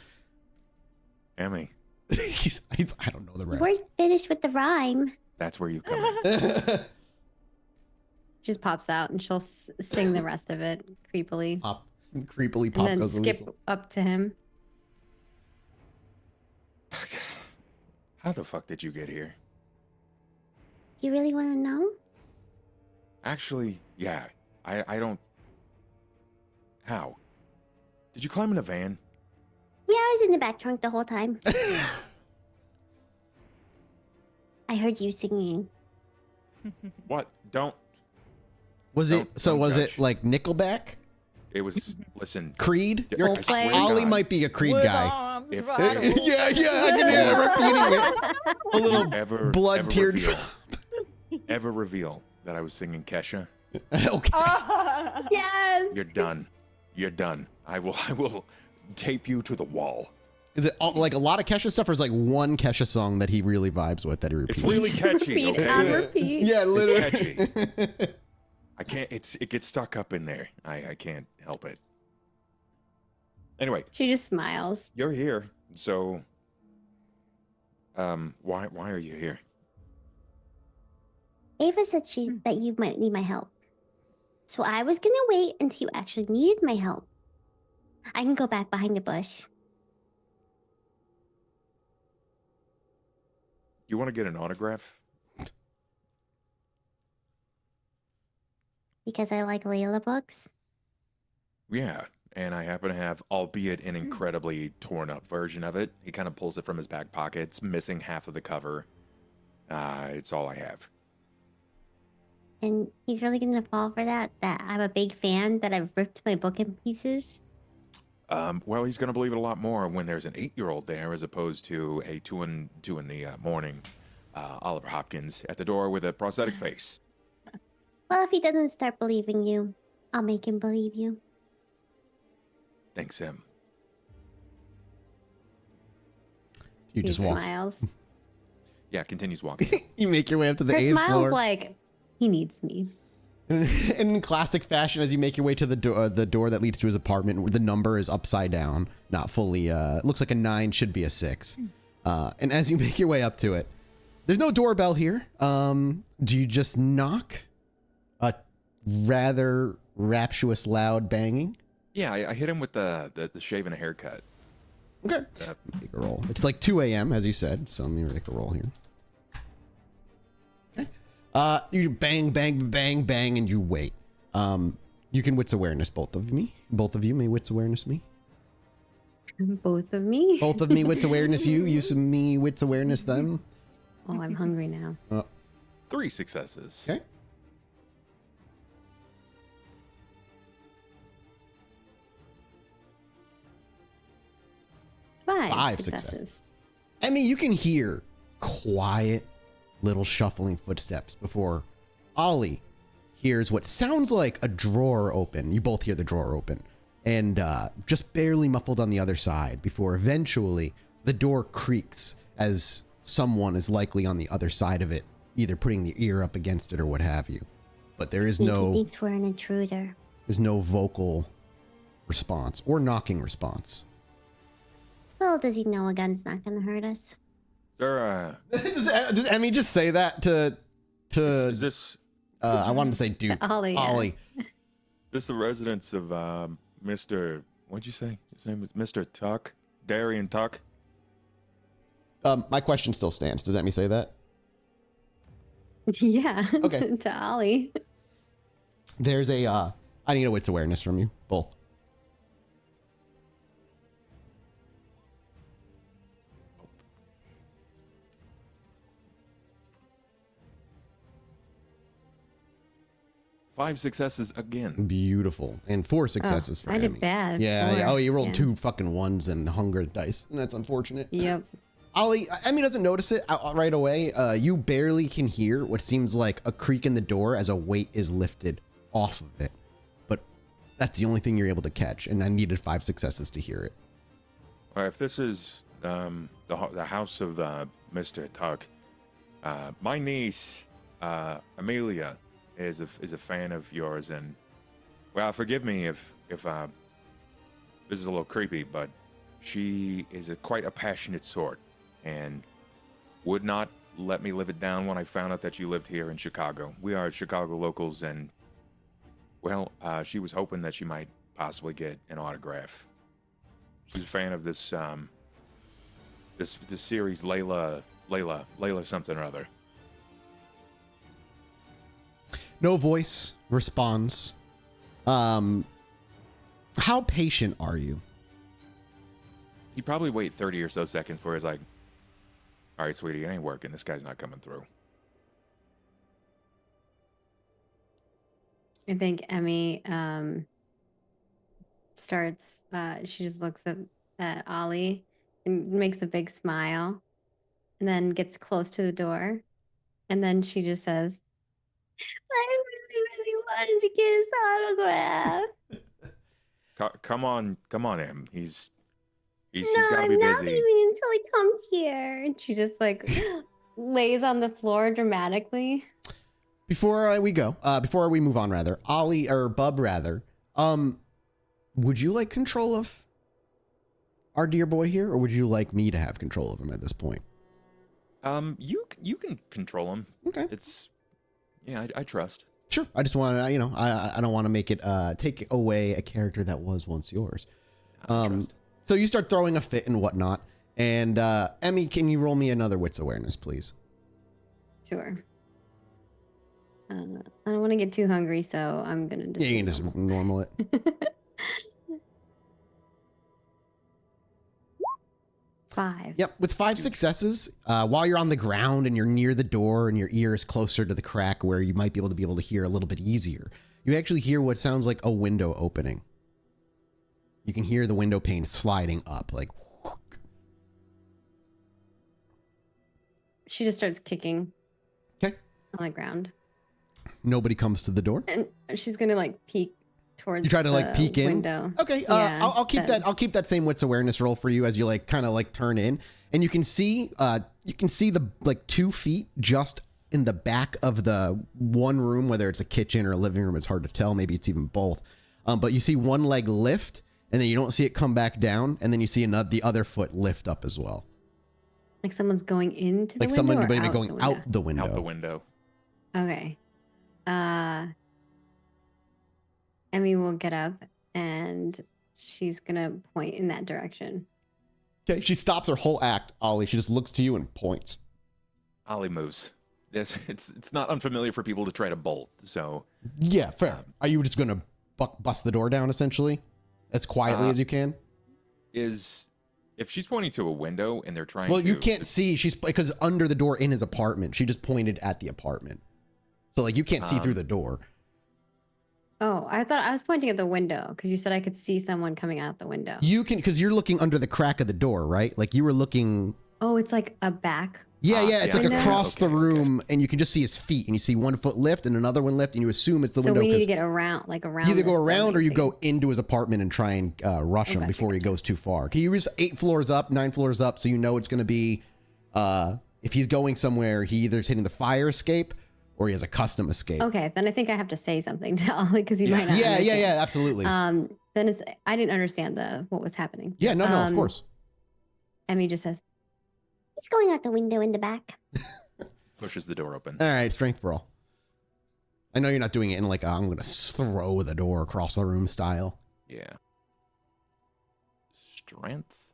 Emmy, he's I don't know the rest. We're finished with the rhyme. that's where you come in. She just pops out and she'll sing the rest of it creepily, Pop, creepily pop and then goes the skip weasel. up to him. How the fuck did you get here? Do you really want to know? Actually, yeah. I don't. How? Did you climb in a van? Yeah, I was in the back trunk the whole time. I heard you singing. What? Don't. Was it? Don't Was judge. it like Nickelback, It was. Listen. Creed? I You're, swear to Ollie God, might be a Creed With guy. arms If- wide open. Yeah, I can hear him repeating it. A little Ever blood ever teardrop. ever reveal that I was singing Kesha? Okay. Yes. You're done. You're done. I will tape you to the wall. Is it like a lot of Kesha stuff, or is it like one Kesha song that he really vibes with that he repeats? It's really catchy. Repeat on Okay? repeat. Yeah, It's literally. catchy. I can't. It gets stuck up in there. I can't help it. Anyway, She just smiles. you're here. So, why are you here? Ava said that you might need my help. So I was gonna wait until you actually needed my help. I can go back behind the bush. You want to get an autograph? Because I like Layla books. Yeah, and I happen to have, albeit an incredibly torn up version of it. He kind of pulls it from his back pocket. It's missing half of the cover. It's all I have. And he's really gonna fall for that I'm a big fan, that I've ripped my book in pieces. Well, he's going to believe it a lot more when there's an 8-year-old there as opposed to a 2 in the morning Oliver Hopkins at the door with a prosthetic face. Well, if he doesn't start believing you, I'll make him believe you. Thanks, Em. You He just walk. smiles. Yeah, continues walking. You make your way up to the Her 8th smile's floor. like, he needs me. And in classic fashion, as you make your way to the door that leads to his apartment, the number is upside down, not fully. Looks like a 9, should be a 6. And as you make your way up to it, there's no doorbell here. Do you just knock? A rather rapturous, loud banging. Yeah, I hit him with the shave and a haircut. Okay. Make a roll. It's like 2 a.m. as you said, so let me make a roll here. Okay. You bang, bang, bang, bang, and you wait. You can wits awareness both of me. Both of you may wits awareness me. Both of me? Both of me wits awareness you. You some me wits awareness them. Oh, I'm hungry now. 3 successes. Okay. Five successes. successes. I mean, you can hear quiet little shuffling footsteps before Ollie hears what sounds like a drawer open. You both hear the drawer open and just barely muffled on the other side before eventually the door creaks as someone is likely on the other side of it, either putting the ear up against it or what have you. But there is He no, thinks we're an intruder. there's no vocal response or knocking response. Well, does he know a gun's not going to hurt us? Sir, Does Emmy just say that to is this I wanted to say dude. Ollie. Yeah. Ollie. this the residence of Mr. What'd you say? His name is Mr. Tuck, Darian Tuck. My question still stands. Does Emmy say that? Yeah. Okay. to Ollie. There's a I need a wits awareness from you both. Five successes again. Beautiful. And 4 successes for I Emmy. did bad. Yeah, Four. yeah. Oh, you rolled Yeah. 2 fucking 1s and hunger dice. And that's unfortunate. Yep. Ollie, Emmy doesn't notice it right away. You barely can hear what seems like a creak in the door as a weight is lifted off of it. But that's the only thing you're able to catch. And I needed 5 successes to hear it. All right, if this is the house of Mr. Tuck, my niece Amelia is a fan of yours, and well, forgive me if this is a little creepy, but she is quite a passionate sort, and would not let me live it down when I found out that you lived here in Chicago. We are Chicago locals, and well, she was hoping that she might possibly get an autograph. She's a fan of this this series, Layla something or other. No voice responds. How patient are you? He'd probably wait 30 or so seconds before he's like, all right, sweetie, it ain't working. This guy's not coming through. I think Emmy starts, she just looks at Ollie and makes a big smile and then gets close to the door. And then she just says, I really wanted to get his autograph. Come on, Em. He's No, gotta be I'm not busy. leaving until he comes here. and she just like lays on the floor dramatically. Before we move on, rather, Ollie or Bub, rather, would you like control of our dear boy here, or would you like me to have control of him at this point? You can control him. Okay. It's yeah, I trust. Sure. I just want to, I don't want to make it take away a character that was once yours. I trust. So you start throwing a fit and whatnot. And Emmy, can you roll me another wits awareness, please? Sure. I don't want to get too hungry, so I'm gonna just. Yeah, you can just normal it. 5. Yep. With 5 successes, while you're on the ground and you're near the door and your ear is closer to the crack where you might be able to hear a little bit easier, you actually hear what sounds like a window opening. You can hear the window pane sliding up, like. She just starts kicking. Okay. On the ground, Nobody comes to the door. and she's gonna like peek towards. You try to like the peek in. window. Okay, Yeah, I'll keep that. I'll keep that same wits awareness roll for you as you like kind of like turn in, and you can see the like 2 feet just in the back of the one room, whether it's a kitchen or a living room. It's hard to tell. Maybe it's even both. But you see one leg lift, and then you don't see it come back down, and then you see the other foot lift up as well. Like someone's going into the Like window. somebody or out going the window? out the window. Out the window. Okay. Emmy will get up and she's gonna point in that direction. Okay, she stops her whole act, Ollie. She just looks to you and points. Ollie moves. It's not unfamiliar for people to try to bolt, so... Yeah, fair. Are you just going to bust the door down, essentially? As quietly as you can? If she's pointing to a window and they're trying Well, to... you can't see. Because under the door in his apartment. She just pointed at the apartment. So, like, you can't see through the door. Oh, I thought I was pointing at the window because you said I could see someone coming out the window. You can, because you're looking under the crack of the door, right? Like, you were looking... Oh, it's like a back. Yeah, it's like window? across the Okay. room, and you can just see his feet, and you see 1 foot lift and another one lift, and you assume it's the So window. we need to 'cause get around, around. you either go this around or building you to- go into his apartment and try and rush him gotcha, before he goes too far. Can you just 8 floors up, 9 floors up, so you know it's going to be, if he's going somewhere, he either is hitting the fire escape or he has a custom escape. Okay, then I think I have to say something to Ollie because he might not. Yeah, understand. absolutely. Then it's I didn't understand what was happening. Yeah, no, of course. Emmy just says, He's going out the window in the back. Pushes the door open. All right, strength brawl. I know you're not doing it in like, I'm going to throw the door across the room style. Yeah. Strength.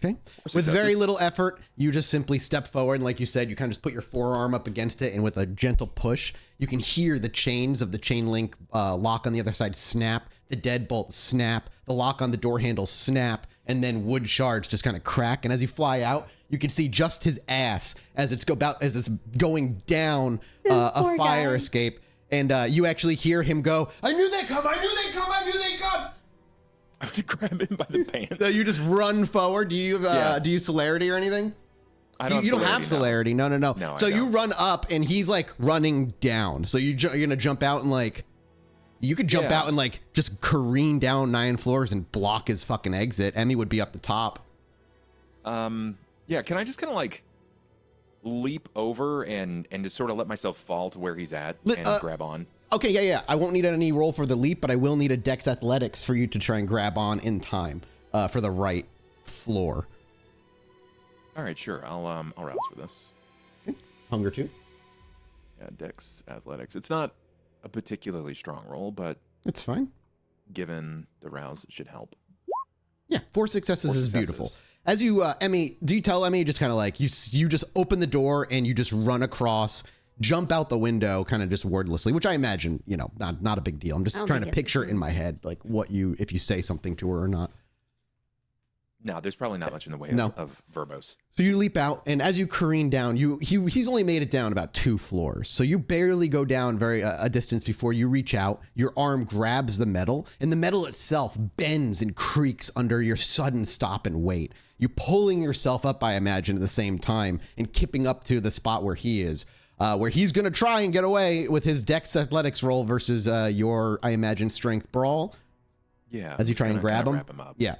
Okay. With very little effort, you just simply step forward. And like you said, you kind of just put your forearm up against it. And with a gentle push, you can hear the chains of the chain link lock on the other side snap, the deadbolt snap, the lock on the door handle snap, and then wood shards just kind of crack. And as you fly out, you can see just his ass as it's going down a poor fire guy. escape. And you actually hear him go, I knew they'd come, I knew they'd come, I knew they'd come. I would grab him by the pants. So you just run forward. Do you do you celerity or anything? I don't You don't have celerity. No. No, So I you don't. run up and he's like running down. So you're going to jump out and like, you could jump Yeah. out and like just careen down 9 floors and block his fucking exit. Emmy would be up the top. Yeah, can I just kind of like leap over and just sort of let myself fall to where he's at and grab on? Okay, yeah. I won't need any roll for the leap, but I will need a Dex Athletics for you to try and grab on in time for the right floor. All right, sure. I'll rouse for this. Hunger 2. Yeah, Dex Athletics. It's not a particularly strong roll, but It's fine. given the rouse, it should help. Yeah, 4 successes 4 is successes. beautiful. As you, Emmy, do you tell Emmy just kind of like, you just open the door and you just run across, jump out the window, kind of just wordlessly, which I imagine, not a big deal. I'm just I don't trying to think it's a picture big it in my head, like if you say something to her or not. No, there's probably not much in the way No. of verbose. So you leap out, and as you careen down, he's only made it down about 2 floors. So you barely go down a distance before you reach out. Your arm grabs the metal, and the metal itself bends and creaks under your sudden stop and wait. You pulling yourself up, I imagine, at the same time, and kipping up to the spot where he is, where he's going to try and get away with his Dex Athletics roll versus your, I imagine, Strength Brawl. Yeah. As you just try and kinda grab him? wrap him up. Yeah.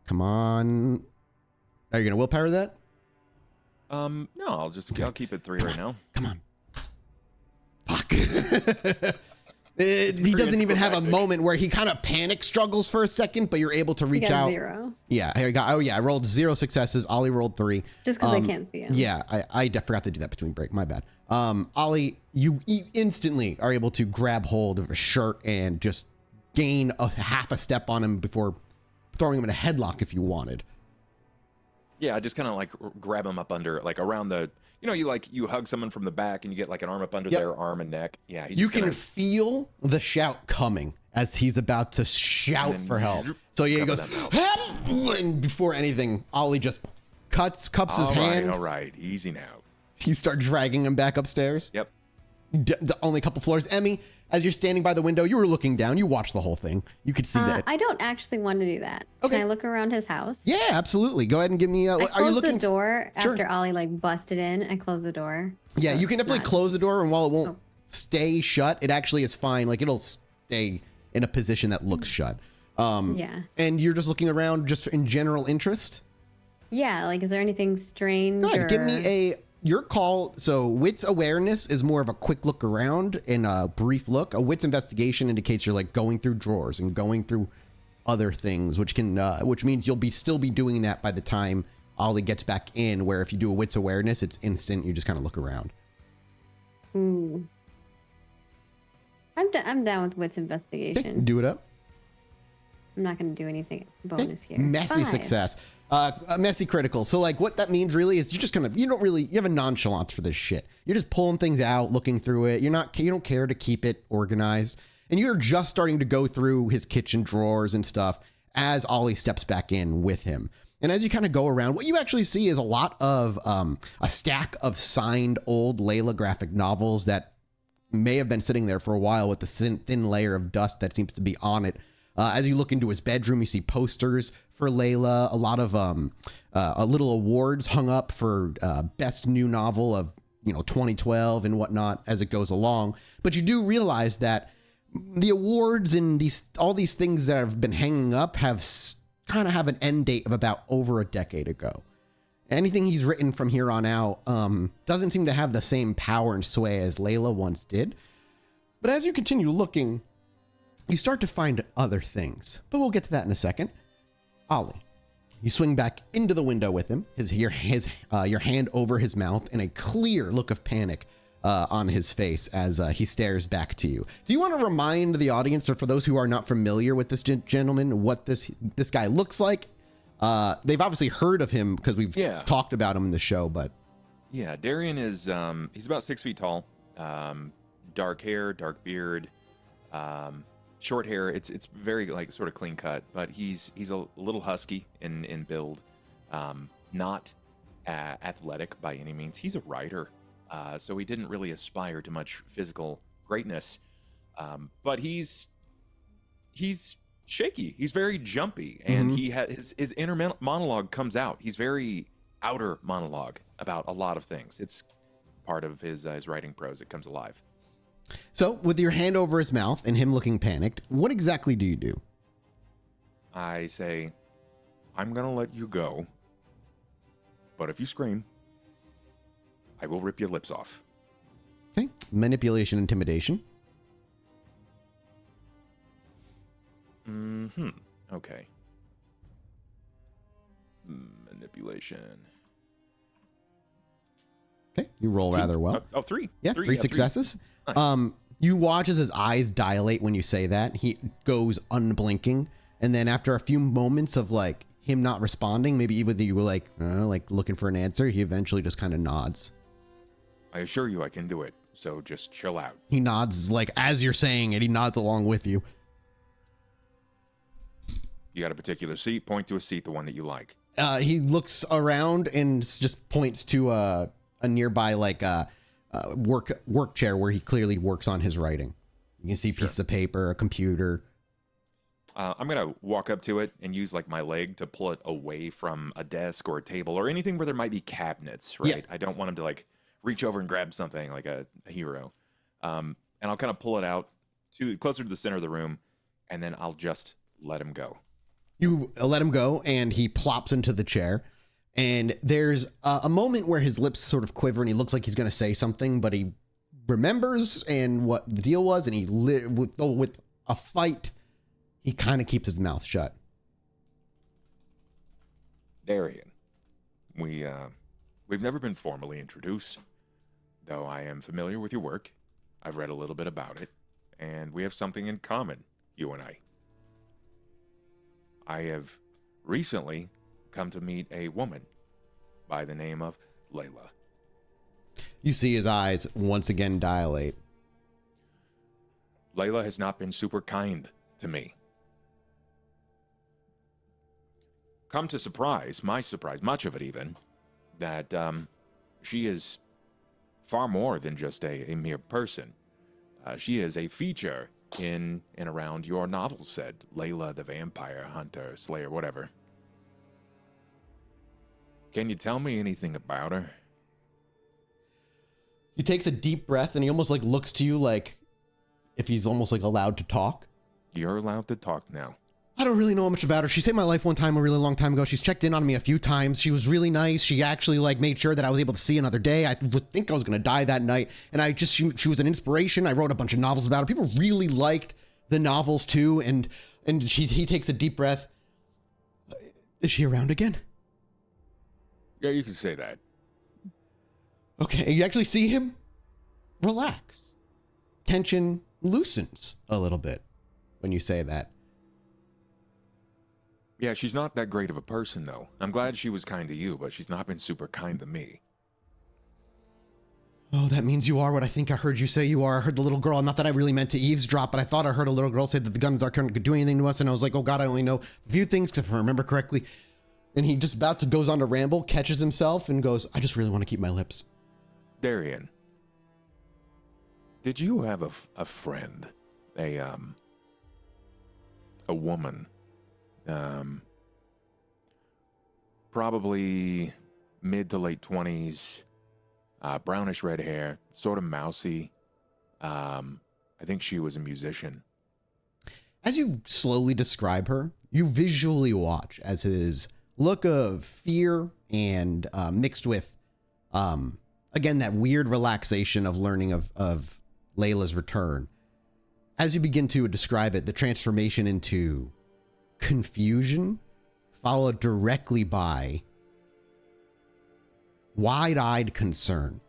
Come on. Are you going to willpower that? No, I'll keep it 3 right now. Come on. Fuck. He doesn't even have a moment where he kind of panic struggles for a second, but you're able to he reach got out. 0. Yeah, I rolled 0 successes. Ollie rolled 3. Just because I can't see him. Yeah, I forgot to do that between break. My bad. Ollie, you instantly are able to grab hold of a shirt and just gain a half a step on him before throwing him in a headlock if you wanted. Yeah, I just kind of like grab him up under, like around the, you hug someone from the back and you get like an arm up under Yep. their arm and neck. Yeah, You can feel the shout coming as he's about to shout And then for help. So yeah, he cover goes, them out. help! And before anything, Ollie just cups his hand. All right, easy now. You start dragging him back upstairs. Yep. Only a couple floors. Emmy, as you're standing by the window, you were looking down. You watched the whole thing. You could see that. I don't actually want to do that. Okay. Can I look around his house? Yeah, absolutely. Go ahead and give me. I Are you closed looking? the door Sure. after Ollie busted in. I closed the door. Yeah, So you can definitely not- close the door, and while it won't Oh. stay shut, it actually is fine. Like it'll stay in a position that looks shut. Yeah. And you're just looking around just in general interest. Yeah, like, is there anything strange? Good. Or... Give me your call. So wits awareness is more of a quick look around and a brief look. A wits investigation indicates you're like going through drawers and going through other things, which means you'll still be doing that by the time Ollie gets back in, where if you do a wits awareness, it's instant. You just kind of look around. I'm down with wits investigation. Okay, do it up. I'm not going to do anything bonus here. Messy 5. success. Messy critical. So like what that means really is you have a nonchalance for this shit. You're just pulling things out, looking through it. You don't care to keep it organized. And you're just starting to go through his kitchen drawers and stuff as Ollie steps back in with him. And as you kind of go around, what you actually see is a lot of a stack of signed old Layla graphic novels that may have been sitting there for a while with the thin layer of dust that seems to be on it. As you look into his bedroom, you see posters for Layla, a lot of little awards hung up for best new novel of 2012 and whatnot as it goes along. But you do realize that the awards and all these things that have been hanging up have an end date of about over a decade ago. Anything he's written from here on out doesn't seem to have the same power and sway as Layla once did. But as you continue looking, you start to find other things. But we'll get to that in a second. Ollie, you swing back into the window with him, your hand over his mouth, and a clear look of panic on his face as he stares back to you. Do you want to remind the audience, or for those who are not familiar with this gentleman, what this guy looks like? They've obviously heard of him because we've talked about him in the show, but yeah, Darian is he's about 6 feet tall, dark hair, dark beard, short hair. It's very like sort of clean cut, but he's a little husky in build, not athletic by any means. He's a writer, so he didn't really aspire to much physical greatness, but he's shaky. He's very jumpy, and he has his inner monologue comes out. He's very outer monologue about a lot of things. It's part of his writing prose. It comes alive. So with your hand over his mouth and him looking panicked, what exactly do you do? I say, I'm gonna let you go, but if you scream, I will rip your lips off. Okay. Manipulation, intimidation. Okay. Manipulation. Okay. You roll rather well. Oh, 3. Yeah, three successes. Nice. You watch as his eyes dilate when you say that. He goes unblinking, and then after a few moments of like him not responding, maybe even you were like looking for an answer, he eventually just kind of nods. I assure you I can do it, so just chill out. He nods like as you're saying it. He nods along with you. You got a particular seat? Point to a seat, the one that you like. He looks around and just points to a nearby work chair where he clearly works on his writing. You can see pieces of paper, a computer. I'm gonna walk up to it and use like my leg to pull it away from a desk or a table or anything where there might be cabinets, right? Yeah. I don't want him to like reach over and grab something like a hero. And I'll kind of pull it out closer to the center of the room, and then I'll just let him go. You let him go, and he plops into the chair. And there's a moment where his lips sort of quiver, and he looks like he's going to say something, but he remembers and what the deal was, and he with a fight, he kind of keeps his mouth shut. Darian, we've never been formally introduced, though I am familiar with your work. I've read a little bit about it, and we have something in common, you and I. I have recently come to meet a woman by the name of Layla. You see his eyes once again dilate. Layla has not been super kind to me. Come to my surprise, much of it even, that she is far more than just a mere person. She is a feature in and around your novel set, Layla the Vampire Hunter, Slayer, whatever. Can you tell me anything about her? He takes a deep breath, and he almost like looks to you like if he's almost like allowed to talk. You're allowed to talk now. I don't really know much about her. She saved my life one time a really long time ago. She's checked in on me a few times. She was really nice. She actually like made sure that I was able to see another day. I would think I was going to die that night. And she was an inspiration. I wrote a bunch of novels about her. People really liked the novels too. And he takes a deep breath. Is she around again? Yeah, you can say that. Okay. You actually see him relax. Tension loosens a little bit when you say that. Yeah, she's not that great of a person, though. I'm glad she was kind to you, but she's not been super kind to me. Oh, that means you are what I think I heard you say you are. I heard the little girl. Not that I really meant to eavesdrop, but I thought I heard a little girl say that the guns aren't do anything to us. And I was like, oh God, I only know a few things, if I remember correctly. And he just about to goes on to ramble, catches himself and goes, I just really want to keep my lips. Darian, did you have a friend, a woman, probably mid to late 20s, brownish red hair, sort of mousy. I think she was a musician. As you slowly describe her, you visually watch as his look of fear and mixed with, again, that weird relaxation of learning of Layla's return. As you begin to describe it, the transformation into confusion, followed directly by wide-eyed concern.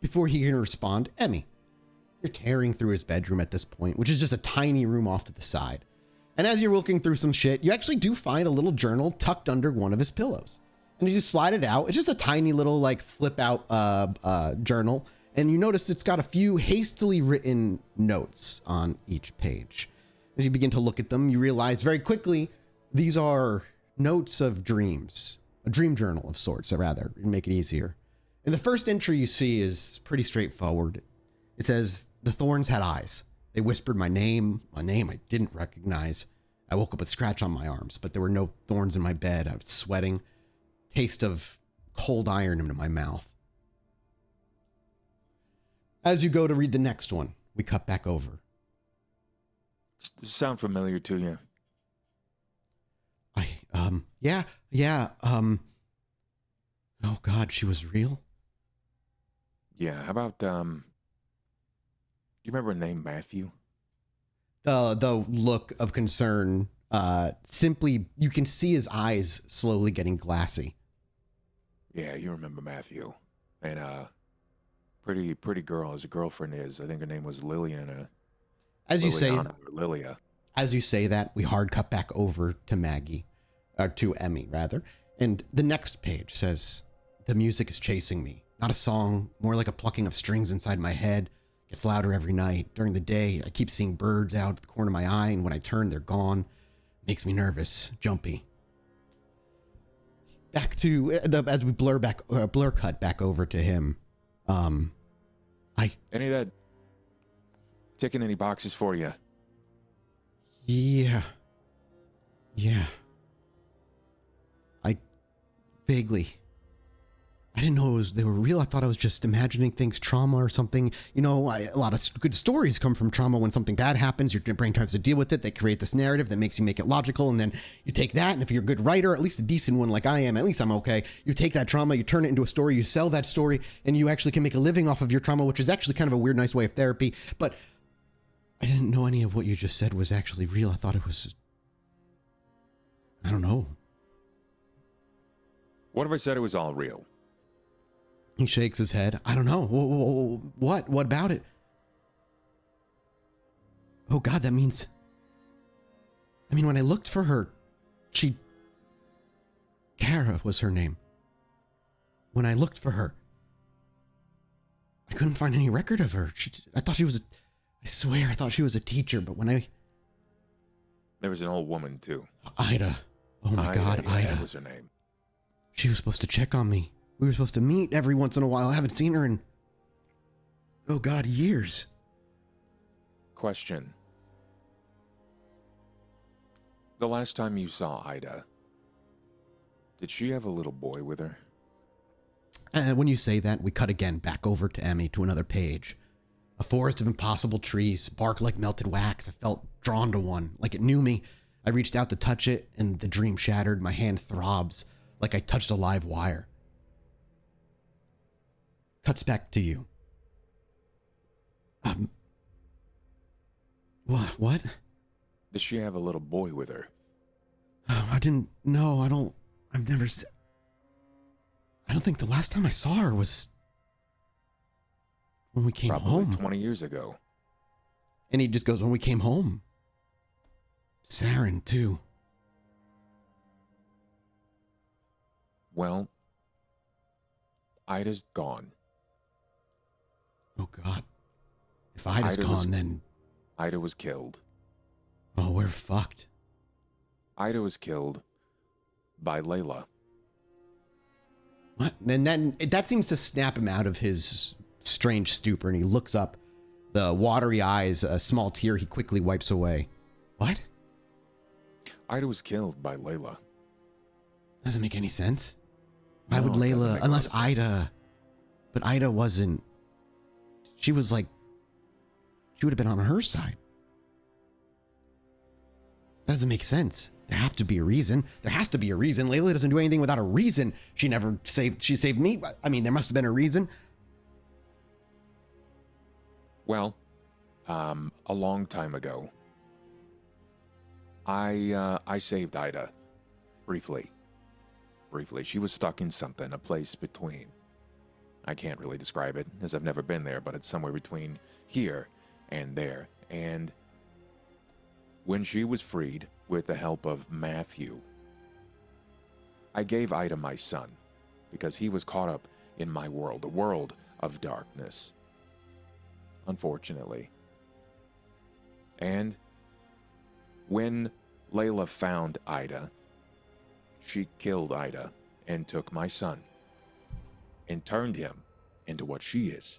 Before he can respond, Emmy, you're tearing through his bedroom at this point, which is just a tiny room off to the side. And as you're looking through some shit, you actually do find a little journal tucked under one of his pillows. And you just slide it out. It's just a tiny little like flip out journal. And you notice it's got a few hastily written notes on each page. As you begin to look at them, you realize very quickly these are notes of dreams, a dream journal of sorts, or rather, to make it easier. And the first entry you see is pretty straightforward. It says, the thorns had eyes. They whispered my name I didn't recognize. I woke up with a scratch on my arms, but there were no thorns in my bed. I was sweating, taste of cold iron into my mouth. As you go to read the next one, we cut back over. Does this sound familiar to you? Oh God, she was real? Yeah, how about, do you remember her name, Matthew? The look of concern, simply, you can see his eyes slowly getting glassy. Yeah, you remember Matthew. And, pretty girl, his girlfriend is. I think her name was Liliana. As you say, Liliana or Lilia. As you say that, we hard cut back over to Maggie, or to Emmy rather. And the next page says, the music is chasing me. Not a song, more like a plucking of strings inside my head. Gets louder every night. During the day, I keep seeing birds out at the corner of my eye, and when I turn, they're gone. Makes me nervous, jumpy. Back to as we blur cut back over to him. Any of that ticking any boxes for you? Yeah. I vaguely. I didn't know they were real. I thought I was just imagining things, trauma or something. You know, a lot of good stories come from trauma. When something bad happens, your brain tries to deal with it. They create this narrative that makes you make it logical. And then you take that. And if you're a good writer, at least a decent one like I am, at least I'm okay. You take that trauma, you turn it into a story, you sell that story, and you actually can make a living off of your trauma, which is actually kind of a weird, nice way of therapy. But I didn't know any of what you just said was actually real. I thought it was, I don't know. What if I said it was all real? He shakes his head. I don't know. What? What about it? Oh God, that means... I mean, when I looked for her, Kara was her name. When I looked for her, I couldn't find any record of her. I thought she was I swear I thought she was a teacher, but when I... There was an old woman, too. Ida. Oh my God, Ida. That was her name. She was supposed to check on me. We were supposed to meet every once in a while. I haven't seen her in, oh God, years. Question. The last time you saw Ida, did she have a little boy with her? When you say that, we cut again back over to Emmy to another page A forest of impossible trees, bark like melted wax. I felt drawn to one, like it knew me. I reached out to touch it, and the dream shattered. My hand throbs like I touched a live wire. Cuts back to you. What? Does she have a little boy with her? Oh, I didn't know. I've never seen. I don't think the last time I saw her was when we came Probably home. 20 years ago. And he just goes, when we came home. Saren, too. Well, Ida's gone. Oh, God. If Ida's gone, then... Ida was killed. Oh, we're fucked. Ida was killed by Layla. What? And then that seems to snap him out of his strange stupor, and he looks up, the watery eyes, a small tear he quickly wipes away. What? Ida was killed by Layla. Doesn't make any sense. Why No, would it doesn't Layla, make a unless lot of sense. Ida, but Ida wasn't, she was like, she would have been on her side. Doesn't make sense. There have to be a reason. There has to be a reason. Layla doesn't do anything without a reason. She saved me. I mean, there must have been a reason. Well, a long time ago, I saved Ida. Briefly. She was stuck in something, a place between. I can't really describe it, as I've never been there, but it's somewhere between here and there. And when she was freed, with the help of Matthew, I gave Ida my son, because he was caught up in my world, a world of darkness. Unfortunately. And when Layla found Ida, she killed Ida and took my son and turned him into what she is.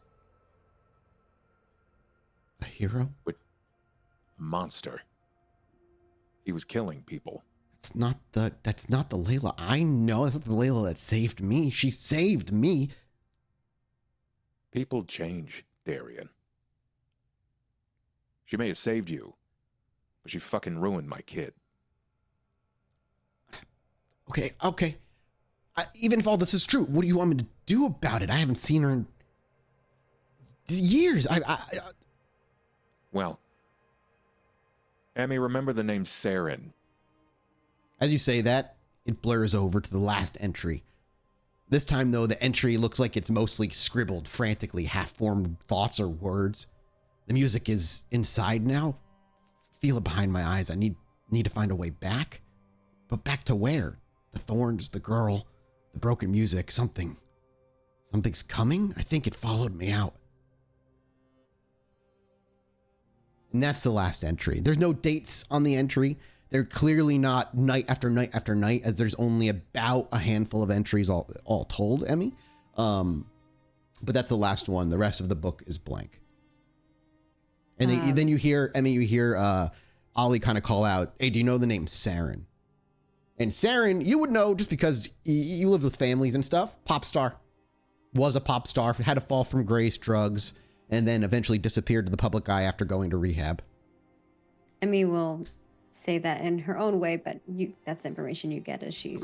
A hero? A monster. He was killing people. That's not the Layla I know. That's not the Layla that saved me. She saved me. People change, Darian. She may have saved you, but she fucking ruined my kid. Okay. Even if all this is true, what do you want me to do about it? I haven't seen her in years. Well, Emmy, remember the name Saren. As you say that, it blurs over to the last entry. This time, though, the entry looks like it's mostly scribbled frantically, half-formed thoughts or words. The music is inside now. Feel it behind my eyes. I need to find a way back. But back to where? The thorns, the girl, the broken music, something's coming? I think it followed me out. And that's the last entry. There's no dates on the entry. They're clearly not night after night after night, as there's only about a handful of entries all told, Emmy. But that's the last one. The rest of the book is blank. And then you hear, Emmy, Ollie kind of call out, hey, do you know the name Saren? And Saren, you would know just because you lived with families and stuff. Pop star. Was a pop star. Had a fall from grace, drugs, and then eventually disappeared to the public eye after going to rehab. Emmy will say that in her own way, but that's the information you get as she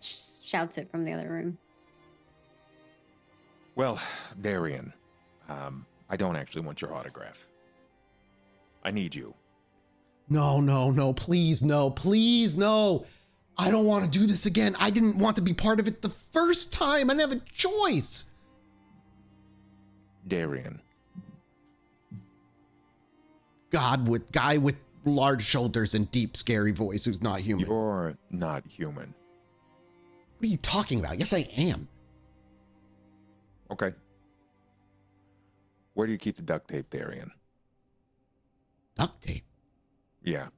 shouts it from the other room. Well, Darian, I don't actually want your autograph. I need you. No, please, no. I don't want to do this again. I didn't want to be part of it the first time. I didn't have a choice. Darian. Guy with large shoulders and deep, scary voice who's not human. You're not human. What are you talking about? Yes, I am. Okay. Where do you keep the duct tape, Darian? Duct tape? Yeah.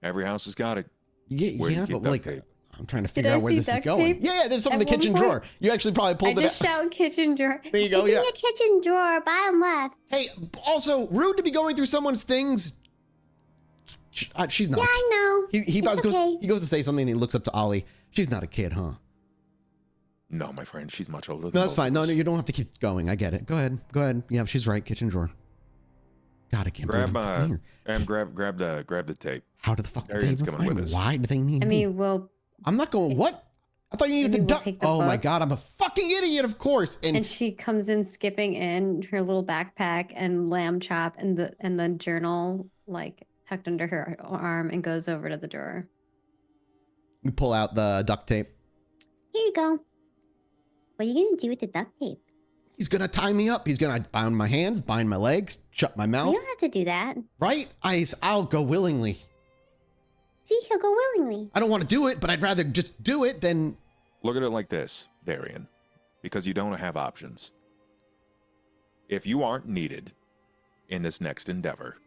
Every house has got it. Yeah, do you keep but duct like, tape? I'm trying to Did figure I out where see this is duct going. tape? Yeah, there's some in the At one kitchen point? drawer. You actually probably I pulled it out. just shout kitchen drawer. There you go, It's yeah. in the kitchen drawer, bottom left. Hey, also, rude to be going through someone's things. She's not. Yeah, I know. He It's okay. goes to say something and he looks up to Ollie. She's not a kid, huh? No, my friend, she's much older than No, that's both fine. of No, us. you don't have to keep going. I get it. Go ahead. Yeah, she's right. Kitchen drawer. God, I can't believe I'm fucking here. grab the tape. How did the fuck did they Arian's even coming find with me? us. Why do they need I me? mean, we'll I'm not going, what? I thought you needed the Maybe we'll duck. take the Oh my book. God, I'm a fucking idiot, of course. and she comes in skipping in her little backpack and lamb chop and the journal like tucked under her arm and goes over to the drawer. you pull out the duct tape. Here you go. What are you gonna do with the duct tape? He's gonna tie me up. He's gonna bind my hands, bind my legs, shut my We mouth. don't have to do that. Right? I'll go willingly. See, he'll go willingly. I don't want to do it, but I'd rather just do it than. Look at it like this, Darian, because you don't have options. If you aren't needed in this next endeavor,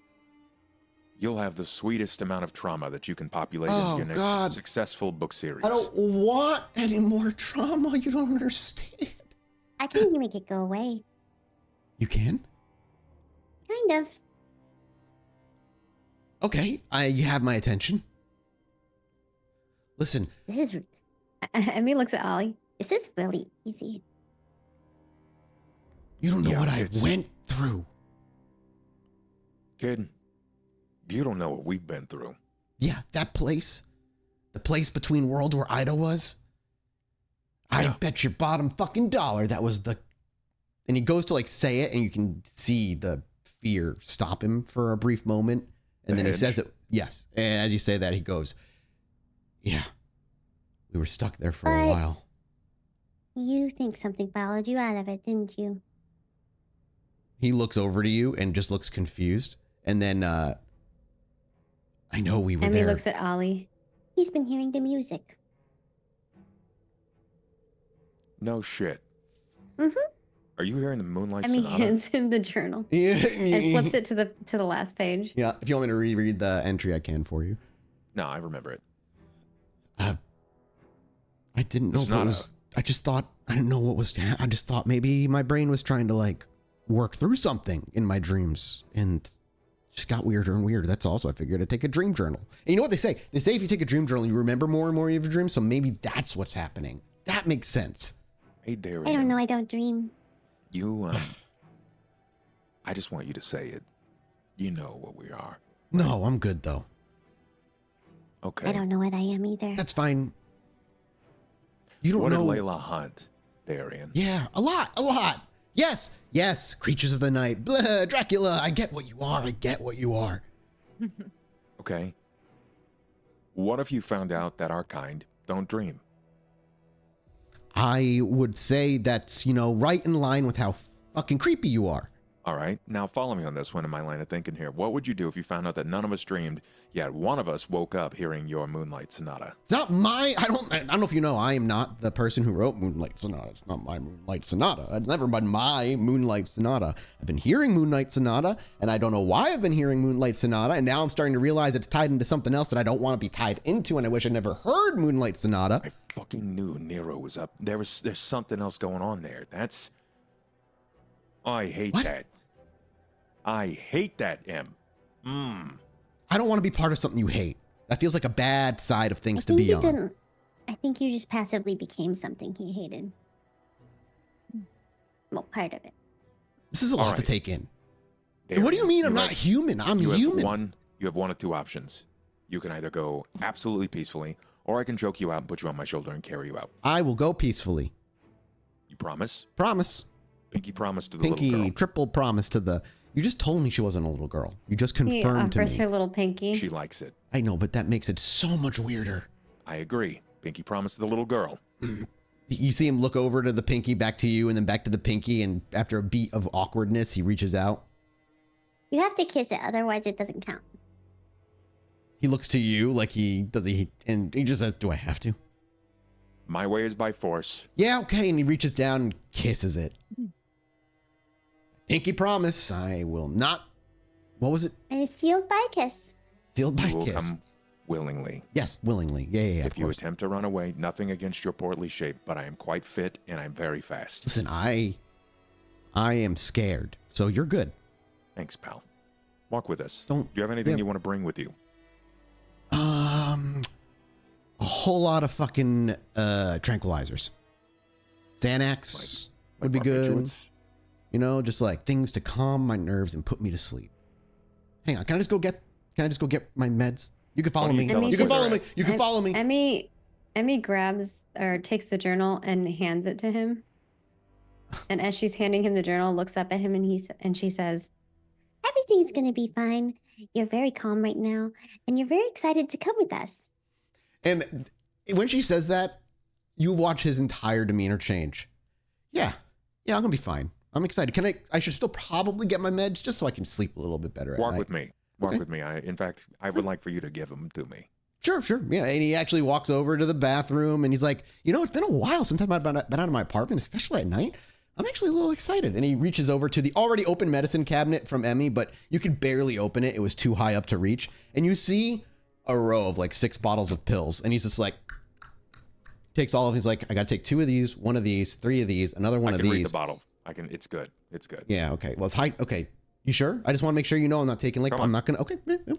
you'll have the sweetest amount of trauma that you can populate Oh, into your next God. successful book series. I don't want any more trauma. You don't understand. I can make it go away. You can? Kind of. Okay, you have my attention. Listen, This is Emmy looks at Ollie. really easy. you don't know Yeah, what I it's- went through. Kid, you don't know what we've been through. Yeah, that place. The place between worlds where Ida was. I Yeah. bet your bottom fucking dollar that was the. And he goes to like say it, and you can see the fear stop him for a brief moment. And then he Edge? says it. Yes. And as you say that, he goes, yeah, we were stuck there for a But- while. You think something followed you out of it, didn't you? He looks over to you and just looks confused. And then, I know we were Emmy there. looks at Ollie. He's been hearing the music. No shit. Mhm. Are you hearing the Moonlight Emmy Sonata? hands him the journal Yeah. and flips it to the last page. Yeah. If you want me to reread the entry, I can for you. No, I remember it. I didn't know It's if it not was. I just thought I didn't know what was. I just thought maybe my brain was trying to like work through something in my dreams, and just got weirder and weirder. That's all. So I figured I'd take a dream journal. And you know what they say? They say if you take a dream journal, you remember more and more of your dreams. So maybe that's what's happening. That makes sense. Hey, Darian. I don't know. I don't dream. You, I just want you to say it. You know what we are. No, I'm good though. Okay. I don't know what I am either. That's fine. You don't What know. did Layla hunt, Darian? Yeah, a lot. Yes. Creatures of the night. Blah, Dracula. I get what you are. Okay. What if you found out that our kind don't dream? I would say that's, right in line with how fucking creepy you are. All right. Now follow me on this one in my line of thinking here. What would you do if you found out that none of us dreamed, yet one of us woke up hearing your Moonlight Sonata? It's not my, I don't know if you know, I am not the person who wrote Moonlight Sonata. It's not my Moonlight Sonata. It's never been my Moonlight Sonata. I've been hearing Moonlight Sonata, and I don't know why I've been hearing Moonlight Sonata, and now I'm starting to realize it's tied into something else that I don't want to be tied into, and I wish I never heard Moonlight Sonata. I fucking knew Nero was up. There's something else going on there. I hate What? that. I hate that, M. I don't want to be part of something you hate. That feels like a bad side of I things to think be you on. didn't. I think you just passively became something he hated. Well, part of it. This is a lot to right. take in. Darian, What do you mean I'm not have- human? I'm you human. You have one of two options. You can either go absolutely peacefully, or I can choke you out and put you on my shoulder and carry you out. I will go peacefully. You promise? Promise. Pinky promise to the Pinky, little girl. triple promise to the... You just told me she wasn't a little girl. You just He confirmed to offers me. her little pinky. She likes it. I know, but that makes it so much weirder. I agree. Pinky promise to the little girl. You see him look over to the pinky, back to you, and then back to the pinky, and after a beat of awkwardness, he reaches out. You have to kiss it, otherwise it doesn't count. He looks to you like and he just says, do I have to? My way is by force. Yeah, okay, and he reaches down and kisses it. Pinky promise, I will not... What was it? And it's sealed by a kiss. Sealed by You will kiss. come willingly. Yes, willingly. Yeah, If of you course. attempt to run away, nothing against your portly shape, but I am quite fit and I'm very fast. Listen, I am scared, so you're good. Thanks, pal. Walk with us. Don't- Do you have anything yeah. you want to bring with you? A whole lot of fucking tranquilizers. Xanax would be good. Barbiturates? Just like things to calm my nerves and put me to sleep. Hang on. Can I just go get my meds? You can follow don't me. you tell us You can where follow they're me. You can follow me. Emmy grabs or takes the journal and hands it to him. And as she's handing him the journal, looks up at him and she says, Everything's going to be fine. You're very calm right now, and you're very excited to come with us. And when she says that, you watch his entire demeanor change. Yeah, I'm gonna be fine. I'm excited. I should still probably get my meds just so I can sleep a little bit better at night. Walk with me. Walk with me. In fact, I would like for you to give them to me. Sure. Yeah, and he actually walks over to the bathroom and he's like, it's been a while since I've been out of my apartment, especially at night. I'm actually a little excited. And he reaches over to the already open medicine cabinet from Emmy, but you could barely open it. It was too high up to reach. And you see a row of like 6 bottles of pills. And he's just like, takes all of, he's like, I got to take 2 of these, 1 of these, 3 of these, another one of these. I can read the bottle. It's good. It's good. Yeah. Okay. Well, it's high. Okay. You sure? I just want to make sure I'm not taking like, I'm not going to, okay. No,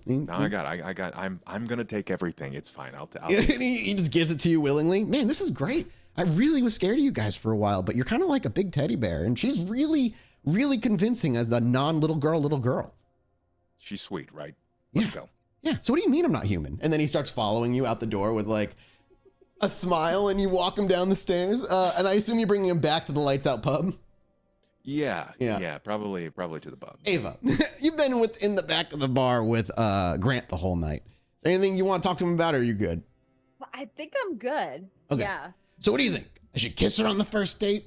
I'm going to take everything. It's fine. I'll and he just gives it to you willingly. Man, this is great. I really was scared of you guys for a while, but you're kind of like a big teddy bear. And she's really, really convincing as a little girl. She's sweet, right? Let's go. Yeah. So what do you mean I'm not human? And then he starts following you out the door with like a smile and you walk him down the stairs. And I assume you're bringing him back to the Lights Out pub. Yeah. Probably to the pub. Ava, you've been in the back of the bar with Grant the whole night. Is there anything you want to talk to him about, or are you good? I think I'm good. Okay. Yeah. So what do you think? I should kiss her on the first date?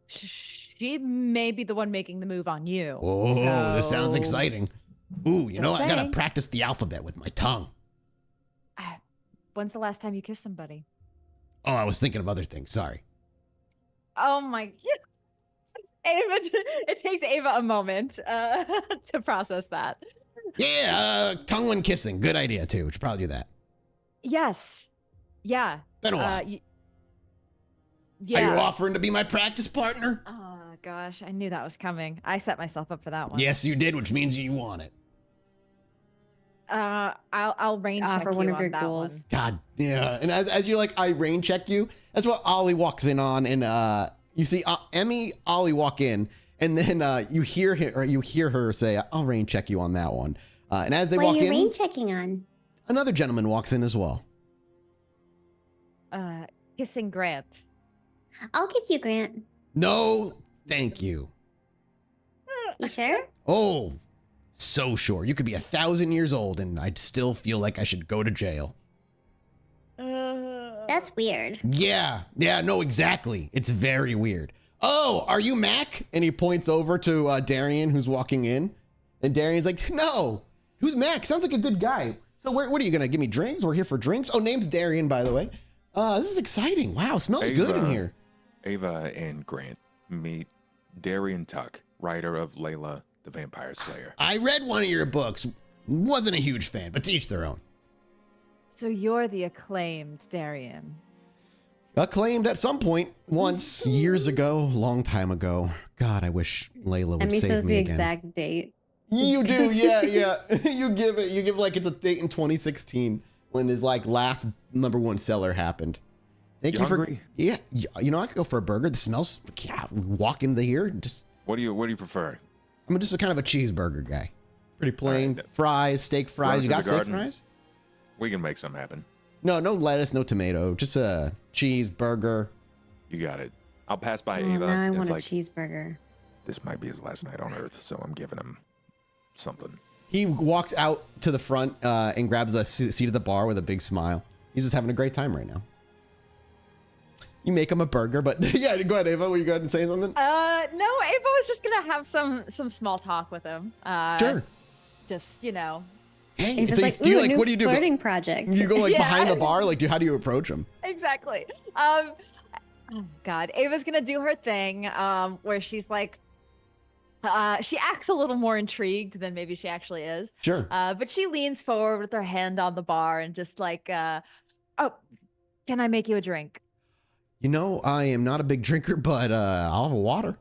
She may be the one making the move on you. Oh, this sounds exciting. Ooh, I got to saying. practice the alphabet with my tongue. When's the last time you kissed somebody? Oh, I was thinking of other things. Sorry. Oh my. Ava, it takes Ava a moment to process that. Yeah, tongue when kissing. Good idea, too. We should probably do that. Yes. Yeah. Been a while. Yeah. Are you offering to be my practice partner? Oh gosh, I knew that was coming. I set myself up for that one. Yes, you did, which means you want it. I'll rain check offer you one of on your that goals. one. God, yeah. And as you I rain check you, that's what Ollie walks in on, and you see Emmy, Ollie walk in, and then you hear her say, "I'll rain check you on that one." And as they What walk are you in, rain checking on? another gentleman walks in as well. Kissing Grant. I'll kiss you, Grant. No, thank you. You sure? Oh, so sure. You could be 1,000 years old, and I'd still feel like I should go to jail. That's weird. Yeah, no, exactly. It's very weird. Oh, are you Mac? And he points over to Darian, who's walking in. And Darian's like, no, who's Mac? Sounds like a good guy. So what are you going to give me drinks? We're here for drinks. Oh, name's Darian, by the way. This is exciting. Wow, smells good in here. Ava and Grant meet Darian Tuck, writer of Layla, the Vampire Slayer. I read one of your books. Wasn't a huge fan, but to each their own. So you're the acclaimed Darian. Acclaimed at some point, once, years ago, long time ago. God, I wish Layla would Emmy save says me the again. exact date. You do, yeah. You give like it's a date in 2016 when his last #1 seller happened. Thank you hungry? Yeah. I could go for a burger. The smells. Yeah, walk into here. Just. What do you prefer? I'm just a kind of a cheeseburger guy. Pretty plain. Right. Fries, steak fries. Run You to got the steak garden. fries? We can make something happen. No lettuce, no tomato. Just a cheeseburger. You got it. I'll pass by Oh, Ava. now I and want it's a like, cheeseburger. this might be his last night on Earth, so I'm giving him something. He walks out to the front and grabs a seat at the bar with a big smile. He's just having a great time right now. You make him a burger, but yeah, go ahead, Ava. Were you going to say something? No, Ava was just gonna have some small talk with him. Sure. Just Hey, Ava's so like, do you ooh, a new what do you do? flirting project. You go Yeah. behind the bar? How do you approach him? exactly. Oh God, Ava's gonna do her thing, where she's like, she acts a little more intrigued than maybe she actually is. Sure. But she leans forward with her hand on the bar and just like, oh, can I make you a drink? I am not a big drinker, but I'll have a water.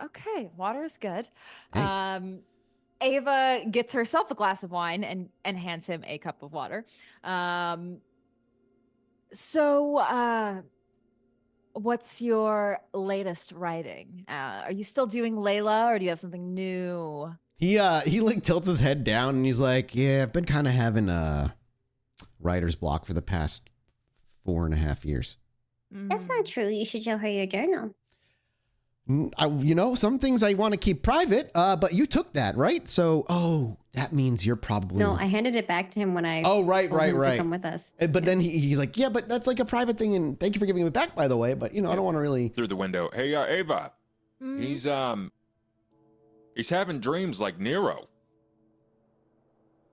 Okay, water is good. Thanks. Ava gets herself a glass of wine and hands him a cup of water. So, what's your latest writing? Are you still doing Layla, or do you have something new He like tilts his head down and he's like, yeah, I've been kind of having a writer's block for the past 4.5 years. That's not true. You should show her your journal. Some things I want to keep private, but you took that, right? So, that means you're probably... No, I handed it back to him when I right. to come with us. But then he's like, yeah, but that's like a private thing, and thank you for giving it back, by the way, but, I don't want to really... Through the window. Hey, Ava. Mhm. He's having dreams like Nero.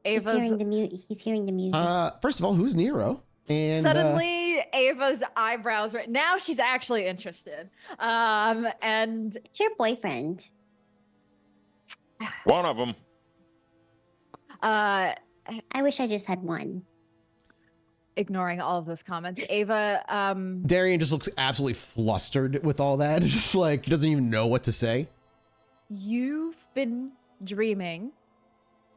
He's hearing the music. First of all, who's Nero? And Suddenly, Ava's eyebrows. Right now, she's actually interested. And It's your boyfriend. One of them. I wish I just had one. ignoring all of those comments, Ava. Darian just looks absolutely flustered with all that. Just like, he doesn't even know what to say. You've been dreaming.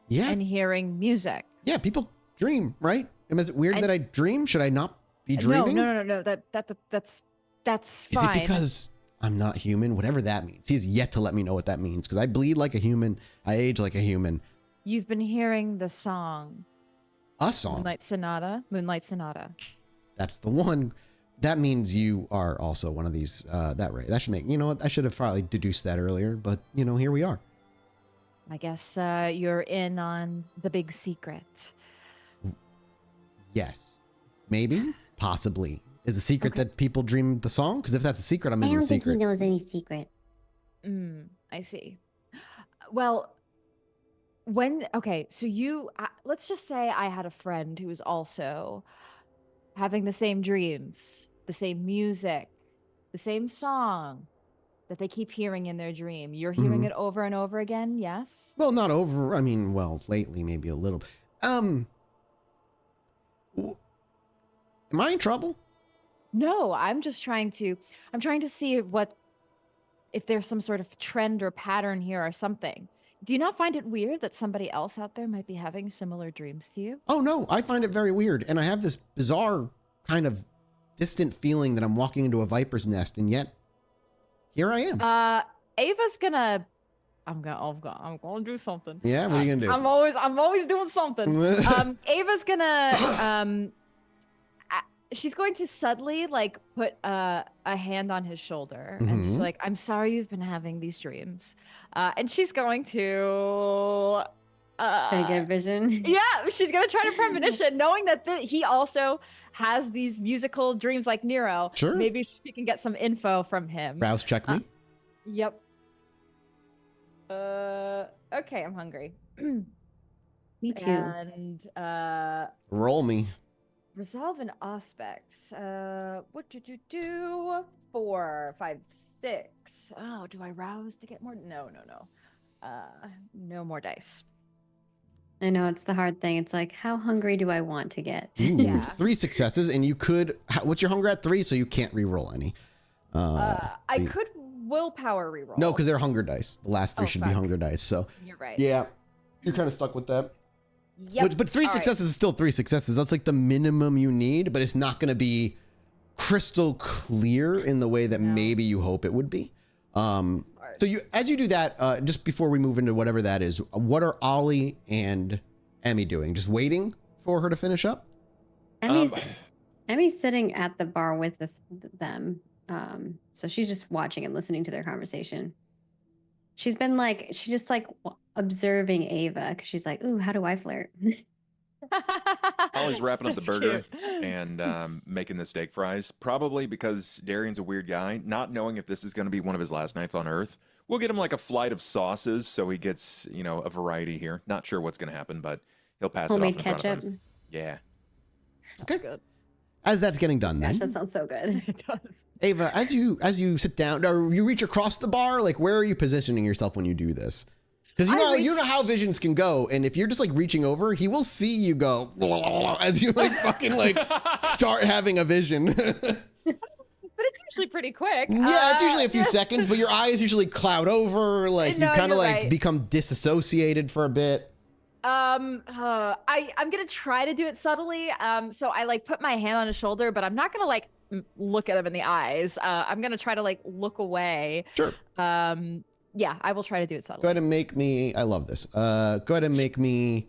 Yeah. And hearing music. Yeah, people dream, right? Is it weird that I dream? Should I not be dreaming? No. That's fine. Is it because I'm not human? Whatever that means. He's yet to let me know what that means, because I bleed like a human. I age like a human. You've been hearing the song. A song? Moonlight Sonata. That's the one. That means you are also one of these. That should make, you know what? I should have probably deduced that earlier, but here we are. I guess you're in on the big secret. Yes. Maybe. Possibly. Is the secret that people dream the song? Because if that's a secret, I'm in the secret. I don't think he knows any secret. I see. Well, so let's just say I had a friend who was also having the same dreams, the same music, the same song that they keep hearing in their dream. You're hearing it over and over again, yes? Well, not over. I mean, lately, maybe a little. Am I in trouble? No, I'm trying to see if there's some sort of trend or pattern here or something. Do you not find it weird that somebody else out there might be having similar dreams to you? Oh, no, I find it very weird. And I have this bizarre kind of distant feeling that I'm walking into a viper's nest, and yet here I am. Ava's gonna I'm gonna do something. Yeah, what are you gonna do? I'm always doing something. Ava's gonna she's going to subtly like put a hand on his shoulder and she's like, I'm sorry you've been having these dreams. And she's going to Can I get a vision? yeah, she's gonna try to premonition, knowing that he also has these musical dreams like Nero. Sure. Maybe she can get some info from him. Rouse check me. Yep. Okay, I'm hungry. Me too. And Roll me. resolve an aspects. What do? 4, 5, 6. Oh, do I rouse to get more? No. No more dice. I know, it's the hard thing. It's like, how hungry do I want to get? Ooh, Yeah. 3 successes, and you could. What's your hunger at? 3, so you can't re-roll any. I could willpower reroll. No, because they're hunger dice. The last 3 should be fuck. hunger dice. So You're right. yeah, you're kind of stuck with that. Yep. But 3 All right. successes is still 3 successes. That's like the minimum you need, but it's not going to be crystal clear in the way that maybe you hope it would be. So as you do that, just before we move into whatever that is, what are Ollie and Emmy doing? Just waiting for her to finish up? Emmy's sitting at the bar with them. So she's just watching and listening to their conversation. She's just observing Ava because she's like, ooh, how do I flirt? Ollie's wrapping up the That's burger cute. and making the steak fries. Probably because Darian's a weird guy, not knowing if this is going to be one of his last nights on Earth. We'll get him like a flight of sauces so he gets, a variety here. Not sure what's going to happen, but he'll pass Homemade it off in front of ketchup. him. Yeah. Okay. Good. As that's getting done, then Gosh, that sounds so good. It does. Ava, as you sit down, or you reach across the bar, like where are you positioning yourself when you do this? Because you know how visions can go, and if you're just like reaching over, he will see you go as you start having a vision. But it's usually pretty quick. Yeah, it's usually a few seconds, but your eyes usually cloud over, like No, you kind of you're like right. become disassociated for a bit. I'm gonna try to do it subtly. So I put my hand on his shoulder, but I'm not gonna look at him in the eyes. I'm gonna try to look away. Sure. Yeah, I will try to do it subtly. Go ahead and make me. I love this. Go ahead and make me.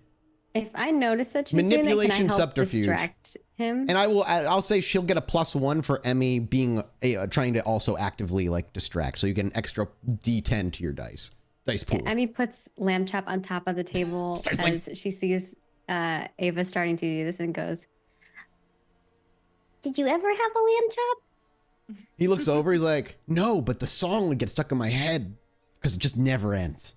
If I notice that she's Manipulation doing it, can I help subterfuge. distract him? And I'll say she'll get a +1 for Emmy being trying to also actively like distract. So you get an extra D10 to your dice pool. Emmy puts lamb chop on top of the table as she sees Ava starting to do this and goes, Did you ever have a lamb chop? He looks over. He's like, no, but the song would get stuck in my head because it just never ends.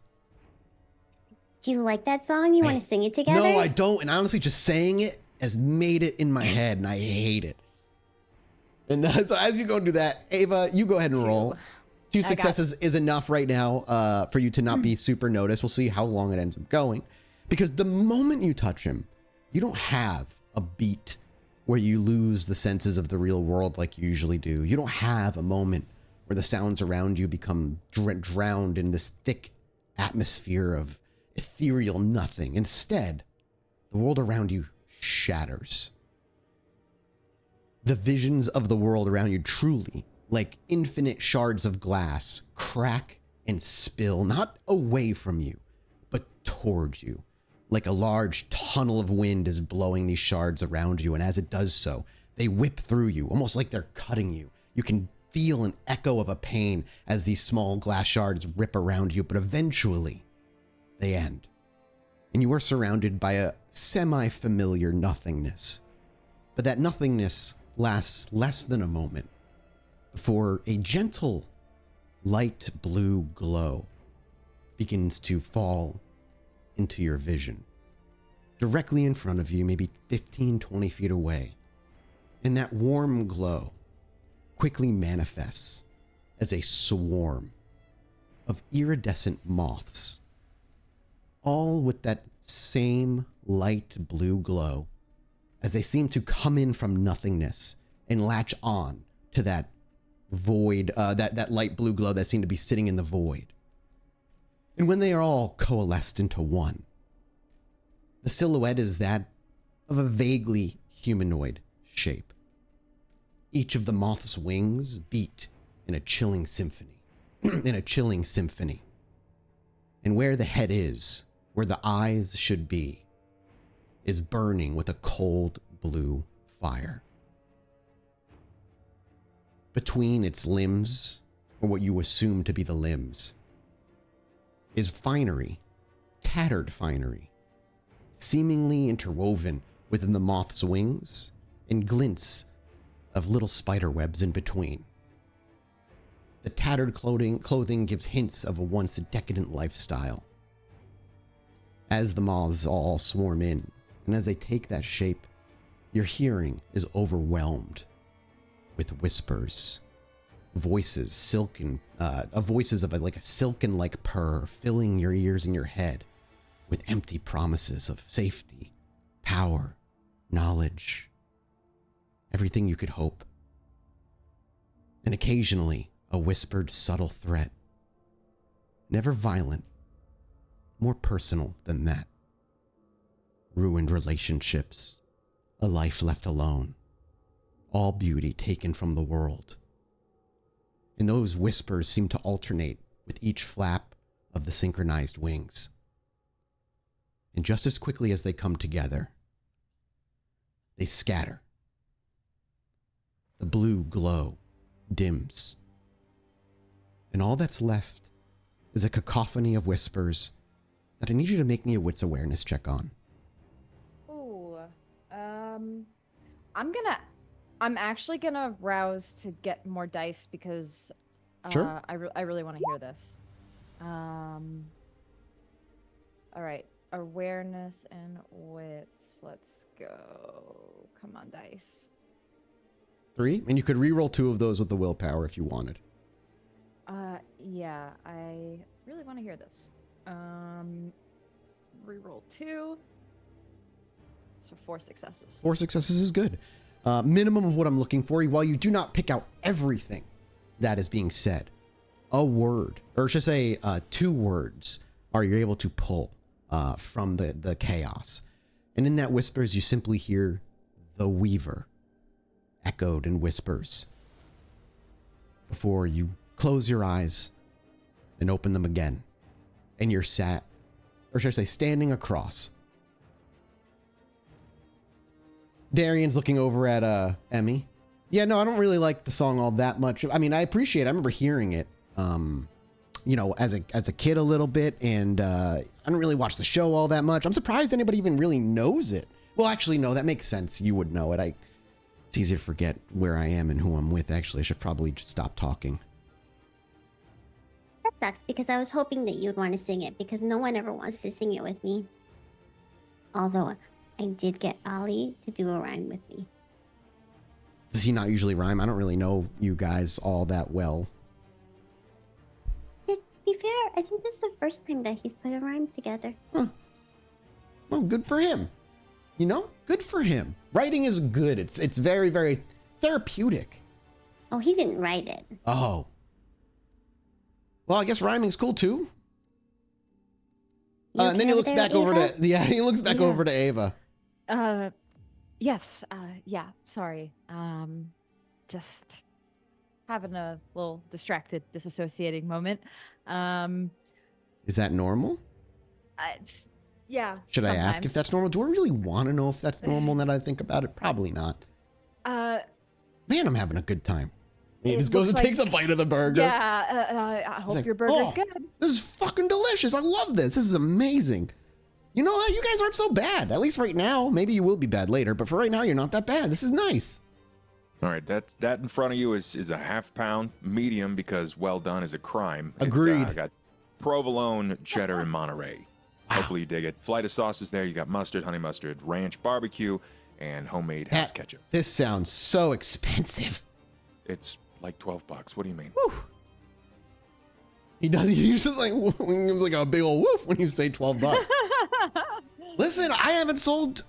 Do you like that song? You want to sing it together? No, I don't. And honestly, just saying it has made it in my head, and I hate it. And so as you go do that, Ava, you go ahead and roll. 2 successes is enough right now for you to not be super noticed. We'll see how long it ends up going. Because the moment you touch him, you don't have a beat where you lose the senses of the real world like you usually do. You don't have a moment where the sounds around you become drowned in this thick atmosphere of ethereal nothing. Instead, the world around you shatters. The visions of the world around you truly, like infinite shards of glass, crack and spill, not away from you, but towards you. Like a large tunnel of wind is blowing these shards around you, and as it does so, they whip through you, almost like they're cutting you. You can feel an echo of a pain as these small glass shards rip around you, but eventually they end. And you are surrounded by a semi-familiar nothingness. But that nothingness lasts less than a moment before a gentle light blue glow begins to fall into your vision. Directly in front of you, maybe 15, 20 feet away. And that warm glow quickly manifests as a swarm of iridescent moths, all with that same light blue glow, as they seem to come in from nothingness and latch on to that void, that light blue glow that seemed to be sitting in the void. And when they are all coalesced into one, the silhouette is that of a vaguely humanoid shape. Each of the moth's wings beat in a chilling symphony, And where the head is, where the eyes should be, is burning with a cold blue fire. Between its limbs, or what you assume to be the limbs, is finery, tattered finery, seemingly interwoven within the moth's wings, and glints of little spider webs in between. The tattered clothing gives hints of a once decadent lifestyle. As the moths all swarm in, and as they take that shape, your hearing is overwhelmed with whispers, voices, voices of like a silken-like purr, filling your ears and your head with empty promises of safety, power, knowledge, everything you could hope. And occasionally, a whispered, subtle threat. Never violent, more personal than that. Ruined relationships, a life left alone, all beauty taken from the world. And those whispers seem to alternate with each flap of the synchronized wings. And just as quickly as they come together, they scatter. The blue glow dims. And all that's left is a cacophony of whispers that I need you to make me a wits awareness check on. Ooh, I'm actually gonna rouse to get more dice because Sure. I really want to hear this. All right, awareness and wits. Let's go. Come on, dice. 3, and you could re-roll 2 of those with the willpower if you wanted. Yeah, I really want to hear this. Reroll 2. So 4 successes. 4 successes is good. Minimum of what I'm looking for. While you do not pick out everything that is being said, a word, or should I say 2 words, are you able to pull from the chaos. And in that whispers, you simply hear the Weaver echoed in whispers before you close your eyes and open them again. And you're sat, or should I say standing across. Darian's looking over at Emmy. Yeah, no, I don't really like the song all that much. I mean, I appreciate it. I remember hearing it, you know, as a kid a little bit, and I don't really watch the show all that much. I'm surprised anybody even really knows it. Well, actually, no, that makes sense. You would know it. It's easy to forget where I am and who I'm with. Actually, I should probably just stop talking. That sucks because I was hoping that you'd want to sing it because no one ever wants to sing it with me. Although I did get Ollie to do a rhyme with me. Does he not usually rhyme? I don't really know you guys all that well. To be fair, I think this is the first time that he's put a rhyme together. Huh. Well, good for him. You know, good for him. Writing is good. It's very, very therapeutic. Oh, he didn't write it. Oh. Well, I guess rhyming's cool too. You And then he okay looks over back there, over Ava? to he looks back over to Ava. Yes. Yeah. Sorry. Just having a little distracted, disassociating moment. Is that normal? Yeah. Should I ask if sometimes. that's normal? Do I really want to know if that's normal now that I think about it? Probably not. Man, I'm having a good time. He It just goes and looks takes a bite of the burger. Yeah. I hope like, your burger's "Oh, good. This is fucking delicious. I love this. This is amazing. You know what? You guys aren't so bad. At least right now. Maybe you will be bad later, but for right now, you're not that bad. This is nice. All right, that in front of you is a half-pound medium because well done is a crime. Agreed. I got provolone, cheddar, and Monterey. Hopefully you dig it. Flight of sauces there. You got mustard, honey mustard, ranch, barbecue, and homemade house ketchup. This sounds so expensive. It's like $12. What do you mean? Whew. He does. He's just like like a big old woof when you say $12. Listen, I haven't sold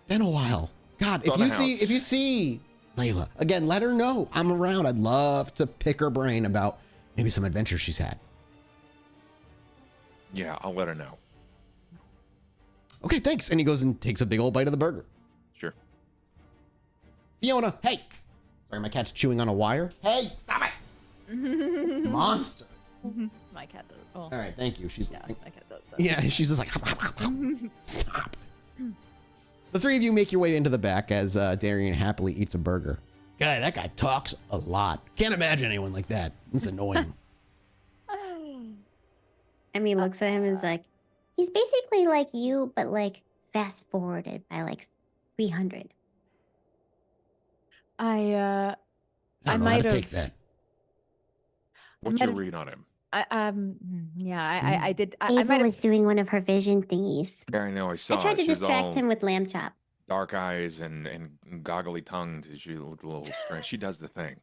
in a while. God, if you see Layla again, let her know I'm around. I'd love to pick her brain about maybe some adventures she's had. Yeah, I'll let her know. Okay, thanks. And he goes and takes a big old bite of the burger. Sure. Fiona, hey. Sorry, my cat's chewing on a wire. Hey, stop it. Monster. My cat does. Oh, All right, thank you. She's yeah, like, my cat does. yeah, she's just like, stop. The three of you make your way into the back as Darian happily eats a burger. God, that guy talks a lot. Can't imagine anyone like that. It's annoying. Emmy looks at him and is like, He's basically like you, but like fast forwarded by like 300. I I don't know how might to have. take that. What's might your have- read on him? I did. I Ava might have. was doing one of her vision thingies. Yeah, I know. I saw I tried it. to She was distract all him with lamb chop. dark eyes and goggly tongued. She looked a little strange. She does the thing.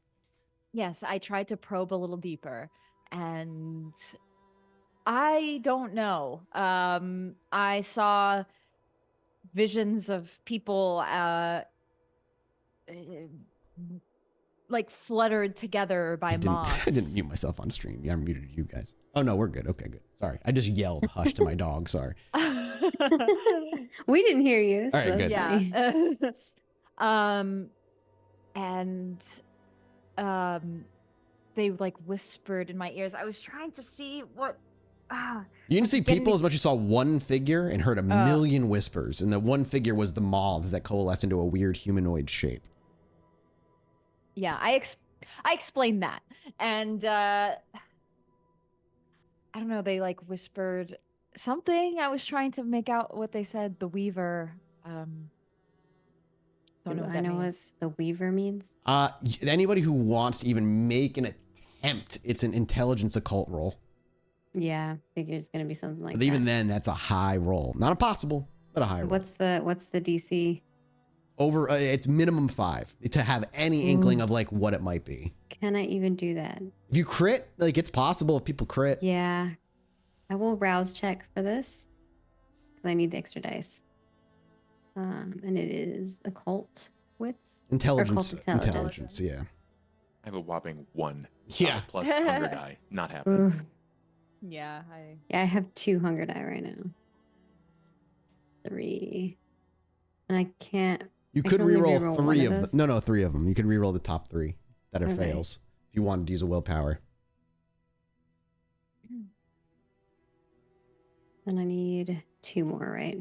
Yes, I tried to probe a little deeper, and I don't know. I saw visions of people like fluttered together by moths. I didn't mute myself on stream. Yeah, I muted you guys. Oh, no, we're good. Okay, good. Sorry. I just yelled hush to my dog. Sorry. we didn't hear you. So All right, that's good. funny. Yeah. And they like whispered in my ears. I was trying to see what. You didn't see getting- people as much as you saw one figure and heard a million whispers. And the one figure was the moths that coalesced into a weird humanoid shape. Yeah, I explained that, and I don't know. They like whispered something. I was trying to make out what they said. The Weaver. Don't know Do what I that know means. what the Weaver means? Anybody who wants to even make an attempt, it's an intelligence occult roll. Yeah, figured it's gonna be something like But that. even then, that's a high roll. Not impossible, but a high roll. What's the DC? Over? It's minimum 5 to have any inkling of like what it might be. Can I even do that? If you crit, like it's possible if people crit. Yeah, I will rouse check for this because I need the extra dice. And it is occult wits. Intelligence, Or cult intelligence, yeah. I have a whopping 1. Yeah. Plus hunger die. Not happening. Ooh. Yeah, Yeah, I have 2 hunger die right now. 3, and I can't. You I could can only reroll reroll 3 one of of them. those? No, 3 of them. You could reroll the top 3 that are Okay. fails if you wanted to use a willpower. Then I need 2 more, right?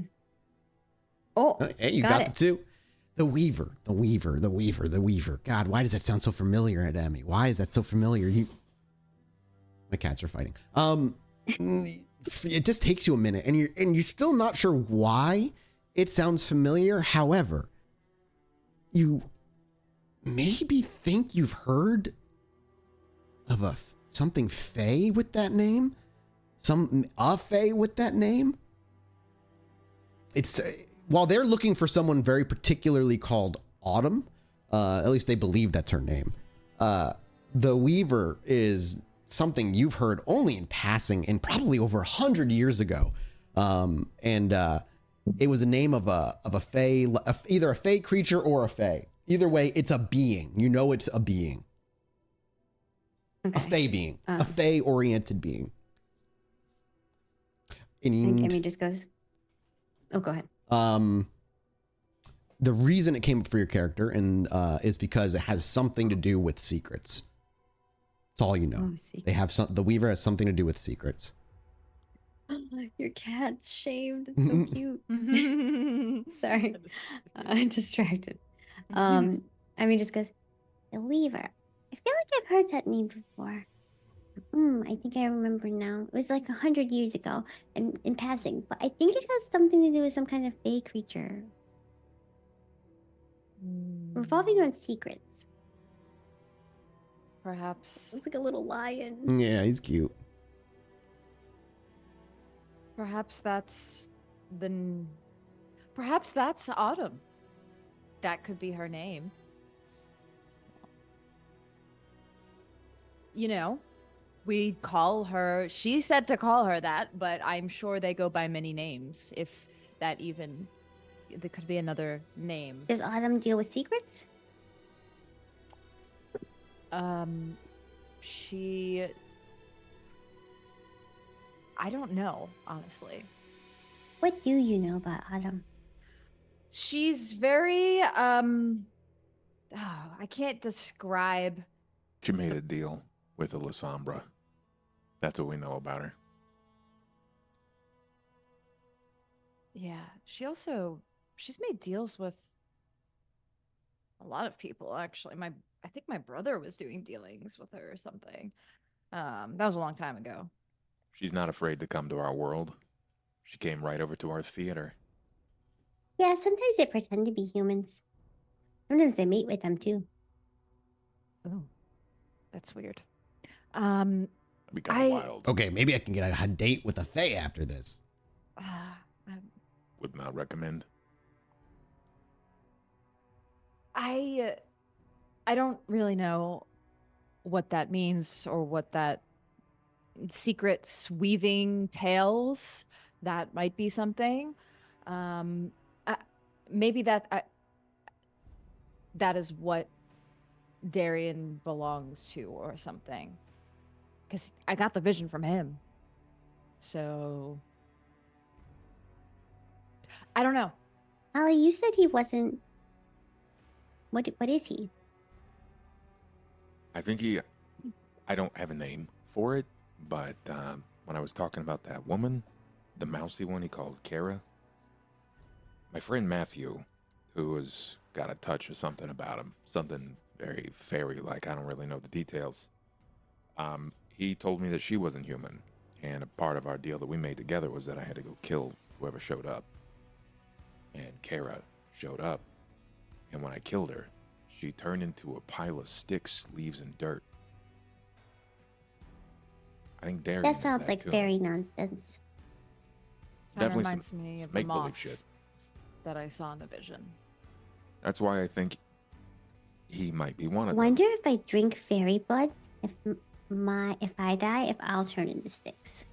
Oh, Hey, you got the 2. The Weaver, the Weaver, the Weaver, the Weaver. God, why does that sound so familiar, Emmy? Why is that so familiar? My cats are fighting. It just takes you a minute, and you're still not sure why it sounds familiar. However, you maybe think you've heard of something Fae with that name, a Fae with that name. It's while they're looking for someone very particularly called Autumn, at least they believe that's her name. The Weaver is something you've heard only in passing and probably over 100 years ago. It was the name of a Fae, either a Fae creature or a Fae. Either way, it's a being. You know it's a being. okay. A Fae being. A Fae-oriented being. And Emmy just goes, oh, go ahead. The reason it came up for your character is because it has something to do with secrets. That's all you know. They have the Weaver has something to do with secrets. Your cat's shaved. It's so cute. Sorry. I'm distracted. Emmy just goes, The Weaver. I feel like I've heard that name before. I think I remember now. It was like 100 years ago in passing, but I think it has something to do with some kind of Fae creature. Revolving around secrets. Perhaps. it's like a little lion. Yeah, he's cute. Perhaps that's Perhaps that's Autumn. That could be her name. You know, we call her. She said to call her that, but I'm sure they go by many names. If that even, there could be another name. Does Autumn deal with secrets? She. I don't know, honestly. What do you know about Autumn? She's very I can't describe. She made a deal with the Lasombra. That's what we know about her. Yeah, she's made deals with a lot of people, actually. I think my brother was doing dealings with her or something. That was a long time ago. She's not afraid to come to our world. She came right over to our theater. Yeah, sometimes they pretend to be humans. Sometimes they mate with them too. Oh, that's weird. That'd be kind of wild. Okay, maybe I can get a date with a Fae after this. Would not recommend. I don't really know what that means or what that secrets weaving tales. That might be something. Maybe that is what Darian belongs to or something. Because I got the vision from him. So I don't know. Ali, you said he wasn't. What is he? I think I don't have a name for it, but when I was talking about that woman, the mousy one he called Kara, my friend Matthew, who has got a touch of something about him, something very fairy-like, I don't really know the details, he told me that she wasn't human, and a part of our deal that we made together was that I had to go kill whoever showed up. And Kara showed up, and when I killed her, she turned into a pile of sticks, leaves, and dirt. I think Darian That is sounds like too. fairy nonsense. It's That definitely reminds some me of the make-believe moths shit. that I saw in the vision. That's why I think he might be one of them. Wonder if I drink fairy blood, if I die, if I'll turn into sticks.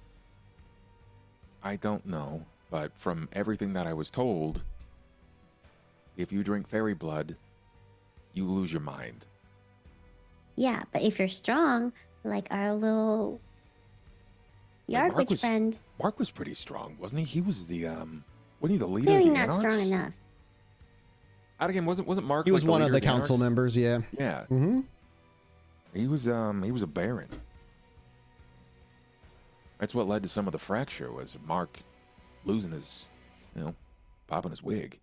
I don't know, but from everything that I was told, if you drink fairy blood, you lose your mind. Yeah, but if you're strong, like our little yard Mark witch friend, Mark was pretty strong, wasn't he? He was the wasn't he the leader clearly of the not Anarchs? strong enough. Out again, wasn't Mark? He was like one of leader the council Anarchs? members, yeah. Yeah. Mm-hmm. He was a baron. That's what led to some of the fracture. Was Mark losing his, popping his wig.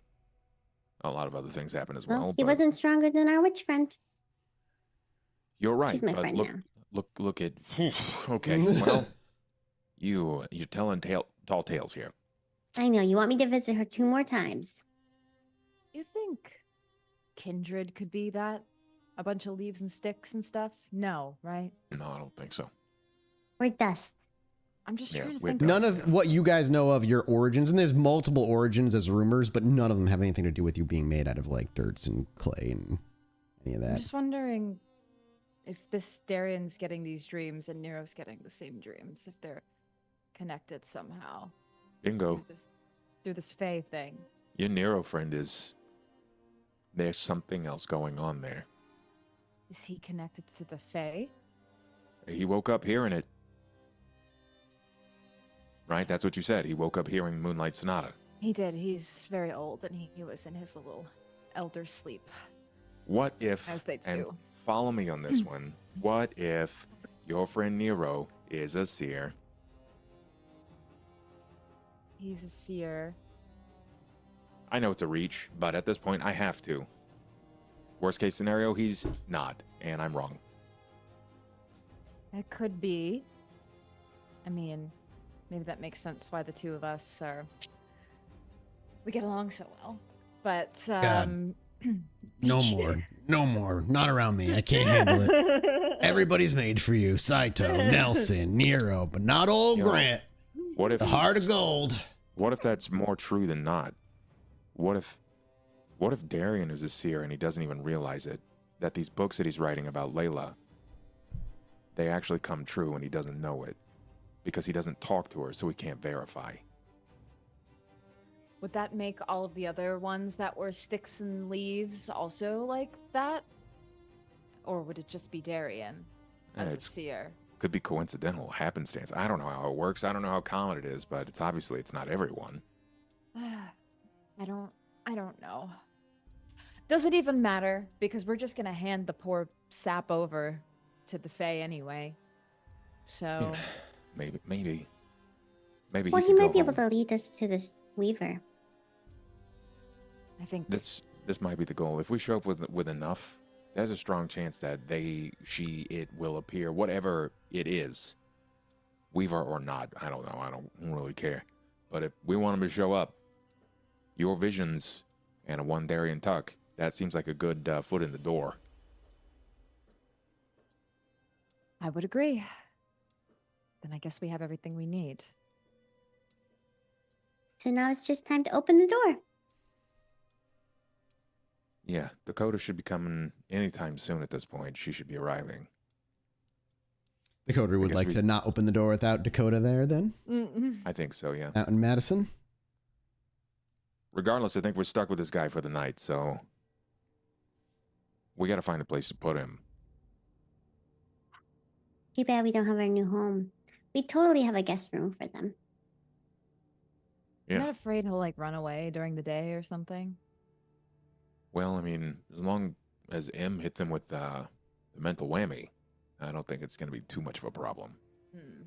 A lot of other things happen as Well, well. he but wasn't stronger than our witch friend. You're right. She's my but friend now. look at. Okay, well, you're telling tall tales here. I know. You want me to visit her 2 more times. You think kindred could be that? A bunch of leaves and sticks and stuff? No, right? No, I don't think so. We're dust. I'm just Yeah, trying to we're think. done. None of what you guys know of your origins, and there's multiple origins as rumors, but none of them have anything to do with you being made out of like dirts and clay and any of I'm that. just wondering if this Darian's getting these dreams and Nero's getting the same dreams, if they're connected somehow Bingo. through this Fae thing. Your Nero friend is. There's something else going on there. Is he connected to the Fae? He woke up hearing it. Right? That's what you said. He woke up hearing Moonlight Sonata. He did. He's very old and he was in his little elder sleep. What if, As they and do. follow me on this one, what if your friend Nero is a seer? He's a seer. I know it's a reach, but at this point, I have to. Worst case scenario, he's not, and I'm wrong. It could be. I mean, maybe that makes sense why the two of us we get along so well. But God. No more. No more. Not around me. I can't handle it. Everybody's made for you. Saito, Nelson, Nero, but not old You know, Grant. What if The heart of gold. What if that's more true than not? What if Darian is a seer and he doesn't even realize it? That these books that he's writing about Layla, they actually come true and he doesn't know it. Because he doesn't talk to her, so he can't verify. would that make all of the other ones that were sticks and leaves also like that? Or would it just be Darian as a It's seer? could be coincidental, happenstance. I don't know how it works. I don't know how common it is, but it's obviously it's not everyone. I don't know. Does it even matter? Because we're just gonna hand the poor sap over to the Fae anyway. So Maybe Well, he he could might go be able home. to lead us to this weaver. I think This might be the goal. If we show up with enough, there's a strong chance that it will appear, whatever it is, Weaver or not. I don't know. I don't really care. But if we want him to show up, your visions and a one Darian Tuck, that seems like a good foot in the door. I would agree. Then I guess we have everything we need. So now it's just time to open the door. Yeah, Dakota should be coming anytime soon at this point. She should be arriving. Dakota would guess like we- to not open the door without Dakota there then? I think so, yeah. Out in Madison? Regardless, I think we're stuck with this guy for the night, so we got to find a place to put him. Too bad we don't have our new home. We totally have a guest room for them. You're Yeah. not afraid he'll like run away during the day or something? Well, I mean, as long as M hits him with the mental whammy, I don't think it's going to be too much of a problem. Hmm.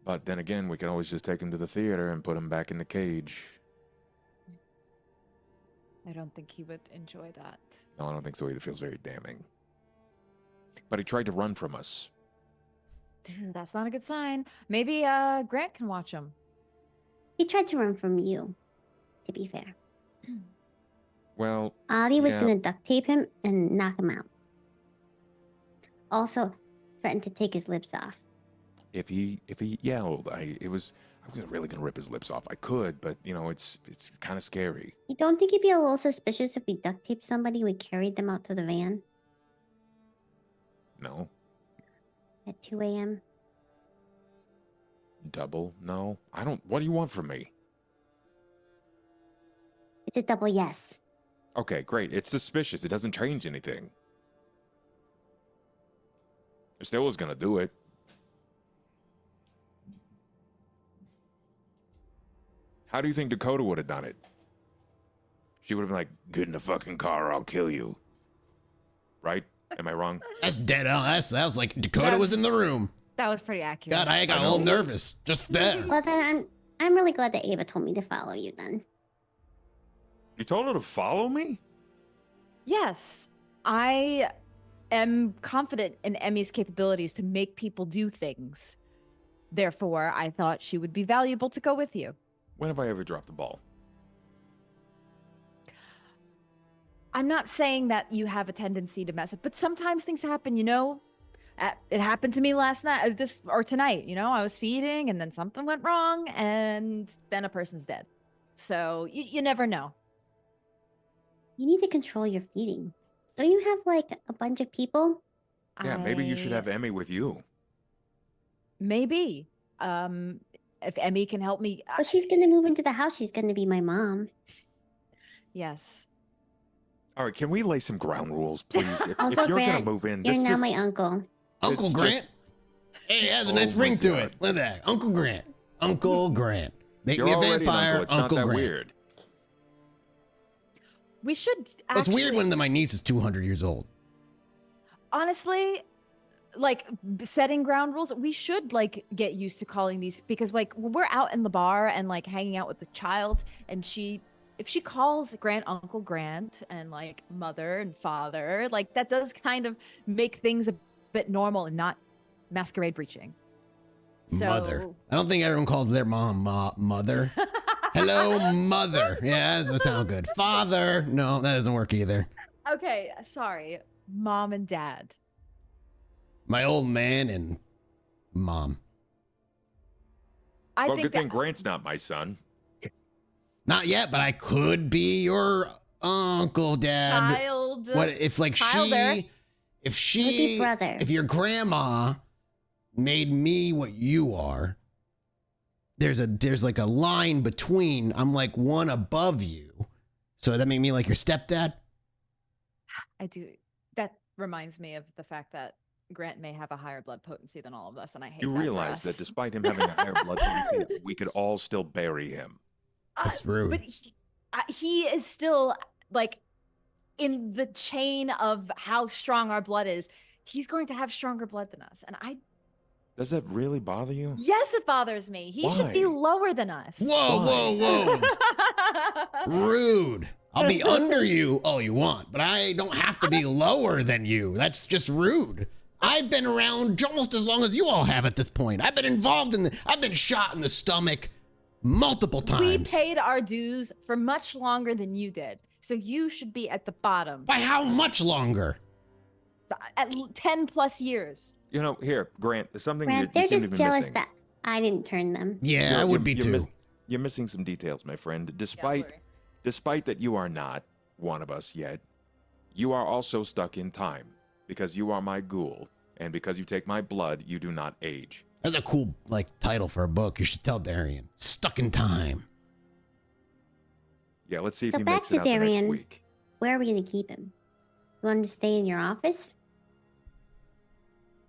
But then again, we can always just take him to the theater and put him back in the cage. I don't think he would enjoy that. No, I don't think so either. Feels very damning. But he tried to run from us. Dude, that's not a good sign. Maybe Grant can watch him. He tried to run from you, to be fair. Well, Ali was Yeah. going to duct tape him and knock him out. Also, threatened to take his lips off. if he yelled, I was really gonna rip his lips off. I could, but it's kind of scary. You don't think he'd be a little suspicious if we duct taped somebody we carried them out to the van No, at 2 a.m.? double. No, I don't. What do you want from me? It's a double yes. Okay, great. It's suspicious. It doesn't change anything. I still was gonna do it. How do you think Dakota would have done it? She would have been like, "Get in the fucking car, or I'll kill you." Right? Am I wrong? That's dead on. That sounds like Dakota was in the room. That was pretty accurate. God, I got I a little know. nervous just there. Well, then I'm really glad that Ava told me to follow you then. You told her to follow me? Yes, I am confident in Emmy's capabilities to make people do things. Therefore, I thought she would be valuable to go with you. When have I ever dropped the ball? I'm not saying that you have a tendency to mess up, but sometimes things happen, you know? It happened to me last night, tonight, you know? I was feeding and then something went wrong and then a person's dead. So you never know. You need to control your feeding. Don't you have like a bunch of people? Yeah, maybe you should have Emmy with you. Maybe. If Emmy can help me. But she's gonna move into the house. She's gonna be my mom. Yes. All right, can we lay some ground rules, please? If Also, you're Grant, gonna move in, you're this now just... my uncle. Uncle It's Grant. just- Hey, it has a Oh nice my ring to God. it. Look at that. Uncle Grant. Uncle Grant. Make You're me a already an vampire, uncle. It's not that Grant. weird. We should Well, it's weird actually- when my niece is 200 years old. Honestly, like setting ground rules, we should like get used to calling these, because like when we're out in the bar and like hanging out with the child and if she calls Grant Uncle Grant and like mother and father, like that does kind of make things a bit normal and not masquerade breaching. So, Mother. I don't think everyone calls their mom mother. Hello, mother. Yeah, that doesn't sound good. Father. No, that doesn't work either. Okay, sorry. Mom and dad. My old man and mom. I Well, think good thing Grant's not my son. Not yet, but I could be your uncle, dad. child. What if like Childer. brother. if your grandma made me what you are, there's like a line between, I'm like one above you. So that make me like your stepdad? I do. That reminds me of the fact that Grant may have a higher blood potency than all of us, and I hate You that for realize that us. despite him having a higher blood potency, we could all still bury him. That's rude. But he is still like in the chain of how strong our blood is. He's going to have stronger blood than us, and Does that really bother you? yes, it bothers me. He should be Why? lower than us. Whoa. Rude. I'll be under you all you want, but I don't have to be lower than you. That's just rude. I've been around almost as long as you all have at this point. I've been involved I've been shot in the stomach multiple times. We paid our dues for much longer than you did, so you should be at the bottom. By how much longer? At 10 plus years. You know, here, Grant, there's something Grant, you they're seem just to be jealous missing. that I didn't turn them. Yeah, I would be too. You're missing some details, my friend. Yeah, Despite sorry. despite that you are not one of us yet, you are also stuck in time because you are my ghoul, and because you take my blood, you do not age. That's a cool title for a book. You should tell Darian. Stuck in Time. Yeah, let's see if So he back makes to it out the next Darian. week. Where are we gonna keep him? You want him to stay in your office?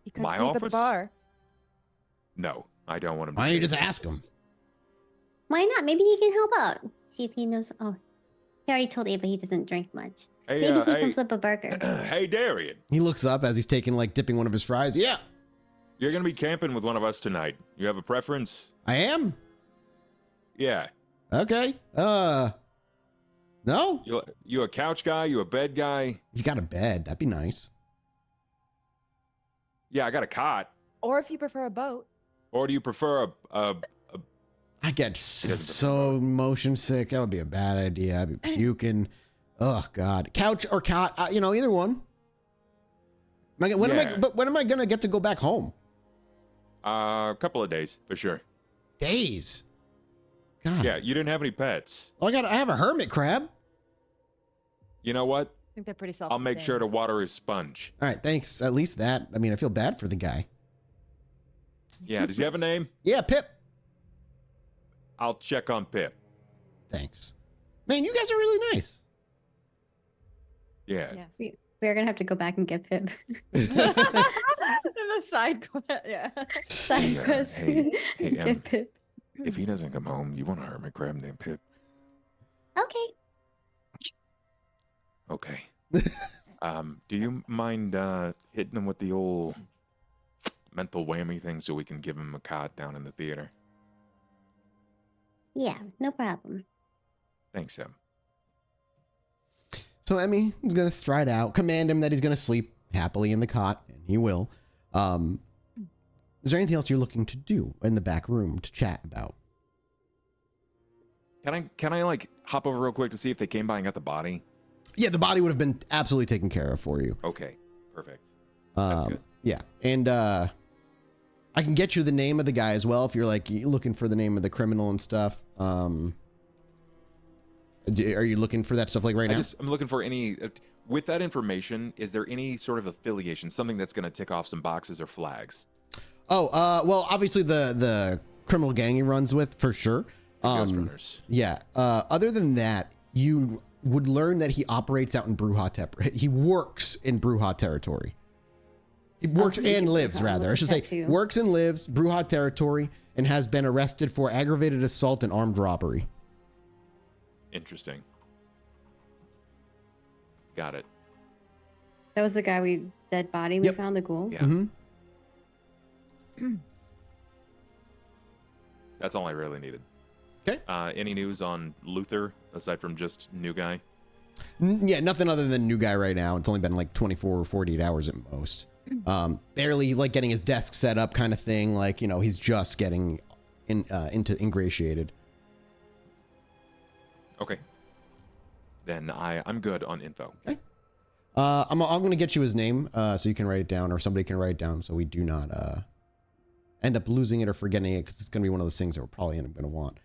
You could My sleep at the office? bar. No, I don't want him to Why don't you stay just there. ask him? Why not? Maybe he can help out. See if he knows. Oh, he already told Ava he doesn't drink much. Hey, Maybe he hey, can flip a burger. hey, Darian, He looks up as he's dipping one of his fries. Yeah, you're gonna be camping with one of us tonight. You have a preference? I am. Yeah. Okay. No? You a couch guy? You a bed guy? If you got a bed, that'd be nice. Yeah, I got a cot. Or if you prefer a boat. Or do you prefer a I get so motion sick. That would be a bad idea. I'd be puking. Oh God. Couch or cot? Either one. When am I gonna get to go back home? a couple of days for sure? Days. God. Yeah, you didn't have any pets. Well, I have a hermit crab. You know what? I think they're pretty self I'll make sure to water his sponge. All right, thanks. At least that. I mean, I feel bad for the guy. Yeah, does he have a name? Yeah, Pip. I'll check on Pip. Thanks. Man, you guys are really nice. Yeah. Yeah. We're gonna have to go back and get Pip. the side quest, yeah. Side Yeah, quest. hey, Get Pip. If he doesn't come home, you want a hermit crab named Pip? Okay. Okay. Do you mind hitting him with the old mental whammy thing so we can give him a cot down in the theater? Yeah, no problem. Thanks, Em. So Emmy is going to stride out, command him that he's going to sleep happily in the cot, and he will. Is there anything else you're looking to do in the back room to chat about? Can I like hop over real quick to see if they came by and got the body? Yeah, the body would have been absolutely taken care of for you. Okay, perfect. That's good. Yeah, and I can get you the name of the guy as well if you're like looking for the name of the criminal and stuff. Are you looking for that stuff like right now? I'm looking for any with that information. Is there any sort of affiliation, something that's going to tick off some boxes or flags? Oh, well, obviously the criminal gang he runs with for sure. Ghost runners. Yeah. Other than that, you would learn that he operates out in Brujah. He works in Brujah territory. He works and lives, rather. I should say, works and lives Brujah territory, and has been arrested for aggravated assault and armed robbery. Interesting. Got it. That was the guy dead body we found, the ghoul? Yeah. Mm-hmm. That's all I really needed. Okay. Any news on Luther aside from just new guy? Yeah, nothing other than new guy right now. It's only been like 24 or 48 hours at most. Barely like getting his desk set up kind of thing. Like, you know, he's just getting into ingratiated. Okay. Then I'm good on info. Okay. I'm going to get you his name so you can write it down, or somebody can write it down, so we do not end up losing it or forgetting it, because it's going to be one of those things that we're probably going to want.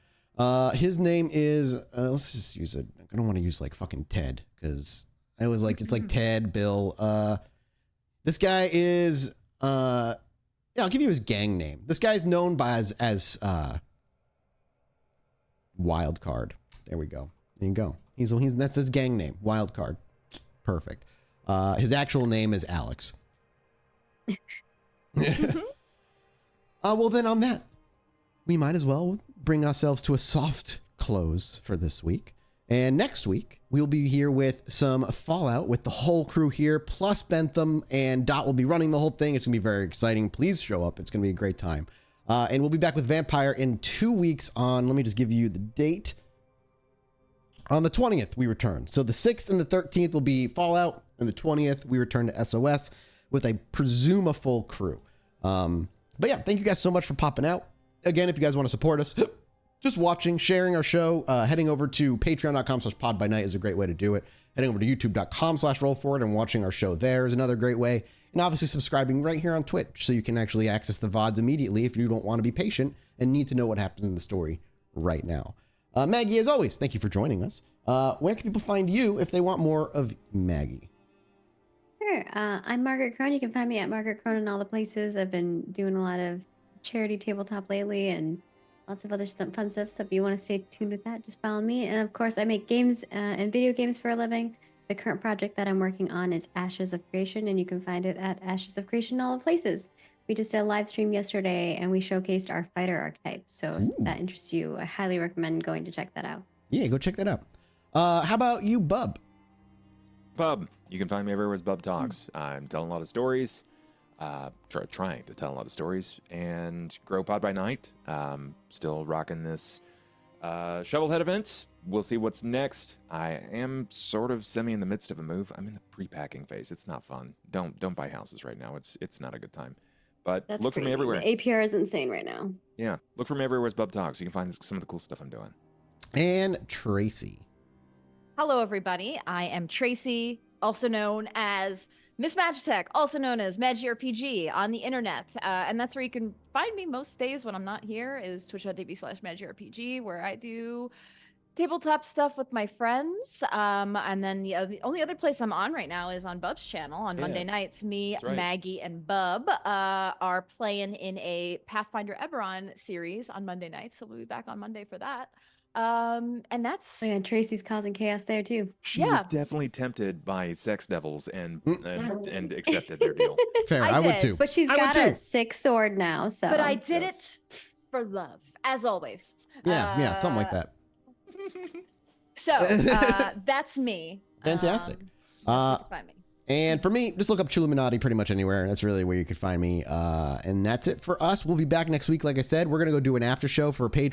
His name is, let's just use it. I don't want to use like fucking Ted, because I was like, it's like Ted, Bill. This guy is, yeah, I'll give you his gang name. This guy's known by as Wild Card. There we go. There you go. That's his gang name, Wild Card. Perfect. His actual name is Alex. Well, then on that, we might as well bring ourselves to a soft close for this week. And next week, we'll be here with some Fallout with the whole crew here, plus Bentham, and Dot will be running the whole thing. It's going to be very exciting. Please show up. It's going to be a great time. And we'll be back with Vampire in 2 weeks on, let me just give you the date. On the 20th, we return. So the 6th and the 13th will be Fallout, and the 20th, we return to SOS with, I presume, a full crew. But yeah, thank you guys so much for popping out. Again, if you guys want to support us, just watching, sharing our show, heading over to patreon.com/podbynight is a great way to do it. Heading over to youtube.com/rollforward and watching our show there is another great way. And obviously subscribing right here on Twitch so you can actually access the VODs immediately if you don't want to be patient and need to know what happens in the story right now. Maggie, as always, thank you for joining us. Where can people find you if they want more of Maggie? Sure. I'm Margaret Crone. You can find me at Margaret Crone in all the places. I've been doing a lot of charity tabletop lately and lots of other fun stuff. So if you want to stay tuned with that, just follow me. And of course, I make games and video games for a living. The current project that I'm working on is Ashes of Creation, and you can find it at Ashes of Creation in all the places. We just did a live stream yesterday, and we showcased our fighter archetype. So if that interests you, I highly recommend going to check that out. Yeah, go check that out. How about you, Bub? Bub. You can find me everywhere as Bub Talks. I'm telling a lot of stories, trying to tell a lot of stories, and grow Pod by Night. Still rocking this Shovelhead event. We'll see what's next. I am sort of semi in the midst of a move. I'm in the pre-packing phase. It's not fun. Don't buy houses right now. It's not a good time. But That's look crazy. for me everywhere. The APR is insane right now. Yeah, look for me everywhere as Bub Talks. You can find some of the cool stuff I'm doing. And Tracy. Hello, everybody. I am Tracy, also known as Miss Magitech, also known as MagiRPG on the internet. And that's where you can find me most days when I'm not here is twitch.tv/MagiRPG, where I do tabletop stuff with my friends. And then the only other place I'm on right now is on Bub's channel on Monday nights. Me, right. Maggie, and Bub are playing in a Pathfinder Eberron series on Monday nights. So we'll be back on Monday for that. And that's... Oh, yeah, Tracy's causing chaos there too. She was definitely tempted by sex devils and accepted their deal. Fair, I I would did. too. But she's got a 6 sword now, so. But I did it for love, as always. Yeah, something like that. So that's me. Fantastic. That's where you can find me. And for me, just look up Chilluminati pretty much anywhere. That's really where you can find me. And that's it for us. We'll be back next week. Like I said, we're going to go do an after show for Patreon.